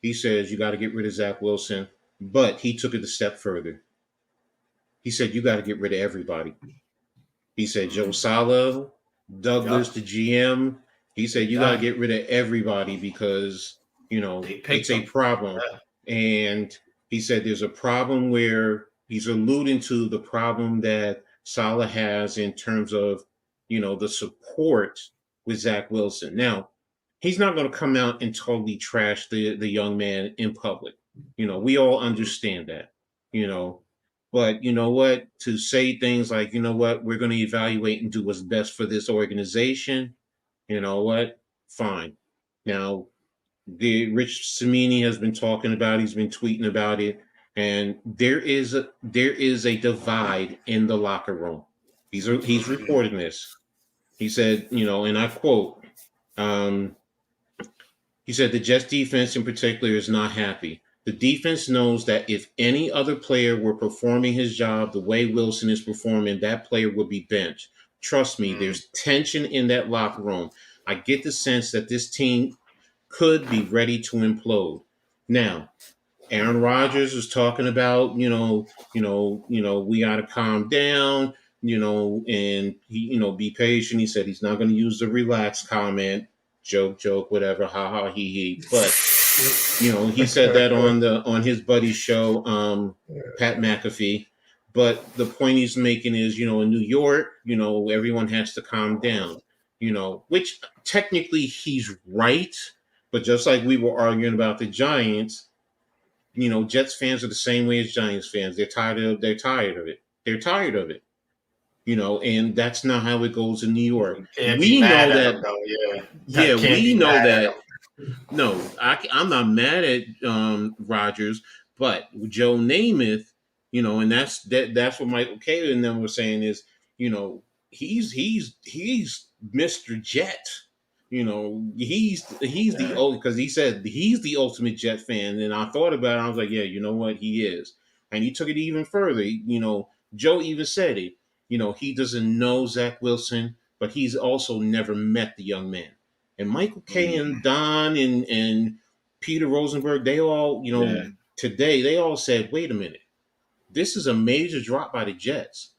Speaker 1: he says you got to get rid of Zach Wilson, but he took it a step further. He said you got to get rid of everybody. He said Joe Saleh, Douglas, the GM. He said you got to get rid of everybody because, you know, it's a problem. And he said there's a problem where he's alluding to the problem that Salah has in terms of, the support with Zach Wilson. Now, he's not going to come out and totally trash the young man in public. We all understand that, you know. But you know what? To say things like, we're going to evaluate and do what's best for this organization, you know what? Fine. Now, the Rich Cimini has been talking about. He's been tweeting about it, and there is a divide in the locker room. He's reporting this. He said, and I quote, um, he said the Jets defense in particular is not happy. The defense knows that if any other player were performing his job the way Wilson is performing, that player would be benched. Trust me, there's tension in that locker room. I get the sense that this team could be ready to implode. Now, Aaron Rodgers was talking about, we got to calm down, and he, be patient. He said he's not going to use the relax comment, joke, whatever, ha ha he. But he said that on his buddy's show, Pat McAfee. But the point he's making is, in New York, everyone has to calm down, which technically he's right. But just like we were arguing about the Giants, Jets fans are the same way as Giants fans. They're tired of it. They're tired of it. And that's not how it goes in New York. We know that. Yeah, we know that. No, I'm not mad at Rodgers, but Joe Namath, and that's what Michael Kay and them were saying is, he's Mr. Jet. He's the old, because he said he's the ultimate Jet fan, and I thought about it. I was like, yeah, you know what, he is, and he took it even further. Joe even said it. He doesn't know Zach Wilson, but he's also never met the young man. And Michael Kay and Don and Peter Rosenberg, they all, today they all said, wait a minute, this is a major drop by the Jets.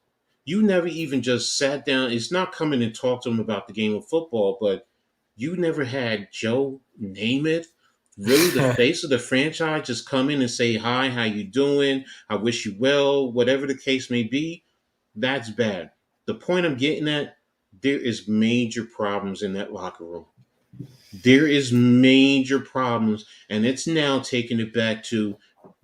Speaker 1: You never even just sat down. It's not coming and talk to them about the game of football, but you never had Joe Namath, really the face of the franchise, just come in and say, hi, how you doing? I wish you well, whatever the case may be. That's bad. The point I'm getting at, there is major problems in that locker room. There is major problems, and it's now taking it back to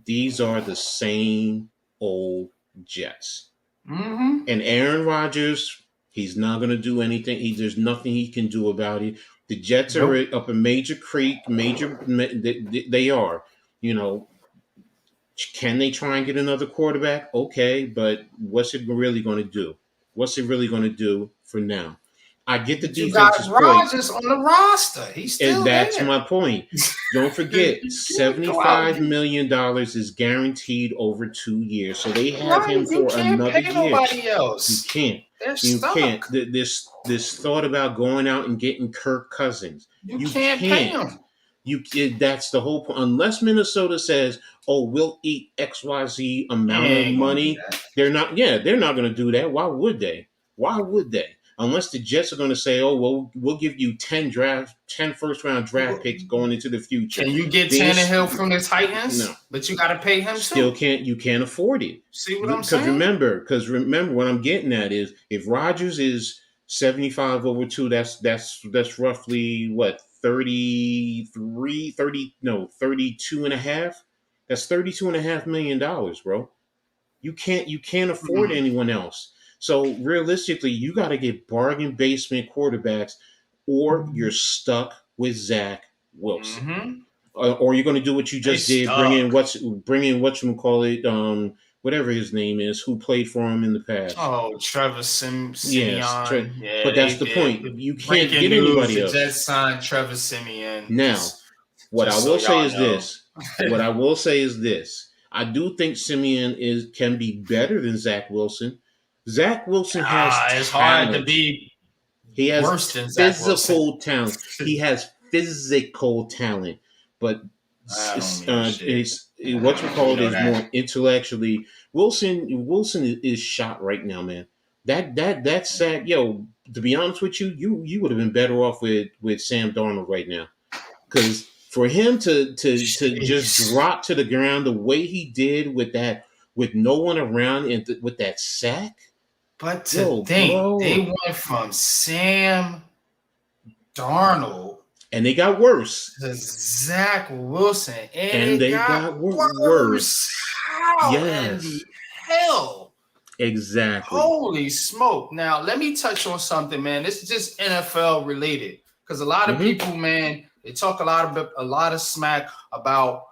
Speaker 1: these are the same old Jets.
Speaker 2: Mm-hmm.
Speaker 1: And Aaron Rodgers, he's not going to do anything. There's nothing he can do about it. The Jets are up a major creek. They are. Can they try and get another quarterback? Okay, but what's it really going to do? What's it really going to do for now? I get the defense's point.
Speaker 2: Rodgers on the roster. He's still
Speaker 1: and that's
Speaker 2: there.
Speaker 1: my point. Don't forget, $75 million is guaranteed over 2 years. So they have him for another year.
Speaker 2: Nobody else.
Speaker 1: You can't.
Speaker 2: They're
Speaker 1: you
Speaker 2: stuck.
Speaker 1: Can't. This thought about going out and getting Kirk Cousins.
Speaker 2: You can't pay him.
Speaker 1: That's the whole point. Unless Minnesota says, "Oh, we'll eat XYZ amount of money," they're not. Yeah, they're not going to do that. Why would they? Unless the Jets are going to say, "Oh, well, we'll give you 10 first-round draft picks going into the future."
Speaker 2: Can you get Tannehill from the Titans?
Speaker 1: No,
Speaker 2: but you got to pay him.
Speaker 1: Still can't. You can't afford it.
Speaker 2: See what I'm saying?
Speaker 1: Because remember, what I'm getting at is if Rodgers is 75 over 2, that's roughly what 32 and a half. That's $32.5 million, bro. You can't afford anyone else. So realistically, you got to get bargain basement quarterbacks, or you're stuck with Zach Wilson, or you're going to do what you just did, bring in whatchamacallit, whatever his name is, who played for him in the past.
Speaker 2: Oh, Trevor Simeon.
Speaker 1: Yes, but that's the point. You can't get anybody else.
Speaker 2: The Jets signed Trevor Simeon.
Speaker 1: Now, what I will say is this. What I will say is this. I do think Simeon can be better than Zach Wilson. Zach Wilson has
Speaker 2: it's
Speaker 1: talent.
Speaker 2: hard to be.
Speaker 1: He has
Speaker 2: worse than physical
Speaker 1: talent. He has physical talent, but is more intellectually. Wilson is shot right now, man. That's sad. Yo, to be honest with you, you would have been better off with Sam Darnold right now, because For him to just
Speaker 2: Jeez.
Speaker 1: drop to the ground the way he did with that, with no one around, and with that sack,
Speaker 2: But to
Speaker 1: yo,
Speaker 2: think they
Speaker 1: bro,
Speaker 2: went from Sam Darnold
Speaker 1: and they got worse,
Speaker 2: to Zach Wilson, and
Speaker 1: and
Speaker 2: it
Speaker 1: they
Speaker 2: got
Speaker 1: got
Speaker 2: worse.
Speaker 1: worse.
Speaker 2: How in the
Speaker 1: Yes,
Speaker 2: hell?
Speaker 1: exactly.
Speaker 2: Holy smoke. Now, let me touch on something, man. This is just NFL related. Because a lot of
Speaker 1: Mm-hmm.
Speaker 2: people, man, they talk a lot of smack about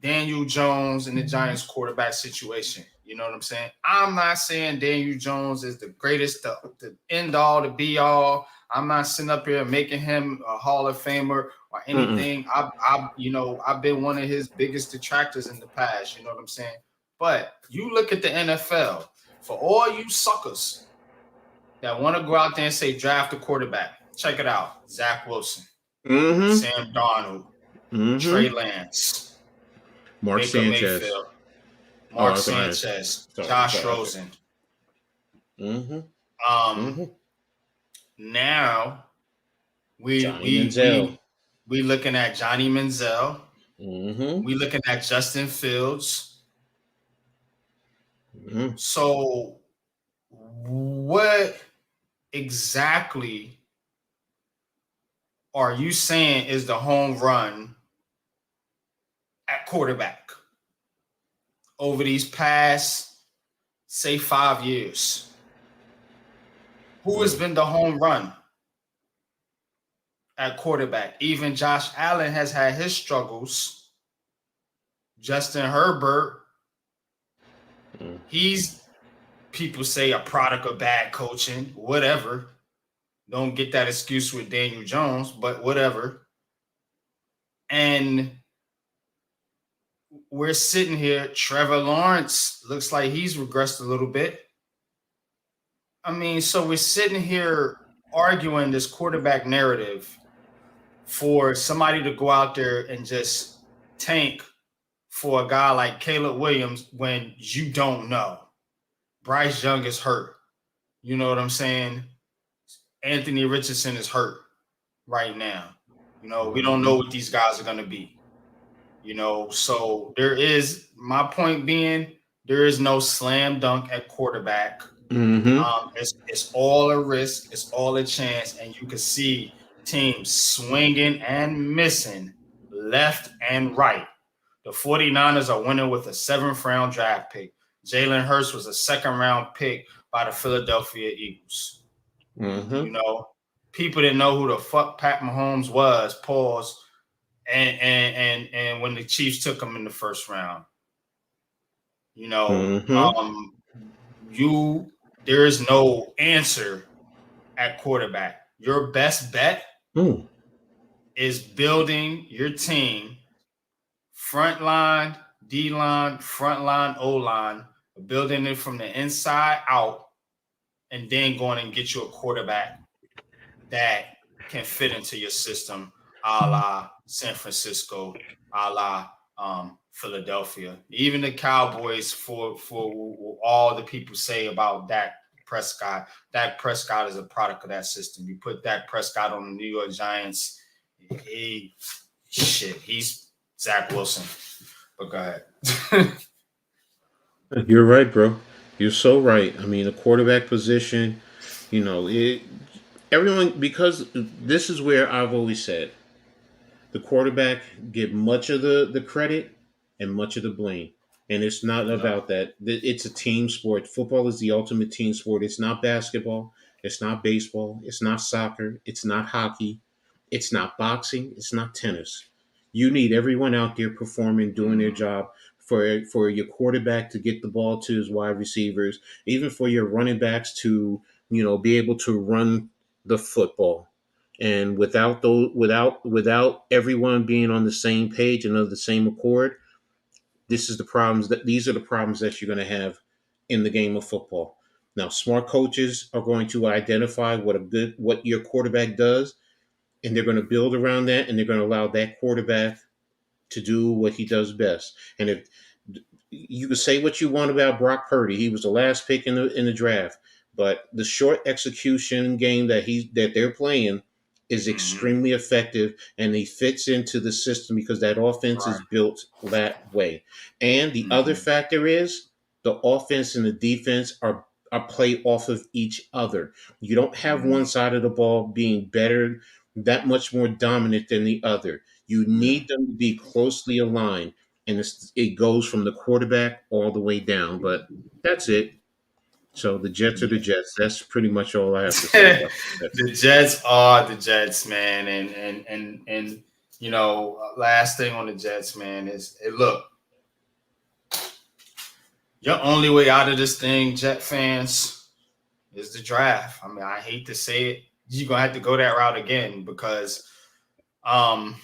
Speaker 2: Daniel Jones and the Giants quarterback situation. You know what I'm saying? I'm not saying Daniel Jones is the greatest, the end all, the be all. I'm not sitting up here making him a Hall of Famer or
Speaker 1: Mm-mm.
Speaker 2: anything. I've been one of his biggest detractors in the past. You know what I'm saying? But you look at the NFL, for all you suckers that want to go out there and say draft a quarterback, check it out: Zach Wilson,
Speaker 1: Mm-hmm.
Speaker 2: Sam Darnold, Trey
Speaker 1: Mm-hmm.
Speaker 2: Lance,
Speaker 1: Mark
Speaker 2: Baker
Speaker 1: Sanchez.
Speaker 2: Mayfield,
Speaker 1: Oh,
Speaker 2: Mark
Speaker 1: I'm sorry.
Speaker 2: Sanchez,
Speaker 1: Sorry,
Speaker 2: Josh
Speaker 1: sorry.
Speaker 2: Rosen.
Speaker 1: Mm-hmm.
Speaker 2: Um,
Speaker 1: Mm-hmm.
Speaker 2: Now we
Speaker 1: Johnny
Speaker 2: we
Speaker 1: Manziel.
Speaker 2: we we looking at Johnny Manziel.
Speaker 1: Mm-hmm.
Speaker 2: We looking at Justin Fields.
Speaker 1: Mm-hmm.
Speaker 2: So what exactly are you saying is the home run at quarterback over these past, say, 5 years? Who has
Speaker 1: Mm.
Speaker 2: been the home run at quarterback? Even Josh Allen has had his struggles. Justin Herbert,
Speaker 1: Mm.
Speaker 2: he's, people say, a product of bad coaching, whatever. Don't get that excuse with Daniel Jones, but whatever. And we're sitting here. Trevor Lawrence looks like he's regressed a little bit. I mean, so we're sitting here arguing this quarterback narrative for somebody to go out there and just tank for a guy like Caleb Williams when you don't know. Bryce Young is hurt. You know what I'm saying? Anthony Richardson is hurt right now. We don't know
Speaker 1: Mm-hmm.
Speaker 2: what these guys are going to be. So there is, my point being, there is no slam dunk at quarterback.
Speaker 1: Mm-hmm.
Speaker 2: It's all a risk, it's all a chance, and you can see teams swinging and missing left and right. The 49ers are winning with a 7th-round draft pick. Jalen Hurts was a 2nd-round pick by the Philadelphia Eagles.
Speaker 1: Mm-hmm.
Speaker 2: People didn't know who the fuck Pat Mahomes was, pause, and when the Chiefs took him in the 1st round. You know,
Speaker 1: Mm-hmm.
Speaker 2: um, there is no answer at quarterback. Your best bet
Speaker 1: Mm.
Speaker 2: is building your team, front line, D line, front line, O line, building it from the inside out, and then going and get you a quarterback that can fit into your system, a la San Francisco, a la Philadelphia. Even the Cowboys, for all the people say about Dak Prescott, Dak Prescott is a product of that system. You put Dak Prescott on the New York Giants, he's Zach Wilson. But go ahead.
Speaker 1: You're right, bro. You're so right. I mean, the quarterback position, everyone, because this is where I've always said the quarterback get much of the credit and much of the blame. And it's not
Speaker 2: Yep.
Speaker 1: about that. It's a team sport. Football is the ultimate team sport. It's not basketball. It's not baseball. It's not soccer. It's not hockey. It's not boxing. It's not tennis. You need everyone out there performing, doing their
Speaker 2: Mm-hmm.
Speaker 1: job for your quarterback to get the ball to his wide receivers, even for your running backs to, be able to run the football. And without everyone being on the same page and of the same accord, these are the problems that you're going to have in the game of football. Now, smart coaches are going to identify what your quarterback does, and they're going to build around that, and they're going to allow that quarterback to do what he does best. And if you can say what you want about Brock Purdy, he was the last pick in the draft, but the short execution game that they're playing is
Speaker 2: Hmm.
Speaker 1: extremely effective, and he fits into the system because that offense is
Speaker 2: Right.
Speaker 1: built that way. And the other
Speaker 2: Hmm.
Speaker 1: factor is the offense and the defense are play off of each other. You don't have
Speaker 2: Hmm.
Speaker 1: one side of the ball being better, that much more dominant than the other. You
Speaker 2: Yeah.
Speaker 1: need them to be closely aligned, and it goes from the quarterback all the way down. But that's it. So the Jets are the
Speaker 2: Yeah.
Speaker 1: Jets. That's pretty much all I have to say about the Jets.
Speaker 2: The Jets are the Jets, man, and last thing on the Jets, man, is look, your only way out of this thing, Jet fans, is the draft. I mean, I hate to say it, you're gonna have to go that route again because um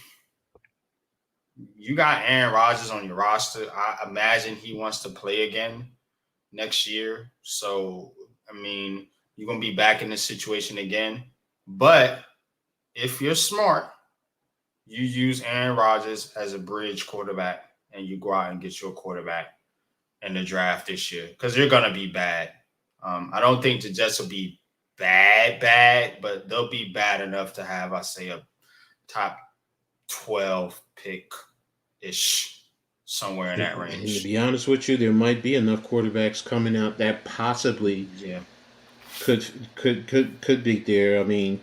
Speaker 2: you got Aaron Rodgers on your roster. I imagine he wants to play again next year. So I mean, you're gonna be back in this situation again. But if you're smart, you use Aaron Rodgers as a bridge quarterback and you go out and get your quarterback in the draft this year because you're gonna be bad. I don't think the Jets will be bad, but they'll be bad enough to have, I say, a top 12 pick ish, somewhere in that
Speaker 1: And to
Speaker 2: range.
Speaker 1: be honest with you, there might be enough quarterbacks coming out that possibly
Speaker 2: Yeah.
Speaker 1: could be there. I mean,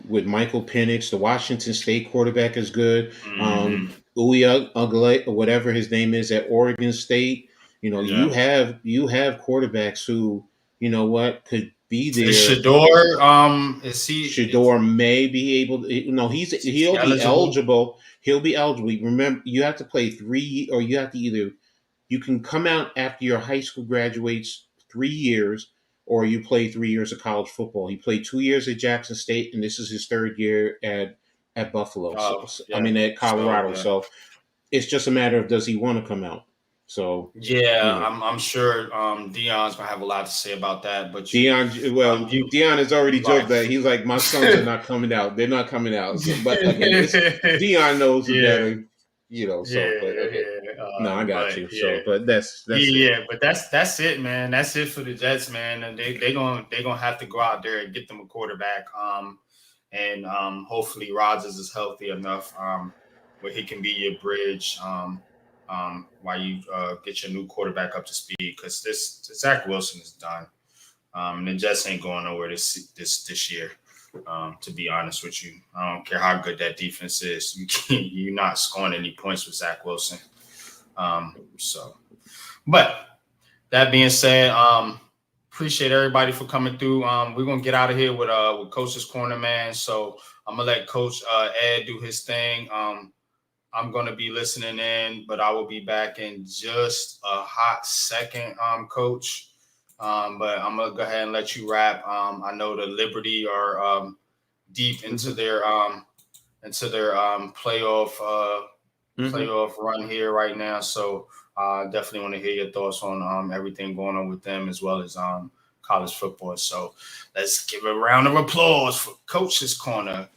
Speaker 1: with Michael Penix, the Washington State quarterback is good.
Speaker 2: Hmm.
Speaker 1: Uwe Ugle, or whatever his name is at Oregon State.
Speaker 2: Yeah.
Speaker 1: You have quarterbacks who, could be
Speaker 2: Is
Speaker 1: there.
Speaker 2: Shador, is
Speaker 1: Shador may be able to. No,
Speaker 2: he
Speaker 1: he'll be
Speaker 2: eligible?
Speaker 1: eligible. He'll be eligible. Remember, you have to play or you have to either you can come out after your high school graduates 3 years, or you play 3 years of college football. He played 2 years at Jackson State, and this is his third year at Buffalo.
Speaker 2: Oh,
Speaker 1: I
Speaker 2: yeah.
Speaker 1: mean at
Speaker 2: So
Speaker 1: Colorado.
Speaker 2: yeah.
Speaker 1: So it's just a matter of does he want to come out. So you
Speaker 2: Yeah,
Speaker 1: know,
Speaker 2: I'm sure Dion's gonna have a lot to say about that, but you
Speaker 1: Dion has already
Speaker 2: right.
Speaker 1: joked that he's like, my sons are not coming out. They're not coming out. So, but again, it's Dion knows the
Speaker 2: Yeah,
Speaker 1: better. So, but okay.
Speaker 2: yeah.
Speaker 1: No, I got
Speaker 2: But
Speaker 1: you.
Speaker 2: yeah,
Speaker 1: So, but that's it.
Speaker 2: yeah. But that's it, man. That's it for the Jets, man. And they gonna have to go out there and get them a quarterback. And hopefully Rodgers is healthy enough where he can be your bridge while you get your new quarterback up to speed because this Zach Wilson is done. And the Jets ain't going nowhere this year. To be honest with you, I don't care how good that defense is. You're not scoring any points with Zach Wilson. But that being said, appreciate everybody for coming through. We're gonna get out of here with Coach's Corner, man. So I'm gonna let Coach Ed do his thing. I'm gonna be listening in, but I will be back in just a hot second, Coach. But I'm gonna go ahead and let you wrap. I know the Liberty are deep into
Speaker 1: Hmm.
Speaker 2: their
Speaker 1: Hmm.
Speaker 2: playoff run here right now. So definitely want to hear your thoughts on everything going on with them as well as college football. So let's give a round of applause for Coach's Corner.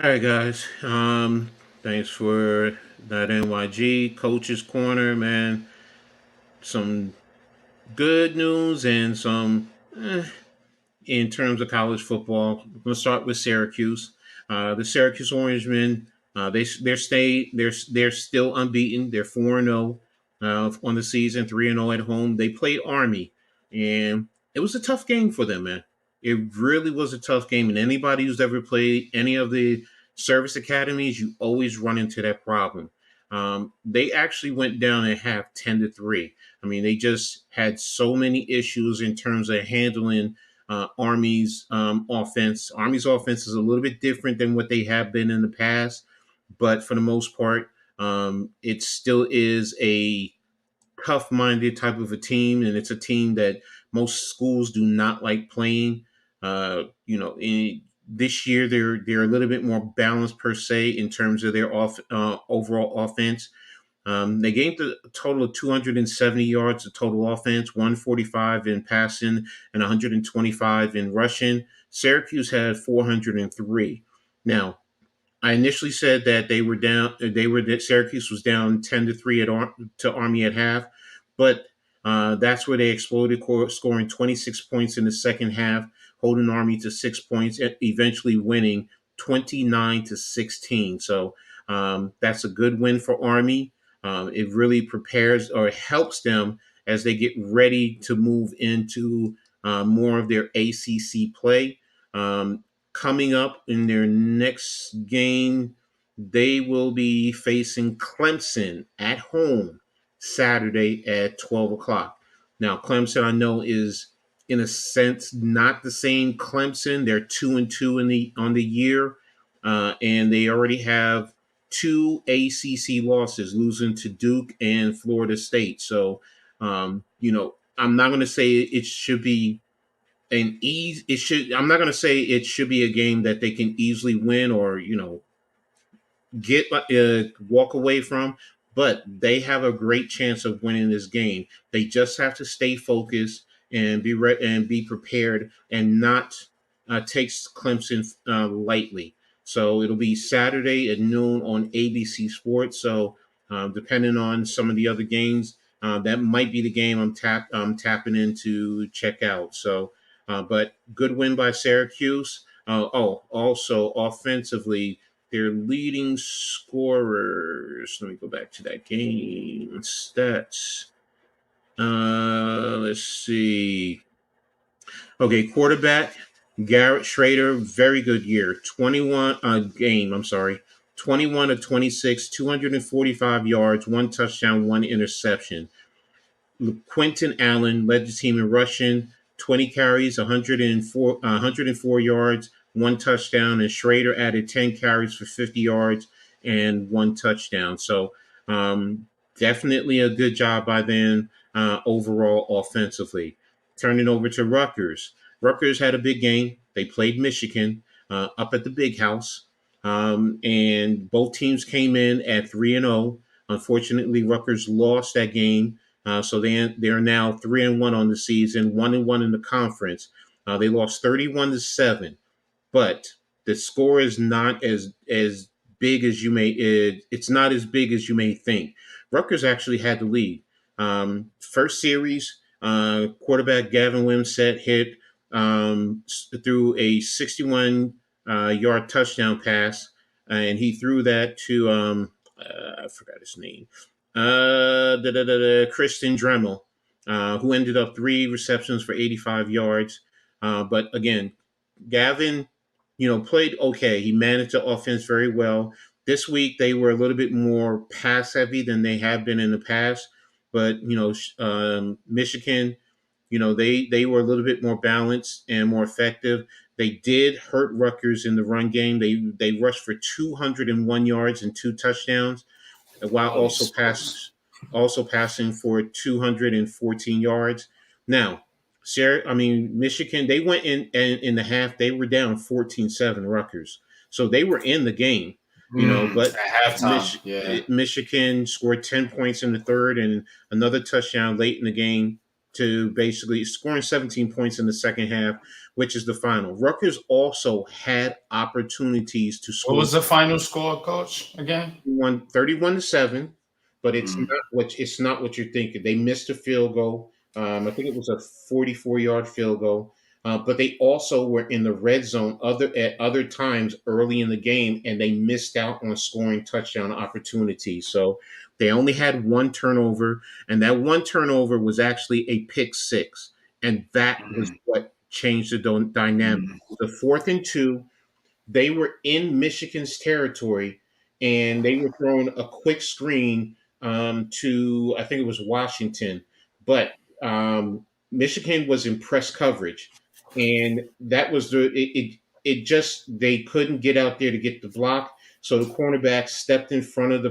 Speaker 1: All right, guys. Thanks for that NYG Coach's Corner, man. Some good news and some in terms of college football. I'm going to start with Syracuse. The Syracuse Orangemen, they're still unbeaten. They're 4-0 on the season, 3-0 at home. They played Army, and it was a tough game for them, man. It really was a tough game, and anybody who's ever played any of the service academies, you always run into that problem. They actually went down at half 10-3. I mean, they just had so many issues in terms of handling Army's offense. Army's offense is a little bit different than what they have been in the past, but for the most part, it still is a tough-minded type of a team, and it's a team that most schools do not like playing. This year they're a little bit more balanced per se in terms of their overall offense. They gained a total of 270 yards of total offense, 145 in passing, and 125 in rushing. Syracuse had 403. Now, I initially said that they were down. They were that Syracuse was down 10-3 to Army at half, but that's where they exploded, scoring 26 points in the second half, holding Army to 6 points, and eventually winning 29-16. So that's a good win for Army. It really prepares or helps them as they get ready to move into more of their ACC play. Um, Coming up in their next game, they will be facing Clemson at home Saturday at 12 o'clock. Now, Clemson, I know, is in a sense not the same Clemson. They're 2-2 in the on the year, and they already have two ACC losses, losing to Duke and Florida State. So, I'm not going to say it should be an ease. It should. I'm not going to say it should be a game that they can easily win or get walk away from, but they have a great chance of winning this game. They just have to stay focused and be prepared and not take Clemson lightly. So it'll be Saturday at noon on ABC Sports. So depending on some of the other games, that might be the game I'm tapping in to check out. So, but good win by Syracuse. Also offensively, their leading scorers. Let me go back to that game stats. Let's see. Okay, quarterback Garrett Schrader, very good year. 21 game. I'm sorry. 21 of 26, 245 yards, one touchdown, one interception. Quentin Allen led the team in rushing, 20 carries, 104 yards, one touchdown, and Schrader added 10 carries for 50 yards and one touchdown. So definitely a good job by them overall offensively. Turning over to Rutgers. Rutgers had a big game. They played Michigan up at the Big House, and both teams came in at 3-0. Unfortunately, Rutgers lost that game, so they're now 3-1 on the season, 1-1 in the conference. They lost 31-7, but the score is not as big as you may. It's not as big as you may think. Rutgers actually had the lead. First series, quarterback Gavin Wimsatt hit through a 61 yard touchdown pass, and he threw that to I forgot his name. Kristen Dremel, who ended up 3 receptions for 85 yards. But again, Gavin, played okay. He managed the offense very well. This week they were a little bit more pass heavy than they have been in the past. But Michigan, they were a little bit more balanced and more effective. They did hurt Rutgers in the run game. They rushed for 201 yards and 2 touchdowns, while
Speaker 2: Holy smokes.
Speaker 1: also passing for 214 yards. Now, Michigan, they went in the half, they were down 14-7 Rutgers. So they were in the game, but
Speaker 2: At halftime, yeah.
Speaker 1: Michigan scored 10 points in the third and another touchdown late in the game to basically scoring 17 points in the second half, which is the final. Rutgers also had opportunities to
Speaker 2: What
Speaker 1: score
Speaker 2: was the final score, Coach? Again?
Speaker 1: 31-7, but
Speaker 2: Mm.
Speaker 1: it's not what you're thinking. They missed a field goal. I think it was a 44-yard field goal. But they also were in the red zone at other times early in the game, and they missed out on scoring touchdown opportunities. So they only had one turnover, and that one turnover was actually a pick six, and that was
Speaker 2: Mm.
Speaker 1: what changed the dynamic.
Speaker 2: Mm.
Speaker 1: The 4th and 2, they were in Michigan's territory, and they were throwing a quick screen to, I think it was Washington, but Michigan was in press coverage, and that was it just they couldn't get out there to get the block, so the cornerback stepped in front of the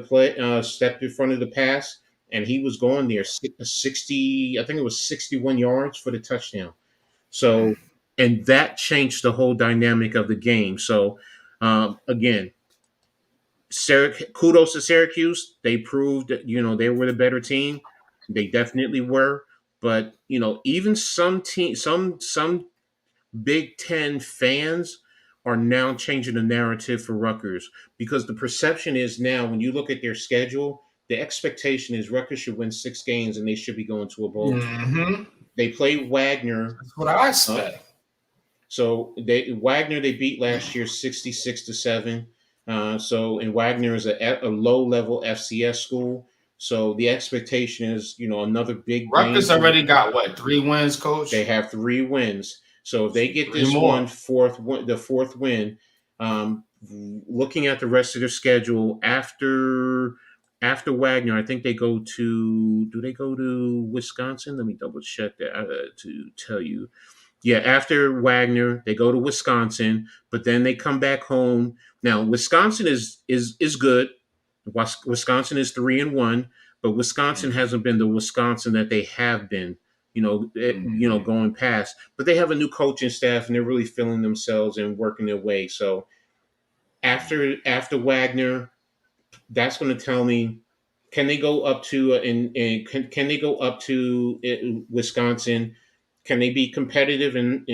Speaker 1: pass, and he was going there 60, I think it was 61 yards for the touchdown. So, and that changed the whole dynamic of the game. So, again, Kudos to Syracuse. They proved that they were the better team. They definitely were. But even some Big Ten fans are now changing the narrative for Rutgers because the perception is now when you look at their schedule, the expectation is Rutgers should win 6 games and they should be going to a bowl game.
Speaker 2: Mm-hmm.
Speaker 1: They play Wagner.
Speaker 2: That's what I
Speaker 1: Uh,
Speaker 2: expect.
Speaker 1: so Wagner they beat last year 66-7. So and Wagner is a low level FCS school. So the expectation is another big game
Speaker 2: Rutgers
Speaker 1: for
Speaker 2: already got what, 3 wins,
Speaker 1: they
Speaker 2: coach?
Speaker 1: have 3 wins. So if they get
Speaker 2: Three
Speaker 1: this
Speaker 2: more.
Speaker 1: the fourth win, um, looking at the rest of their schedule after Wagner, I think they go to do they go to Wisconsin? Let me double check that to tell you. Yeah, after Wagner, they go to Wisconsin, but then they come back home. Now, Wisconsin is good. Wisconsin is 3-1, but Wisconsin
Speaker 2: Mm-hmm.
Speaker 1: hasn't been the Wisconsin that they have been.
Speaker 2: Mm-hmm.
Speaker 1: Going past. But they have a new coaching staff, and they're really feeling themselves and working their way. So after Wagner, that's going to tell me can they go up to and can they go up to Wisconsin? Can they be competitive in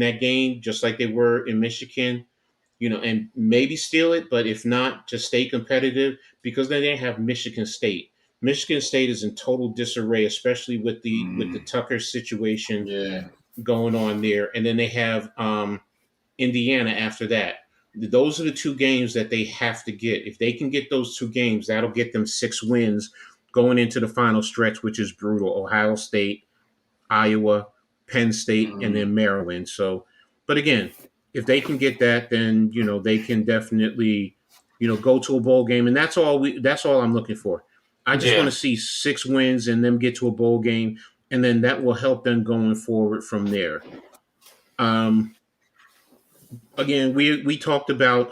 Speaker 1: that game just like they were in Michigan? And maybe steal it, but if not, just stay competitive because then they have Michigan State. Michigan State is in total disarray, especially with the
Speaker 2: Mm-hmm.
Speaker 1: Tucker situation
Speaker 2: Yeah.
Speaker 1: going on there, and then they have Indiana after that. Those are the 2 games that they have to get. If they can get those 2 games, that'll get them 6 wins going into the final stretch, which is brutal. Ohio State, Iowa, Penn State, and
Speaker 2: Mm-hmm.
Speaker 1: then Maryland. So, but again, if they can get that, then they can definitely go to a bowl game, and that's all I'm looking for. I just want
Speaker 2: Yeah.
Speaker 1: to see 6 wins and them get to a bowl game, and then that will help them going forward from there. Um, Again, we talked about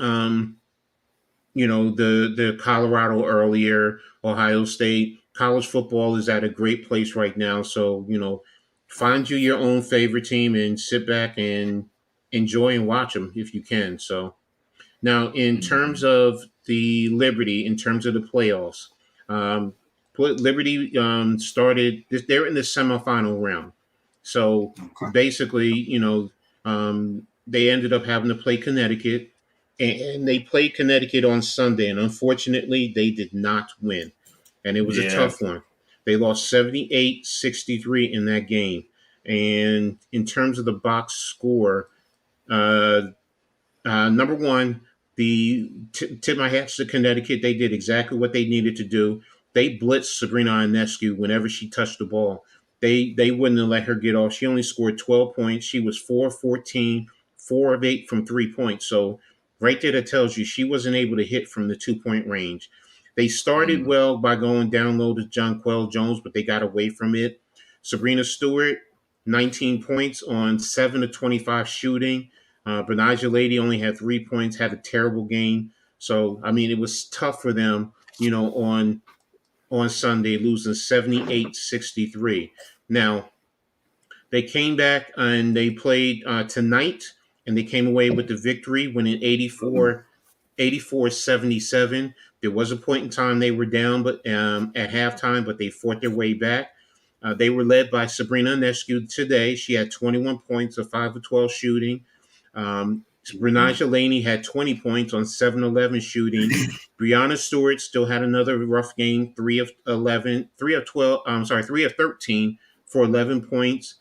Speaker 1: the Colorado earlier, Ohio State. College football is at a great place right now. So, find you your own favorite team and sit back and enjoy and watch them if you can. So, now in terms
Speaker 2: Mm-hmm.
Speaker 1: of the Liberty, in terms of the playoffs, um, Liberty started, they're in the semifinal round. So
Speaker 2: Okay.
Speaker 1: basically, they ended up having to play Connecticut, and they played Connecticut on Sunday, and unfortunately, they did not win. And it was a
Speaker 2: Yeah.
Speaker 1: tough one. They lost 78-63 in that game. And in terms of the box score, uh, number one, tip my hats to Connecticut. They did exactly what they needed to do. They blitzed Sabrina Ionescu whenever she touched the ball. They wouldn't have let her get off. She only scored 12 points. She was 4 of 14, 4 of 8 from 3 points. So right there, that tells you she wasn't able to hit from the 2 point range. They started
Speaker 2: Mm-hmm.
Speaker 1: well by going down low to Jonquel Jones, but they got away from it. Sabrina Stewart, 19 points on 7 of 25 shooting. Benija Lady only had 3 points, had a terrible game. So I mean, it was tough for them, on Sunday, losing 78-63. Now they came back and they played tonight, and they came away with the victory, winning 84-77. There was a point in time they were down, but at halftime, but they fought their way back. They were led by Sabrina Ionescu today. She had 21 points of 5 of 12 shooting. Renaja Laney had 20 points on 7 of 11 shooting. Brianna Stewart still had another rough game, 3 of 11, 3 of 12, I'm sorry, 3 of 13 for 11 points.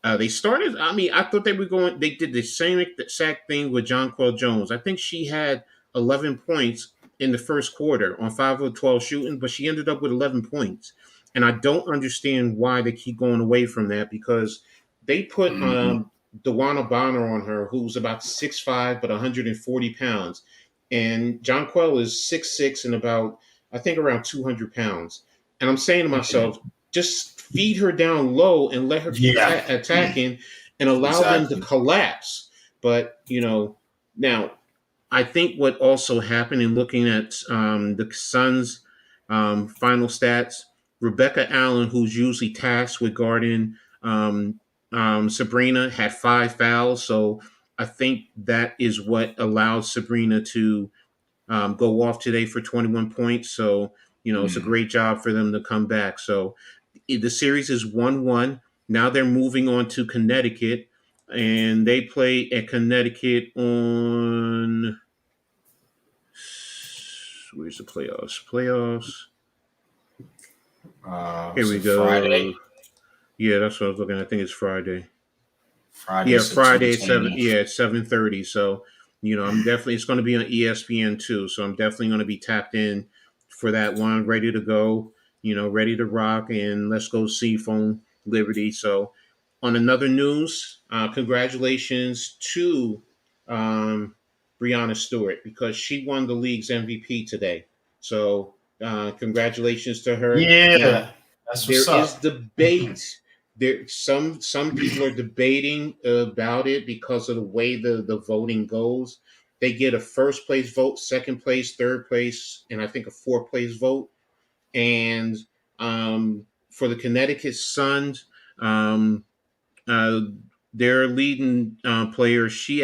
Speaker 1: They started, I mean, I thought they did the same exact thing with Jonquel Jones. I think she had 11 points in the first quarter on 5 of 12 shooting, but she ended up with 11 points. And I don't understand why they keep going away from that because they put
Speaker 2: Mm-hmm.
Speaker 1: Dewana Bonner on her, who's about 6'5", but 140 pounds. And Jonquel is 6'6" and about, I think, around 200 pounds. And I'm saying to
Speaker 2: Yeah.
Speaker 1: myself, just feed her down low and let her keep
Speaker 2: Yeah.
Speaker 1: attacking and allow them to
Speaker 2: Exactly.
Speaker 1: collapse. But, now I think what also happened in looking at the Suns' final stats, Rebecca Allen, who's usually tasked with guarding Sabrina, had 5 fouls. So I think that is what allowed Sabrina to go off today for 21 points. So, it's a great job for them to come back. So the series is 1-1. Now they're moving on to Connecticut, and they play at Connecticut on, where's the playoffs? Here
Speaker 2: Was
Speaker 1: we
Speaker 2: it Friday?
Speaker 1: go. Yeah, that's what I was looking at. I think it's Friday.
Speaker 2: Friday,
Speaker 1: Yeah,
Speaker 2: September
Speaker 1: Friday at 7.
Speaker 2: 29th.
Speaker 1: Yeah, at 7:30. So, I'm definitely, it's going to be on ESPN too. So I'm definitely going to be tapped in for that one, ready to go. Ready to rock, and let's go Seafoam Liberty. So, on another news, congratulations to um, Brianna Stewart, because she won the league's MVP today. So, congratulations to her. Now,
Speaker 2: Yeah, that's
Speaker 1: there
Speaker 2: what's
Speaker 1: is
Speaker 2: up.
Speaker 1: debate. There, some people are debating about it because of the way the voting goes. They get a first place vote, second place, third place, and I think a fourth place vote. And for the Connecticut Suns, um, uh, their leading player, she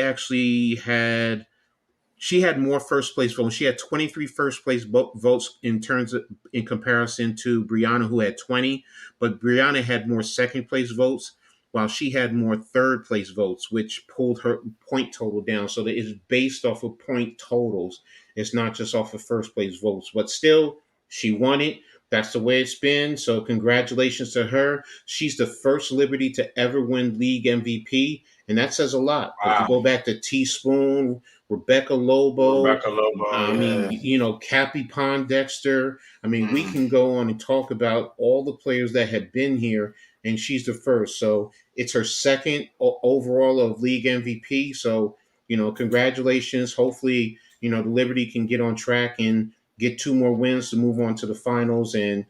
Speaker 1: had more first place votes. She had 23 first place votes in comparison to Brianna, who had 20. But Brianna had more second place votes, while she had more third place votes, which pulled her point total down. So that it's based off of point totals. It's not just off of first place votes. But still, she won it. That's the way it's been. So congratulations to her. She's the first Liberty to ever win league MVP. And that says a lot. If you
Speaker 2: Wow.
Speaker 1: go back to Teaspoon, Rebecca Lobo,
Speaker 2: Rebecca Lobo,
Speaker 1: I mean,
Speaker 2: yeah.
Speaker 1: Cappy Pondexter. I mean, we
Speaker 2: Mm,
Speaker 1: can go on and talk about all the players that have been here, and she's the first. So it's her second overall of league MVP. So, congratulations. Hopefully, the Liberty can get on track and get two more wins to move on to the finals, and,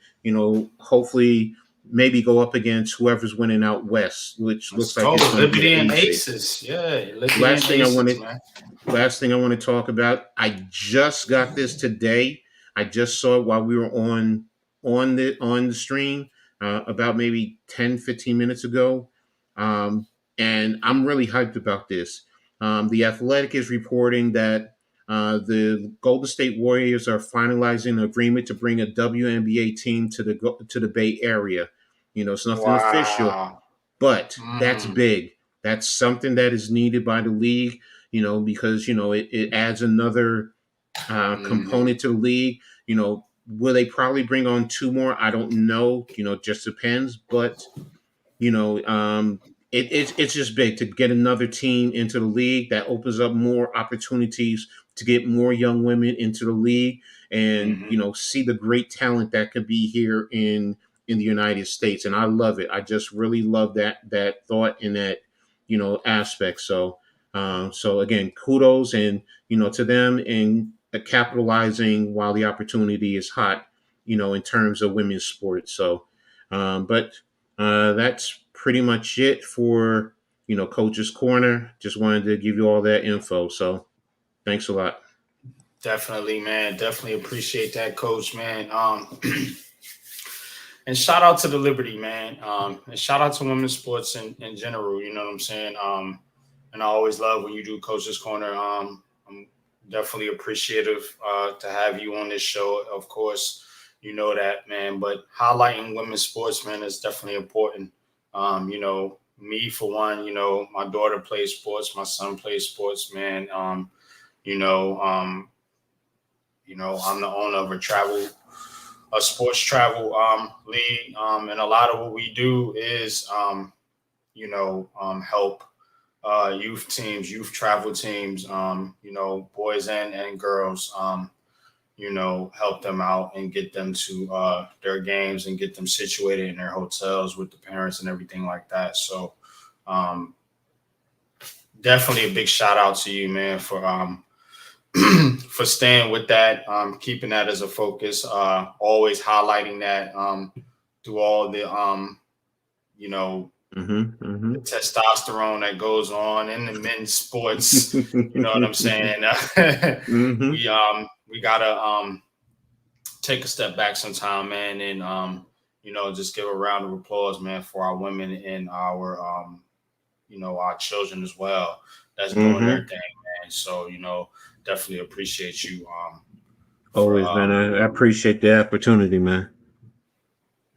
Speaker 1: hopefully maybe go up against whoever's winning out west, which
Speaker 2: let's
Speaker 1: looks like
Speaker 2: go.
Speaker 1: it's going to be
Speaker 2: Liberty
Speaker 1: the
Speaker 2: and
Speaker 1: Aces.
Speaker 2: Aces. Yeah, Liberty and
Speaker 1: Last thing I
Speaker 2: Aces,
Speaker 1: wanted
Speaker 2: man.
Speaker 1: Last thing I want to talk about. I just got this today. I just saw it while we were on the stream, about maybe 10-15 minutes ago. Um, and I'm really hyped about this. The Athletic is reporting that the Golden State Warriors are finalizing an agreement to bring a WNBA team to the Bay Area. It's nothing official,
Speaker 2: Wow.
Speaker 1: but that's
Speaker 2: Mm,
Speaker 1: big. That's something that is needed by the league, because it adds another
Speaker 2: mm,
Speaker 1: component to the league. Will they probably bring on two more? I don't know. It just depends. But you know, it's just big to get another team into the league. That opens up more opportunities to get more young women into the league, and
Speaker 2: mm.
Speaker 1: see the great talent that could be here in the United States. And I love it. I just really love that thought and that aspect. So again, kudos and to them, and capitalizing while the opportunity is hot. In terms of women's sports. But that's pretty much it for Coach's Corner. Just wanted to give you all that info. So thanks a lot.
Speaker 2: Definitely, man. Definitely appreciate that, Coach, man. And shout out to the Liberty, man. And shout out to women's sports in general. You know what I'm saying? And I always love when you do Coach's Corner. I'm definitely appreciative to have you on this show. Of course, you know that, man. But highlighting women's sports, man, is definitely important. Me for one, my daughter plays sports, my son plays sports, man. You know, um, I'm the owner of a sports travel league, and a lot of what we do is help youth teams, youth travel teams, boys and girls, help them out and get them to their games and get them situated in their hotels with the parents and everything like that. So um, definitely a big shout out to you, man, for for staying with that, keeping that as a focus, always highlighting that through all the you know
Speaker 1: Mm-hmm. Mm-hmm.
Speaker 2: the testosterone that goes on in the men's sports. You know what I'm saying?
Speaker 1: Mm-hmm.
Speaker 2: We gotta take a step back sometime, man, and just give a round of applause, man, for our women and our children as well that's doing their
Speaker 1: Mm-hmm.
Speaker 2: thing, man. So definitely appreciate you.
Speaker 1: Always, man. I appreciate the opportunity, man.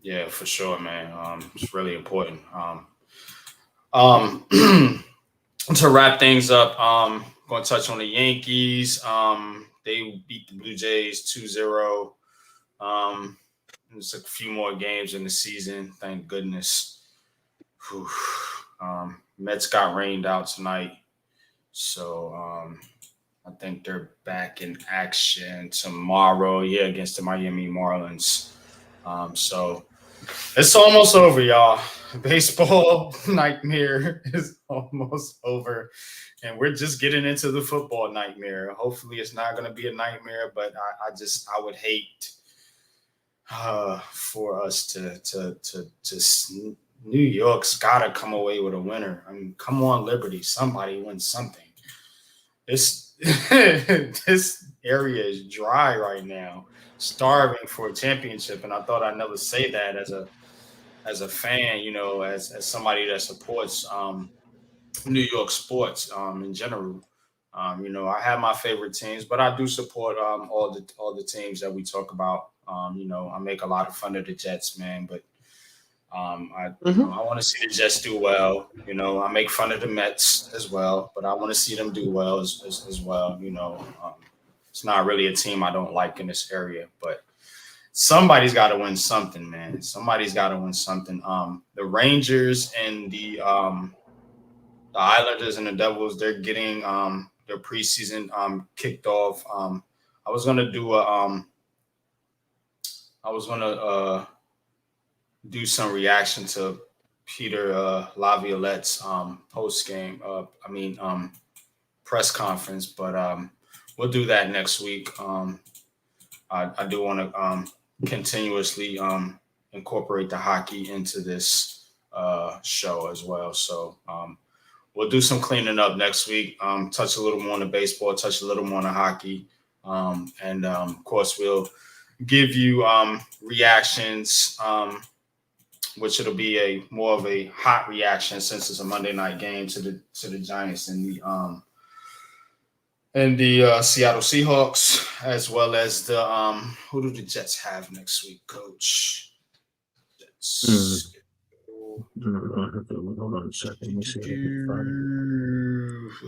Speaker 2: Yeah, for sure, man. It's really important. Um, to wrap things up, going to touch on the Yankees. They beat the Blue Jays 2-0. There's a few more games in the season. Thank goodness. Whew. Mets got rained out tonight. So I think they're back in action tomorrow. Yeah, against the Miami Marlins. So it's almost over, y'all. Baseball nightmare is almost over. And we're just getting into the football nightmare. Hopefully it's not going to be a nightmare, but I would hate for us to New York's got to come away with a winner. I mean, come on, Liberty. Somebody win something. This area is dry right now, starving for a championship. And I thought I'd never say that as a fan, as somebody that supports New York sports in general. I have my favorite teams, but I do support all the teams that we talk about. I make a lot of fun of the Jets, man, but I want to see the Jets do well. I make fun of the Mets as well, but I want to see them do well as well. It's not really a team I don't like in this area, but somebody's got to win something, man. Somebody's got to win something. The Rangers and the Islanders and the Devils, they're getting their preseason kicked off. I was gonna do some reaction to Peter Laviolette's post game. Press conference, but we'll do that next week. I do want to continuously incorporate the hockey into this show as well. So we'll do some cleaning up next week. Touch a little more on the baseball, touch a little more on the hockey, and of course we'll give you reactions. Which it'll be more of a hot reaction since it's a Monday night game to the Giants and the Seattle Seahawks, as well as the who do the Jets have next week, Coach? Jets.
Speaker 1: Hold on a second. Let me see.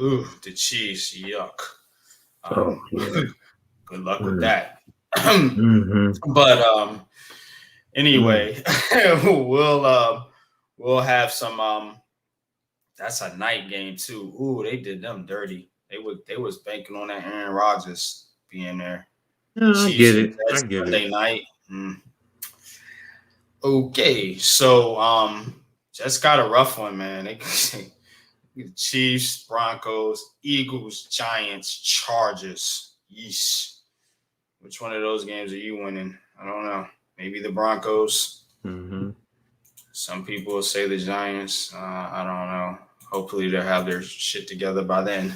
Speaker 2: Ooh, the Chiefs, yuck.
Speaker 1: Yeah.
Speaker 2: Good luck with that.
Speaker 1: Mm-hmm.
Speaker 2: But anyway, we'll have some. That's a night game too. Ooh, they did them dirty. They was banking on that Aaron Rodgers being there.
Speaker 1: Yeah, I get it.
Speaker 2: Sunday night. Okay, so just got a rough one, man. They Chiefs, Broncos, Eagles, Giants, Chargers. Yeesh. Which one of those games are you winning? I don't know. Maybe the Broncos.
Speaker 1: Mm-hmm. Some
Speaker 2: people will say the Giants. I don't know. Hopefully they'll have their shit together by then.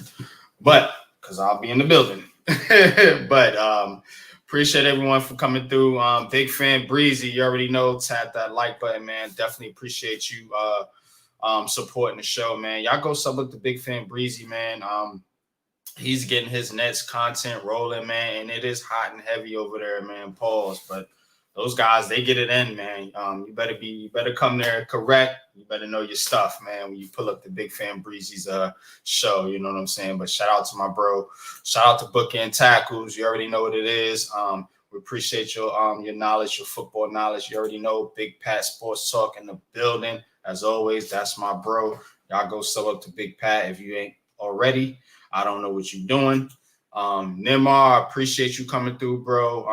Speaker 2: But because I'll be in the building. But appreciate everyone for coming through. Big fan Breezy. You already know. Tap that like button, man. Definitely appreciate you supporting the show, man. Y'all go sub up to Big Fan Breezy, man. He's getting his Nets content rolling, man, and it is hot and heavy over there, man. Pause, but those guys, they get it in, man. You better come there correct. You better know your stuff, man, when you pull up the Big Fan Breezy's show. You know what I'm saying? But shout out to my bro. Shout out to Bookend Tackles. You already know what it is. We appreciate your knowledge, your football knowledge. You already know Big Pat Sports Talk in the building. As always, that's my bro. Y'all go sub up to Big Pat if you ain't already. I don't know what you're doing. Nimar, I appreciate you coming through, bro.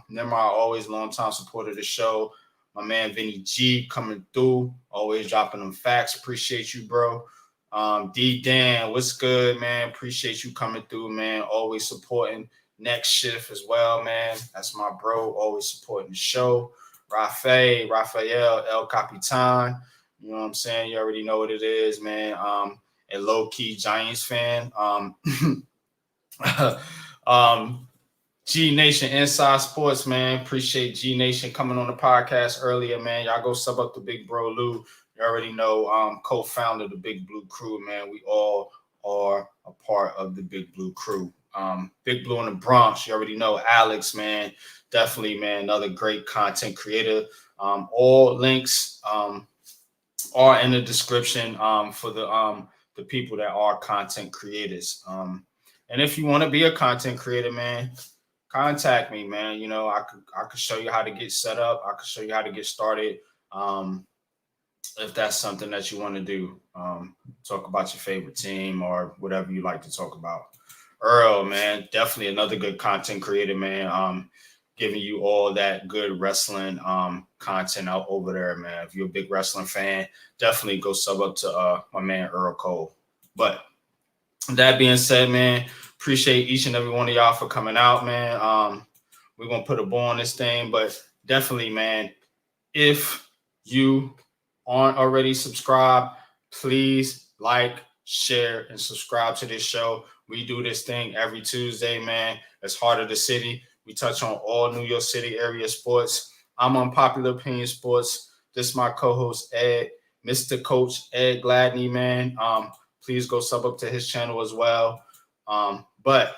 Speaker 2: Nimar, always long-time supporter of the show. My man Vinny G coming through, always dropping them facts. Appreciate you, bro. D Dan, what's good, man? Appreciate you coming through, man. Always supporting Next Shift as well, man. That's my bro, always supporting the show. Raphael, El Capitan. You know what I'm saying? You already know what it is, man. A low-key Giants fan. G Nation Inside Sports, man. Appreciate G Nation coming on the podcast earlier, man. Y'all go sub up to Big Bro Lou. You already know, co-founder of the Big Blue Crew, man. We all are a part of the Big Blue Crew. Big Blue in the Bronx. You already know Alex, man. Definitely, man. Another great content creator. All links are in the description for the people that are content creators. And if you want to be a content creator, man, contact me, man. You know, I could show you how to get set up. I could show you how to get started. If that's something that you want to do, talk about your favorite team or whatever you like to talk about. Earl, man, definitely another good content creator, man. Giving you all that good wrestling content out over there, man. If you're a big wrestling fan, definitely go sub up to my man Earl Cole. But that being said, man, appreciate each and every one of y'all for coming out, man. We're gonna put a bow on this thing, but definitely, man, if you aren't already subscribed, please like, share, and subscribe to this show. We do this thing every Tuesday, man. It's Heart of the City. We touch on all New York City area sports. I'm Unpopular Opinion Sports. This is my co-host, Ed, Mr. Coach Ed Gladney, man. Please go sub up to his channel as well. But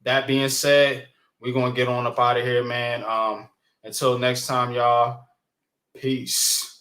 Speaker 2: that being said, we're going to get on up out of here, man. Until next time, y'all. Peace.